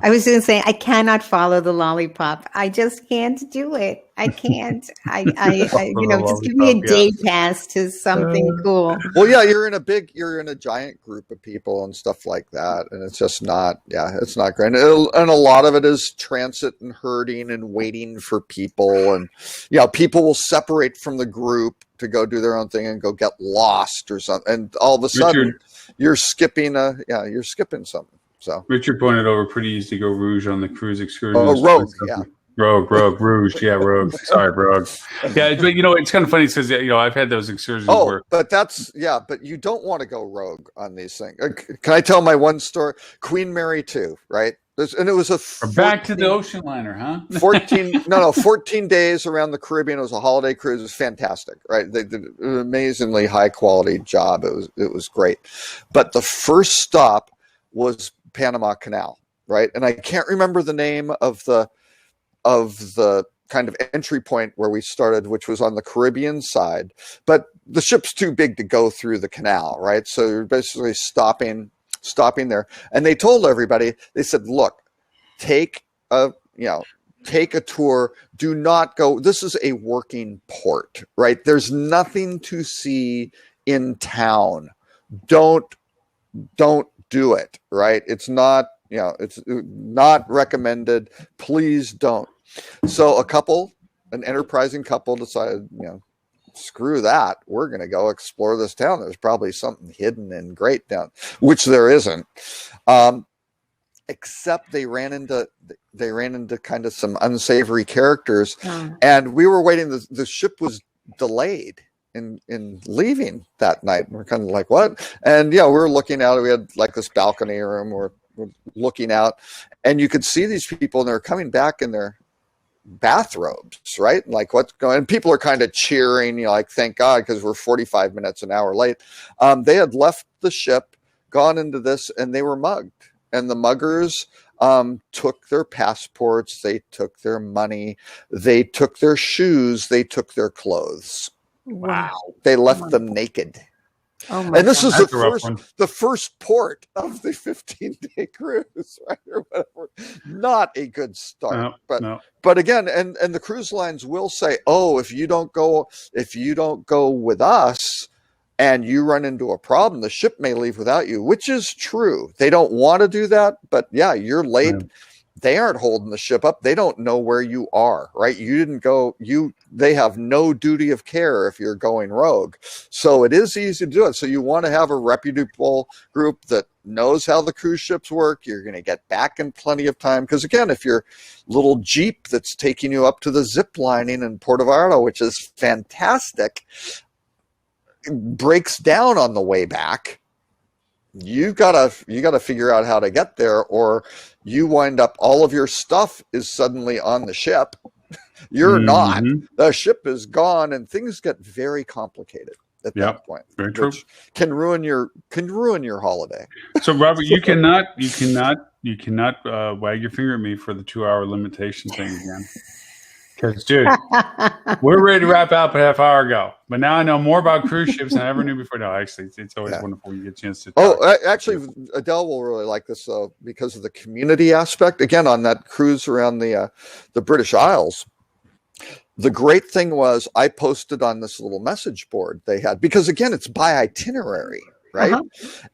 S2: I was going to say I cannot follow the lollipop. I just can't do it. I can't. I just give me a day pass to something cool.
S4: Well, yeah, you're in a giant group of people and stuff like that, and it's just not. Yeah, it's not great. And a lot of it is transit and herding and waiting for people, and people will separate from the group to go do their own thing and go get lost or something, and all of a sudden you're skipping something. So
S1: Richard pointed over pretty easy to go Rouge on the cruise excursion.
S4: Rogue, yeah.
S1: Rogue, Rouge, yeah, Rogue. Sorry, Rogue. Yeah, but it's kind of funny because I've had those excursions.
S4: But you don't want to go rogue on these things. Can I tell my one story? Queen Mary 2, right? And it was
S1: back to the ocean liner, huh?
S4: 14 days around the Caribbean. It was a holiday cruise. It was fantastic, right? They did an amazingly high quality job. It was great. But the first stop was Panama Canal, right? And I can't remember the name of the kind of entry point where we started, which was on the Caribbean side, but the ship's too big to go through the canal, right? So you're basically stopping there. And they told everybody, they said, look, take a tour. Do not go. This is a working port, right? There's nothing to see in town. Don't do it, right? It's not, it's not recommended. Please don't. So an enterprising couple decided, screw that. We're going to go explore this town. There's probably something hidden and great down, which there isn't. Except they ran into kind of some unsavory characters, and we were waiting. The ship was delayed in leaving that night. And we're kind of like, what? And we were looking out. We had like this balcony room. We're looking out, and you could see these people, and they're coming back in their bathrobes, right? Like, what's going on? And people are kind of cheering, like, thank God, because we're 45 minutes an hour late. They had left the ship, gone into this, and they were mugged. And the muggers took their passports, they took their money, they took their shoes, they took their clothes.
S2: Wow.
S4: They left them naked.
S2: Oh my
S4: and this
S2: God.
S4: is the first port of the 15-day cruise, right? Or whatever. Not a good start. But again, and the cruise lines will say, oh, if you don't go with us and you run into a problem, the ship may leave without you, which is true. They don't want to do that, but yeah, you're late. Yeah. They aren't holding the ship up. They don't know where you are, right? You didn't go, they have no duty of care if you're going rogue. So it is easy to do it. So you want to have a reputable group that knows how the cruise ships work. You're going to get back in plenty of time. Because again, if your little Jeep that's taking you up to the zip lining in Puerto Vallarta, which is fantastic, breaks down on the way back, you gotta figure out how to get there, or you wind up all of your stuff is suddenly on the ship. You're not. The ship is gone, and things get very complicated at that point.
S1: Very true.
S4: Which can ruin your holiday.
S1: So, Robert, you cannot wag your finger at me for the 2-hour limitation thing again. Because, dude, we're ready to wrap up a half hour ago. But now I know more about cruise ships than I ever knew before. No, actually, it's always wonderful when you get a chance to talk.
S4: Actually, Adele will really like this, though, because of the community aspect. Again, on that cruise around the British Isles, the great thing was I posted on this little message board they had, because, again, it's by itinerary, right?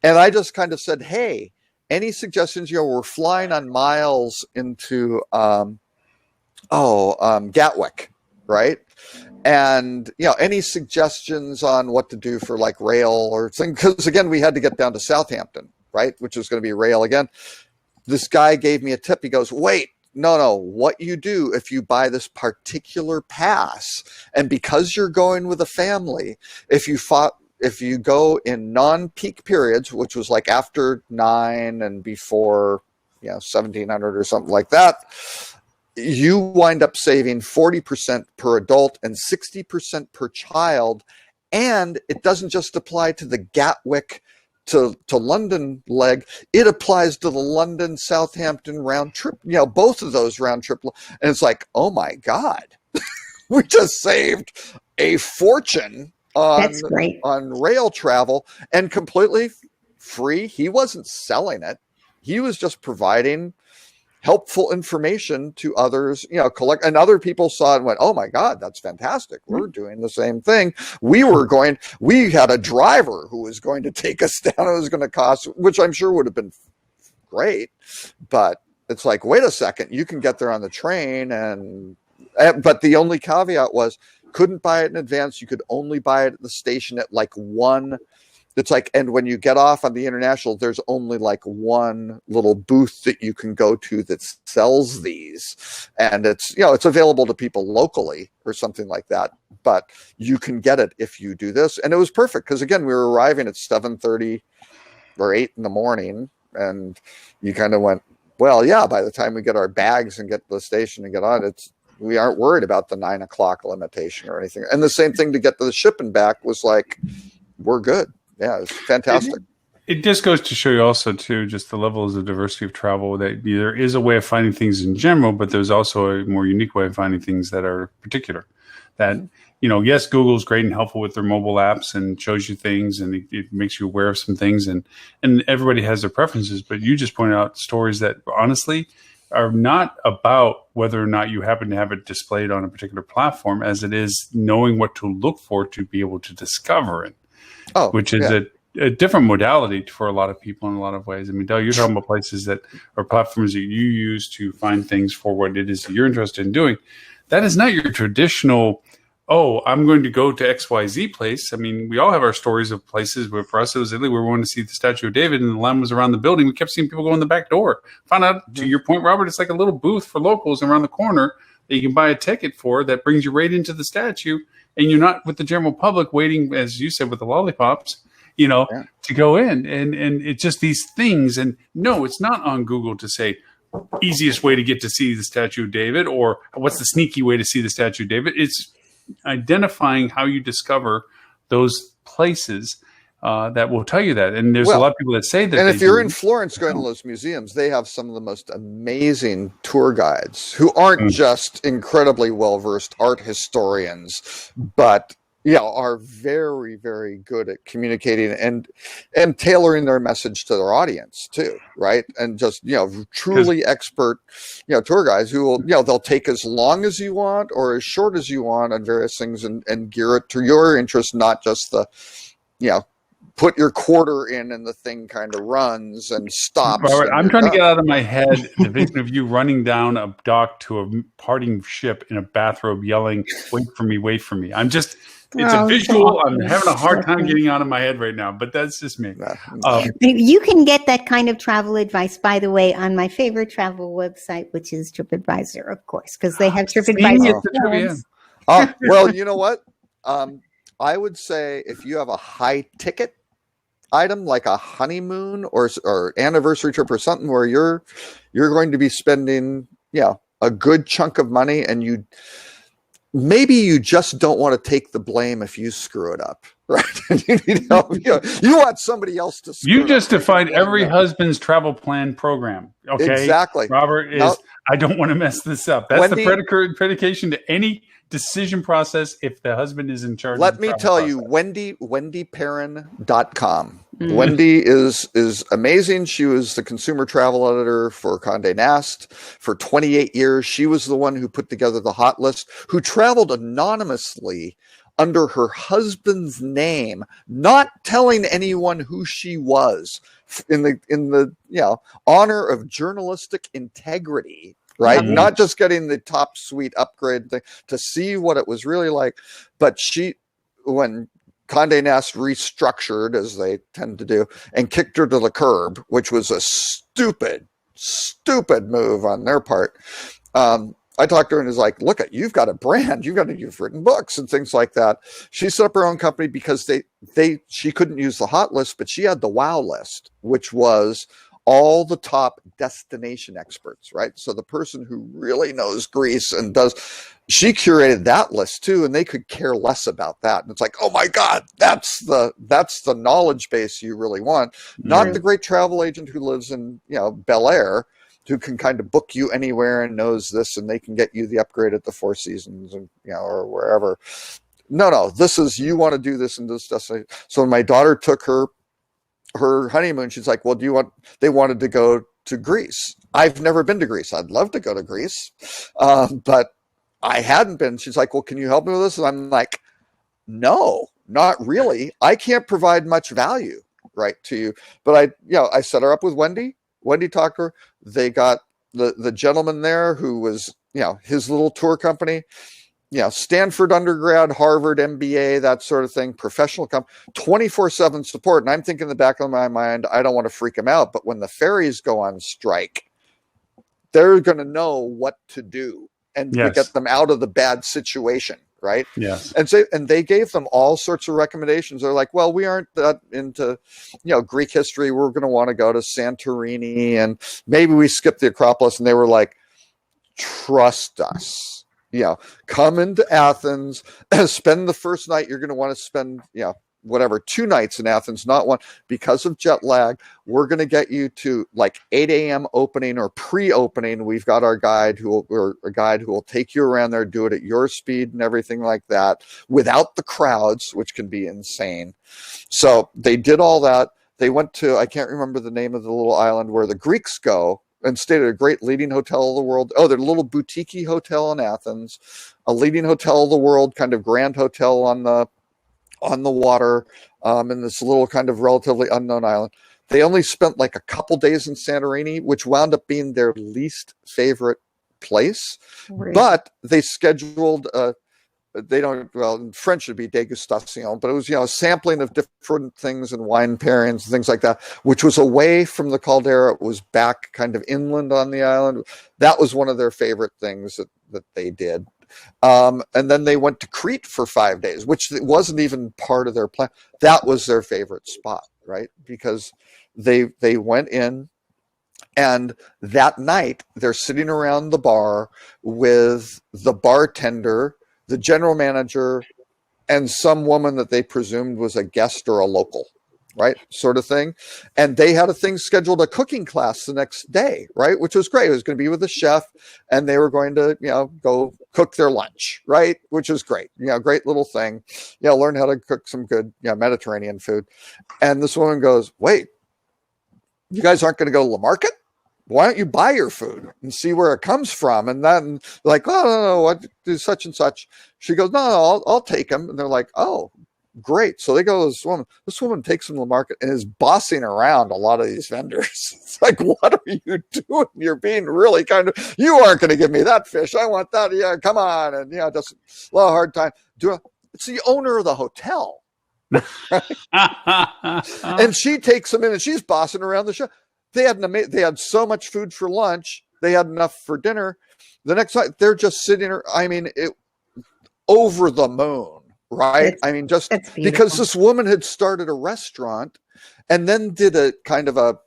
S4: And I just kind of said, hey, any suggestions? We're flying on miles into Gatwick, right? And any suggestions on what to do for like rail or thing, because again we had to get down to Southampton, right, which was going to be rail again. This guy gave me a tip. He goes, wait, no, what you do if you buy this particular pass, and because you're going with a family, if you go in non-peak periods, which was like after 9 and before 1700 or something like that, you wind up saving 40% per adult and 60% per child. And it doesn't just apply to the Gatwick to London leg. It applies to the London Southampton round trip, both of those round trip. And it's like, oh my God, we just saved a fortune on rail travel, and completely free. He wasn't selling it. He was just providing helpful information to others, and other people saw it and went, oh my God, that's fantastic. We're doing the same thing. We had a driver who was going to take us down. It was going to cost, which I'm sure would have been great, but it's like, wait a second, you can get there on the train. But the only caveat was couldn't buy it in advance. You could only buy it at the station at like one. It's like, and when you get off on the international, there's only like one little booth that you can go to that sells these, and it's it's available to people locally or something like that. But you can get it if you do this, and it was perfect because again, we were arriving at 7:30 or 8 in the morning, and you kind of went, well, yeah. By the time we get our bags and get to the station and get on, we aren't worried about the 9 o'clock limitation or anything. And the same thing to get to the ship and back was like, we're good. Yeah, it's fantastic.
S1: It just goes to show you also, too, just the levels of diversity of travel, that there is a way of finding things in general, but there's also a more unique way of finding things that are particular. That, yes, Google's great and helpful with their mobile apps and shows you things, and it makes you aware of some things, and everybody has their preferences, but you just pointed out stories that honestly are not about whether or not you happen to have it displayed on a particular platform, as it is knowing what to look for to be able to discover it. Which is a different modality for a lot of people in a lot of ways. I mean, Dale, you're talking about places that are platforms that you use to find things for what it is that you're interested in doing. That is not your traditional, I'm going to go to XYZ place. I mean, we all have our stories of places where for us it was Italy. We wanted to see the Statue of David, and the line was around the building. We kept seeing people go in the back door. Found out, to your point, Robert, it's like a little booth for locals around the corner that you can buy a ticket for that brings you right into the statue. And you're not with the general public waiting, as you said, with the lollipops, to go in. And it's just these things. And no, it's not on Google to say easiest way to get to see the Statue of David or what's the sneaky way to see the Statue of David. It's identifying how you discover those places that will tell you that. And there's a lot of people that say that.
S4: And if you're in Florence going to those museums, they have some of the most amazing tour guides who aren't just incredibly well-versed art historians, but are very, very good at communicating and tailoring their message to their audience too, right? And just truly expert tour guides who will they'll take as long as you want or as short as you want on various things and gear it to your interest, not just the put your quarter in and the thing kind of runs and stops.
S1: Robert, I'm trying to get out of my head the vision of you running down a dock to a parting ship in a bathrobe yelling, wait for me, wait for me. It's a visual. I'm having a hard time getting out of my head right now, but that's just me.
S2: You can get that kind of travel advice, by the way, on my favorite travel website, which is Tripadvisor, of course, because they have Tripadvisor.
S4: Well, you know what? I would say if you have a high ticket item like a honeymoon or anniversary trip or something where you're going to be spending, a good chunk of money, and maybe you just don't want to take the blame if you screw it up, right? You need help. You want somebody else to screw
S1: You
S4: it
S1: just
S4: up.
S1: defined every husband's travel plan program. Okay,
S4: Exactly.
S1: Robert is.
S4: Now,
S1: I don't want to mess this up. That's
S4: Wendy,
S1: the predication to any decision process if the husband is in charge.
S4: Let
S1: of the
S4: me
S1: travel
S4: tell you,
S1: process.
S4: wendyperrin.com. Wendy is amazing. She was the consumer travel editor for Condé Nast for 28 years. She was the one who put together the hot list, who traveled anonymously under her husband's name, not telling anyone who she was, in the honor of journalistic integrity. Right.
S1: Mm-hmm.
S4: Not just getting the top suite upgrade thing to see what it was really like. But when Condé Nast restructured, as they tend to do, and kicked her to the curb, which was a stupid move on their part. I talked to her and was like, look, you've got a brand, you've written books and things like that. She set up her own company because she couldn't use the hot list, but she had the wow list, which was all the top destination experts, right? So the person who really knows Greece she curated that list too, and they could care less about that. And it's like, oh my God, that's the knowledge base you really want, not the great travel agent who lives in, Bel Air, who can kind of book you anywhere and knows this, and they can get you the upgrade at the Four Seasons and, or wherever. No, this is, you want to do this in this destination. So when my daughter took her honeymoon, she's like, well, they wanted to go to Greece. I've never been to Greece. I'd love to go to Greece. But I hadn't been. She's like, well, can you help me with this? And I'm like, no, not really. I can't provide much value, right, to you. But I set her up with Wendy. Wendy talked to her. They got the gentleman there who was, his little tour company, Stanford undergrad, Harvard MBA, that sort of thing, professional 24/7 support. And I'm thinking in the back of my mind, I don't want to freak them out, but when the ferries go on strike, they're going to know what to do and to get them out of the bad situation, right?
S1: Yes.
S4: And they gave them all sorts of recommendations. They're like, well, we aren't that into, Greek history. We're going to want to go to Santorini, and maybe we skip the Acropolis. And they were like, trust us. Come into Athens, spend the first night. You're going to want to spend, 2 nights in Athens, not one, because of jet lag. We're going to get you to like 8 a.m. opening or pre-opening. We've got our guide who will take you around there, do it at your speed and everything like that, without the crowds, which can be insane. So they did all that. They went to, I can't remember the name of the little island where the Greeks go, and stayed at a great leading hotel of the world. Oh, there's a little boutique hotel in Athens, a leading hotel of the world, kind of grand hotel on the water, in this little kind of relatively unknown island. They only spent like a couple days in Santorini, which wound up being their least favorite place. Right. But they scheduled in French it'd be degustation, but it was, a sampling of different things and wine pairings and things like that, which was away from the caldera. It was back kind of inland on the island. That was one of their favorite things that they did. And then they went to Crete for 5 days, which wasn't even part of their plan. That was their favorite spot, right? Because they went in, and that night they're sitting around the bar with the bartender, the general manager, and some woman that they presumed was a guest or a local, right? Sort of thing. And they had a thing scheduled, a cooking class the next day, right? Which was great. It was going to be with a chef, and they were going to, go cook their lunch, right? Which was great. Great little thing. Learn how to cook some good, Mediterranean food. And this woman goes, wait, you guys aren't going to go to the market? Why don't you buy your food and see where it comes from? And then like, oh, no, what do such and such? She goes, no, I'll take them. And they're like, oh, great. So they go to this woman takes them to the market and is bossing around a lot of these vendors. It's like, what are you doing? You're being really you aren't going to give me that fish. I want that. Yeah, come on. And, just a lot of hard time. It's the owner of the hotel. And she takes them in and she's bossing around the show. They had so much food for lunch. They had enough for dinner. The next night, they're just sitting there. I mean, over the moon right? I mean, just because this woman had started a restaurant and then did a kind of a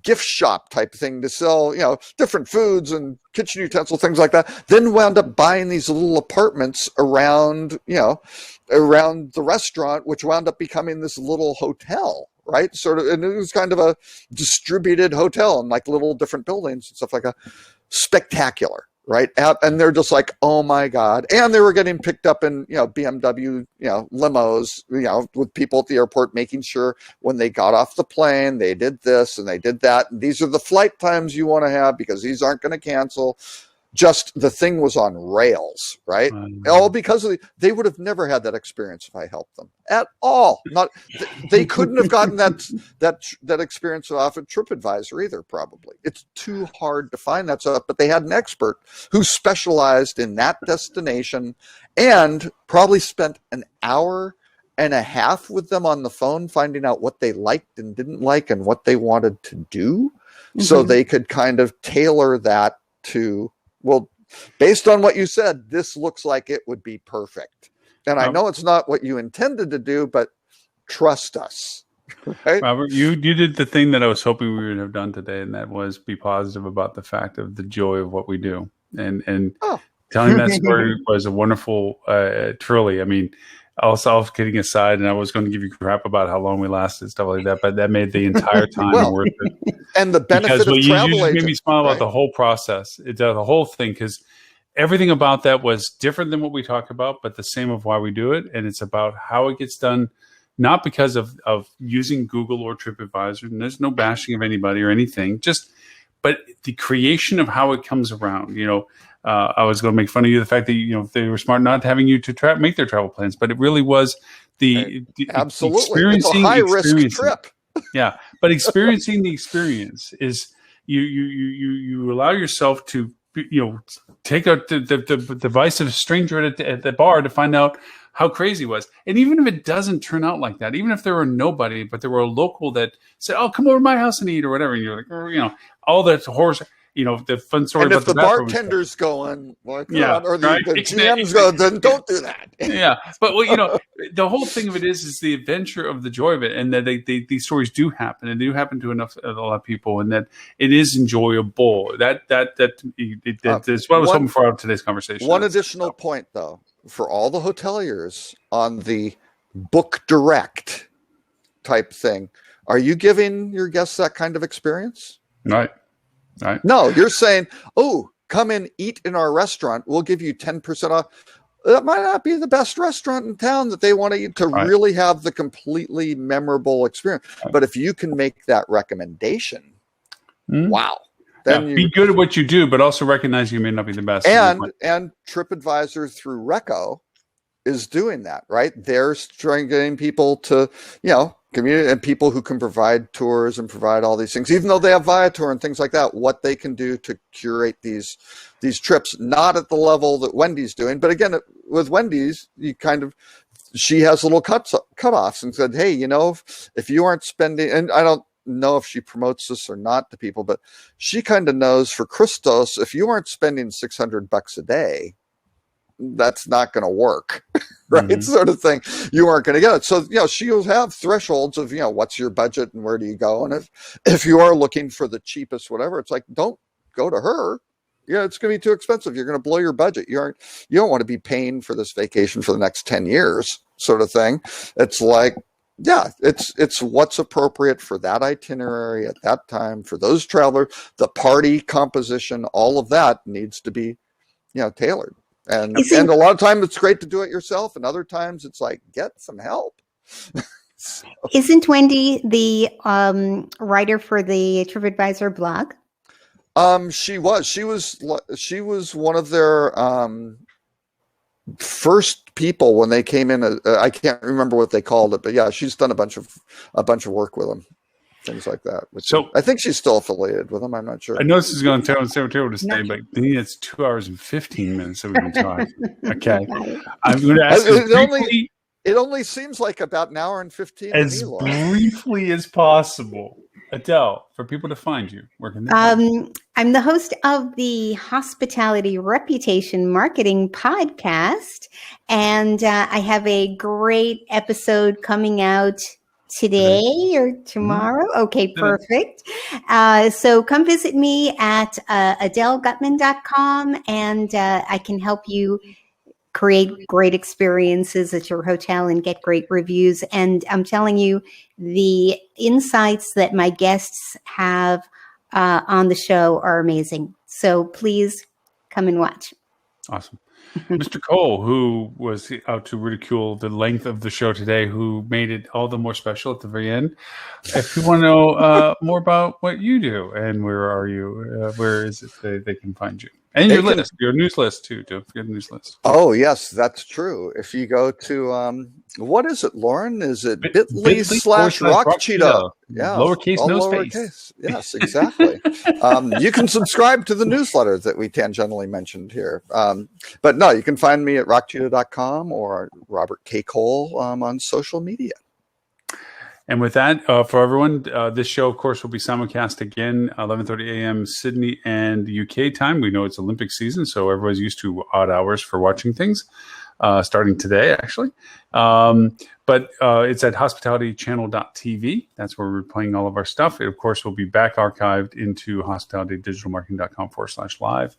S4: gift shop type thing to sell, different foods and kitchen utensils, things like that, then wound up buying these little apartments around the restaurant, which wound up becoming this little hotel, right? Sort of, and it was kind of a distributed hotel in like little different buildings and stuff like that. Spectacular. Right. And they're just like, oh my God. And they were getting picked up in, BMW, limos, with people at the airport, making sure when they got off the plane, they did this and they did that. And these are the flight times you want to have because these aren't going to cancel. Just the thing was on rails, right? All because they would have never had that experience if I helped them at all. They couldn't have gotten that experience off at Tripadvisor either. Probably it's too hard to find that stuff. But they had an expert who specialized in that destination and probably spent an hour and a half with them on the phone, finding out what they liked and didn't like and what they wanted to do, so they could kind of tailor that to. Well, based on what you said, this looks like it would be perfect. And I know it's not what you intended to do, but trust us. Right?
S1: Robert, you did the thing that I was hoping we would have done today, and that was be positive about the fact of the joy of what we do. And telling that story was a wonderful, truly. I mean, all kidding aside, and I was going to give you crap about how long we lasted, stuff like that, but that made the entire time worth it.
S4: And the benefit of travel
S1: you just made me smile about the whole process, the whole thing, because everything about that was different than what we talk about, but the same of why we do it, and it's about how it gets done, not because of using Google or TripAdvisor, and there's no bashing of anybody or anything, but the creation of how it comes around, I was going to make fun of you, the fact that, they were smart not having you to make their travel plans, but it really was the
S4: absolutely
S1: experiencing,
S4: it's a high risk trip.
S1: Yeah. But experiencing the experience is you allow yourself to, take out the device of a stranger at the bar to find out how crazy it was. And even if it doesn't turn out like that, even if there were nobody, but there were a local that said, oh, come over to my house and eat or whatever. And you're like, all that horse. The fun story
S4: and
S1: about
S4: if the bartender's going, or the GM's going, then don't do that.
S1: Yeah, but the whole thing of it is the adventure of the joy of it, and that these stories do happen, and do happen to a lot of people, and that it is enjoyable. That's what I was hoping for out of today's conversation.
S4: One additional point, though, for all the hoteliers on the book direct type thing, are you giving your guests that kind of experience?
S1: Right. Right.
S4: No, you're saying, oh, come and eat in our restaurant. We'll give you 10% off. That might not be the best restaurant in town that they want to really have the completely memorable experience. Right. But if you can make that recommendation, wow. Then
S1: be good at what you do, but also recognize you may not be the best.
S4: And TripAdvisor through Reco is doing that, right? They're trying getting people to, community and people who can provide tours and provide all these things, even though they have Viator and things like that, what they can do to curate these trips, not at the level that Wendy's doing. But again, with Wendy's, she has little cutoffs and said, hey, if you aren't spending, and I don't know if she promotes this or not to people, but she kind of knows for Christos, if you aren't spending $600 a day, that's not going to work, right? Sort of thing. You aren't going to get it. So, she'll have thresholds of, what's your budget and where do you go? And if you are looking for the cheapest, whatever, it's like, don't go to her. It's going to be too expensive. You're going to blow your budget. You don't want to be paying for this vacation for the next 10 years sort of thing. It's like, it's what's appropriate for that itinerary at that time for those travelers. The party composition, all of that needs to be, tailored. And a lot of times it's great to do it yourself, and other times it's like, get some help.
S2: Isn't Wendy the writer for the TripAdvisor blog?
S4: She was one of their first people when they came in. I can't remember what they called it, but yeah, she's done a bunch of work with them. Things like that. So I think she's still affiliated with them. I'm not sure.
S1: I know this is going to tell to stay, but it's 2 hours and 15 minutes that we've been talking. Okay. I'm going to ask
S4: it only seems like about an hour and 15.
S1: As briefly as possible. Adele, for people to find you, where can they find you?
S2: I'm the host of the Hospitality Reputation Marketing Podcast, and I have a great episode coming out today or tomorrow. Okay, perfect. So come visit me at adelegutman.com, and I can help you create great experiences at your hotel and get great reviews. And I'm telling you, the insights that my guests have on the show are amazing. So please come and watch.
S1: Awesome. Mr. Cole, who was out to ridicule the length of the show today, who made it all the more special at the very end. If you want to know more about what you do and where are you, where is it they can find you? And your list, your news list too. Don't forget the news list.
S4: Oh, yes, that's true. If you go to, what is it, Lauren? Is it bit.ly/Rock Cheetah? Yeah.
S1: Lowercase, no
S4: lowercase.
S1: space.
S4: Yes, exactly. You can subscribe to the newsletter that we tangentially mentioned here. But no, you can find me at rockcheetah.com or Robert K. Cole on social media.
S1: And with that, for everyone, this show, of course, will be simulcast again, 11:30 a.m. Sydney and UK time. We know it's Olympic season, so everybody's used to odd hours for watching things, starting today, actually. But it's at hospitalitychannel.tv. That's where we're playing all of our stuff. It, of course, will be back archived into hospitalitydigitalmarketing.com/live.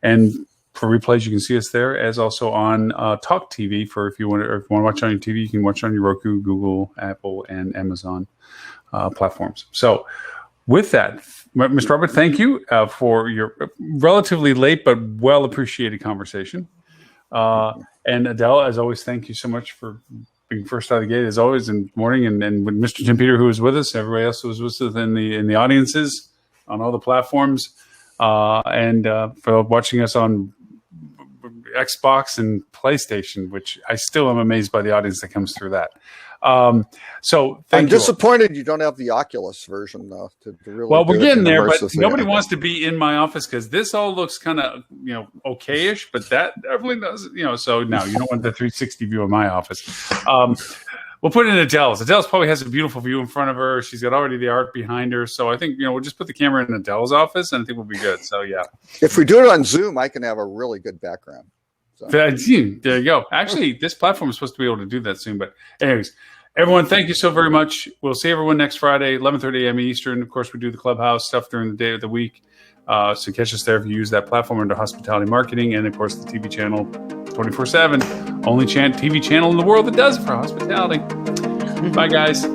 S1: And for replays, you can see us there, as also on Talk TV. For if you want to watch on your TV, you can watch on your Roku, Google, Apple, and Amazon platforms. So, with that, Mr. Robert, thank you for your relatively late but well appreciated conversation. And Adele, as always, thank you so much for being first out of the gate, as always, in the morning, and with Mr. Tim Peter, who was with us, everybody else who was with us in the audiences on all the platforms, and for watching us on Xbox and PlayStation, which I still am amazed by the audience that comes through that. So
S4: I'm disappointed you don't have the Oculus version, though. To really
S1: we're getting there, but nobody wants to be in my office because this all looks kind of okay-ish, but that definitely does So no, you don't want the 360 view of my office. We'll put it in Adele's. Adele's probably has a beautiful view in front of her. She's got already the art behind her. So I think, we'll just put the camera in Adele's office and I think we'll be good. So yeah.
S4: If we do it on Zoom, I can have a really good background. So.
S1: There you go. Actually, this platform is supposed to be able to do that soon. But anyways, everyone, thank you so very much. We'll see everyone next Friday, 11:30 a.m. Eastern. Of course, we do the Clubhouse stuff during the day of the week. So catch us there if you use that platform under hospitality marketing. And of course, the TV channel 24/7. Only TV channel in the world that does it for hospitality. Bye, guys.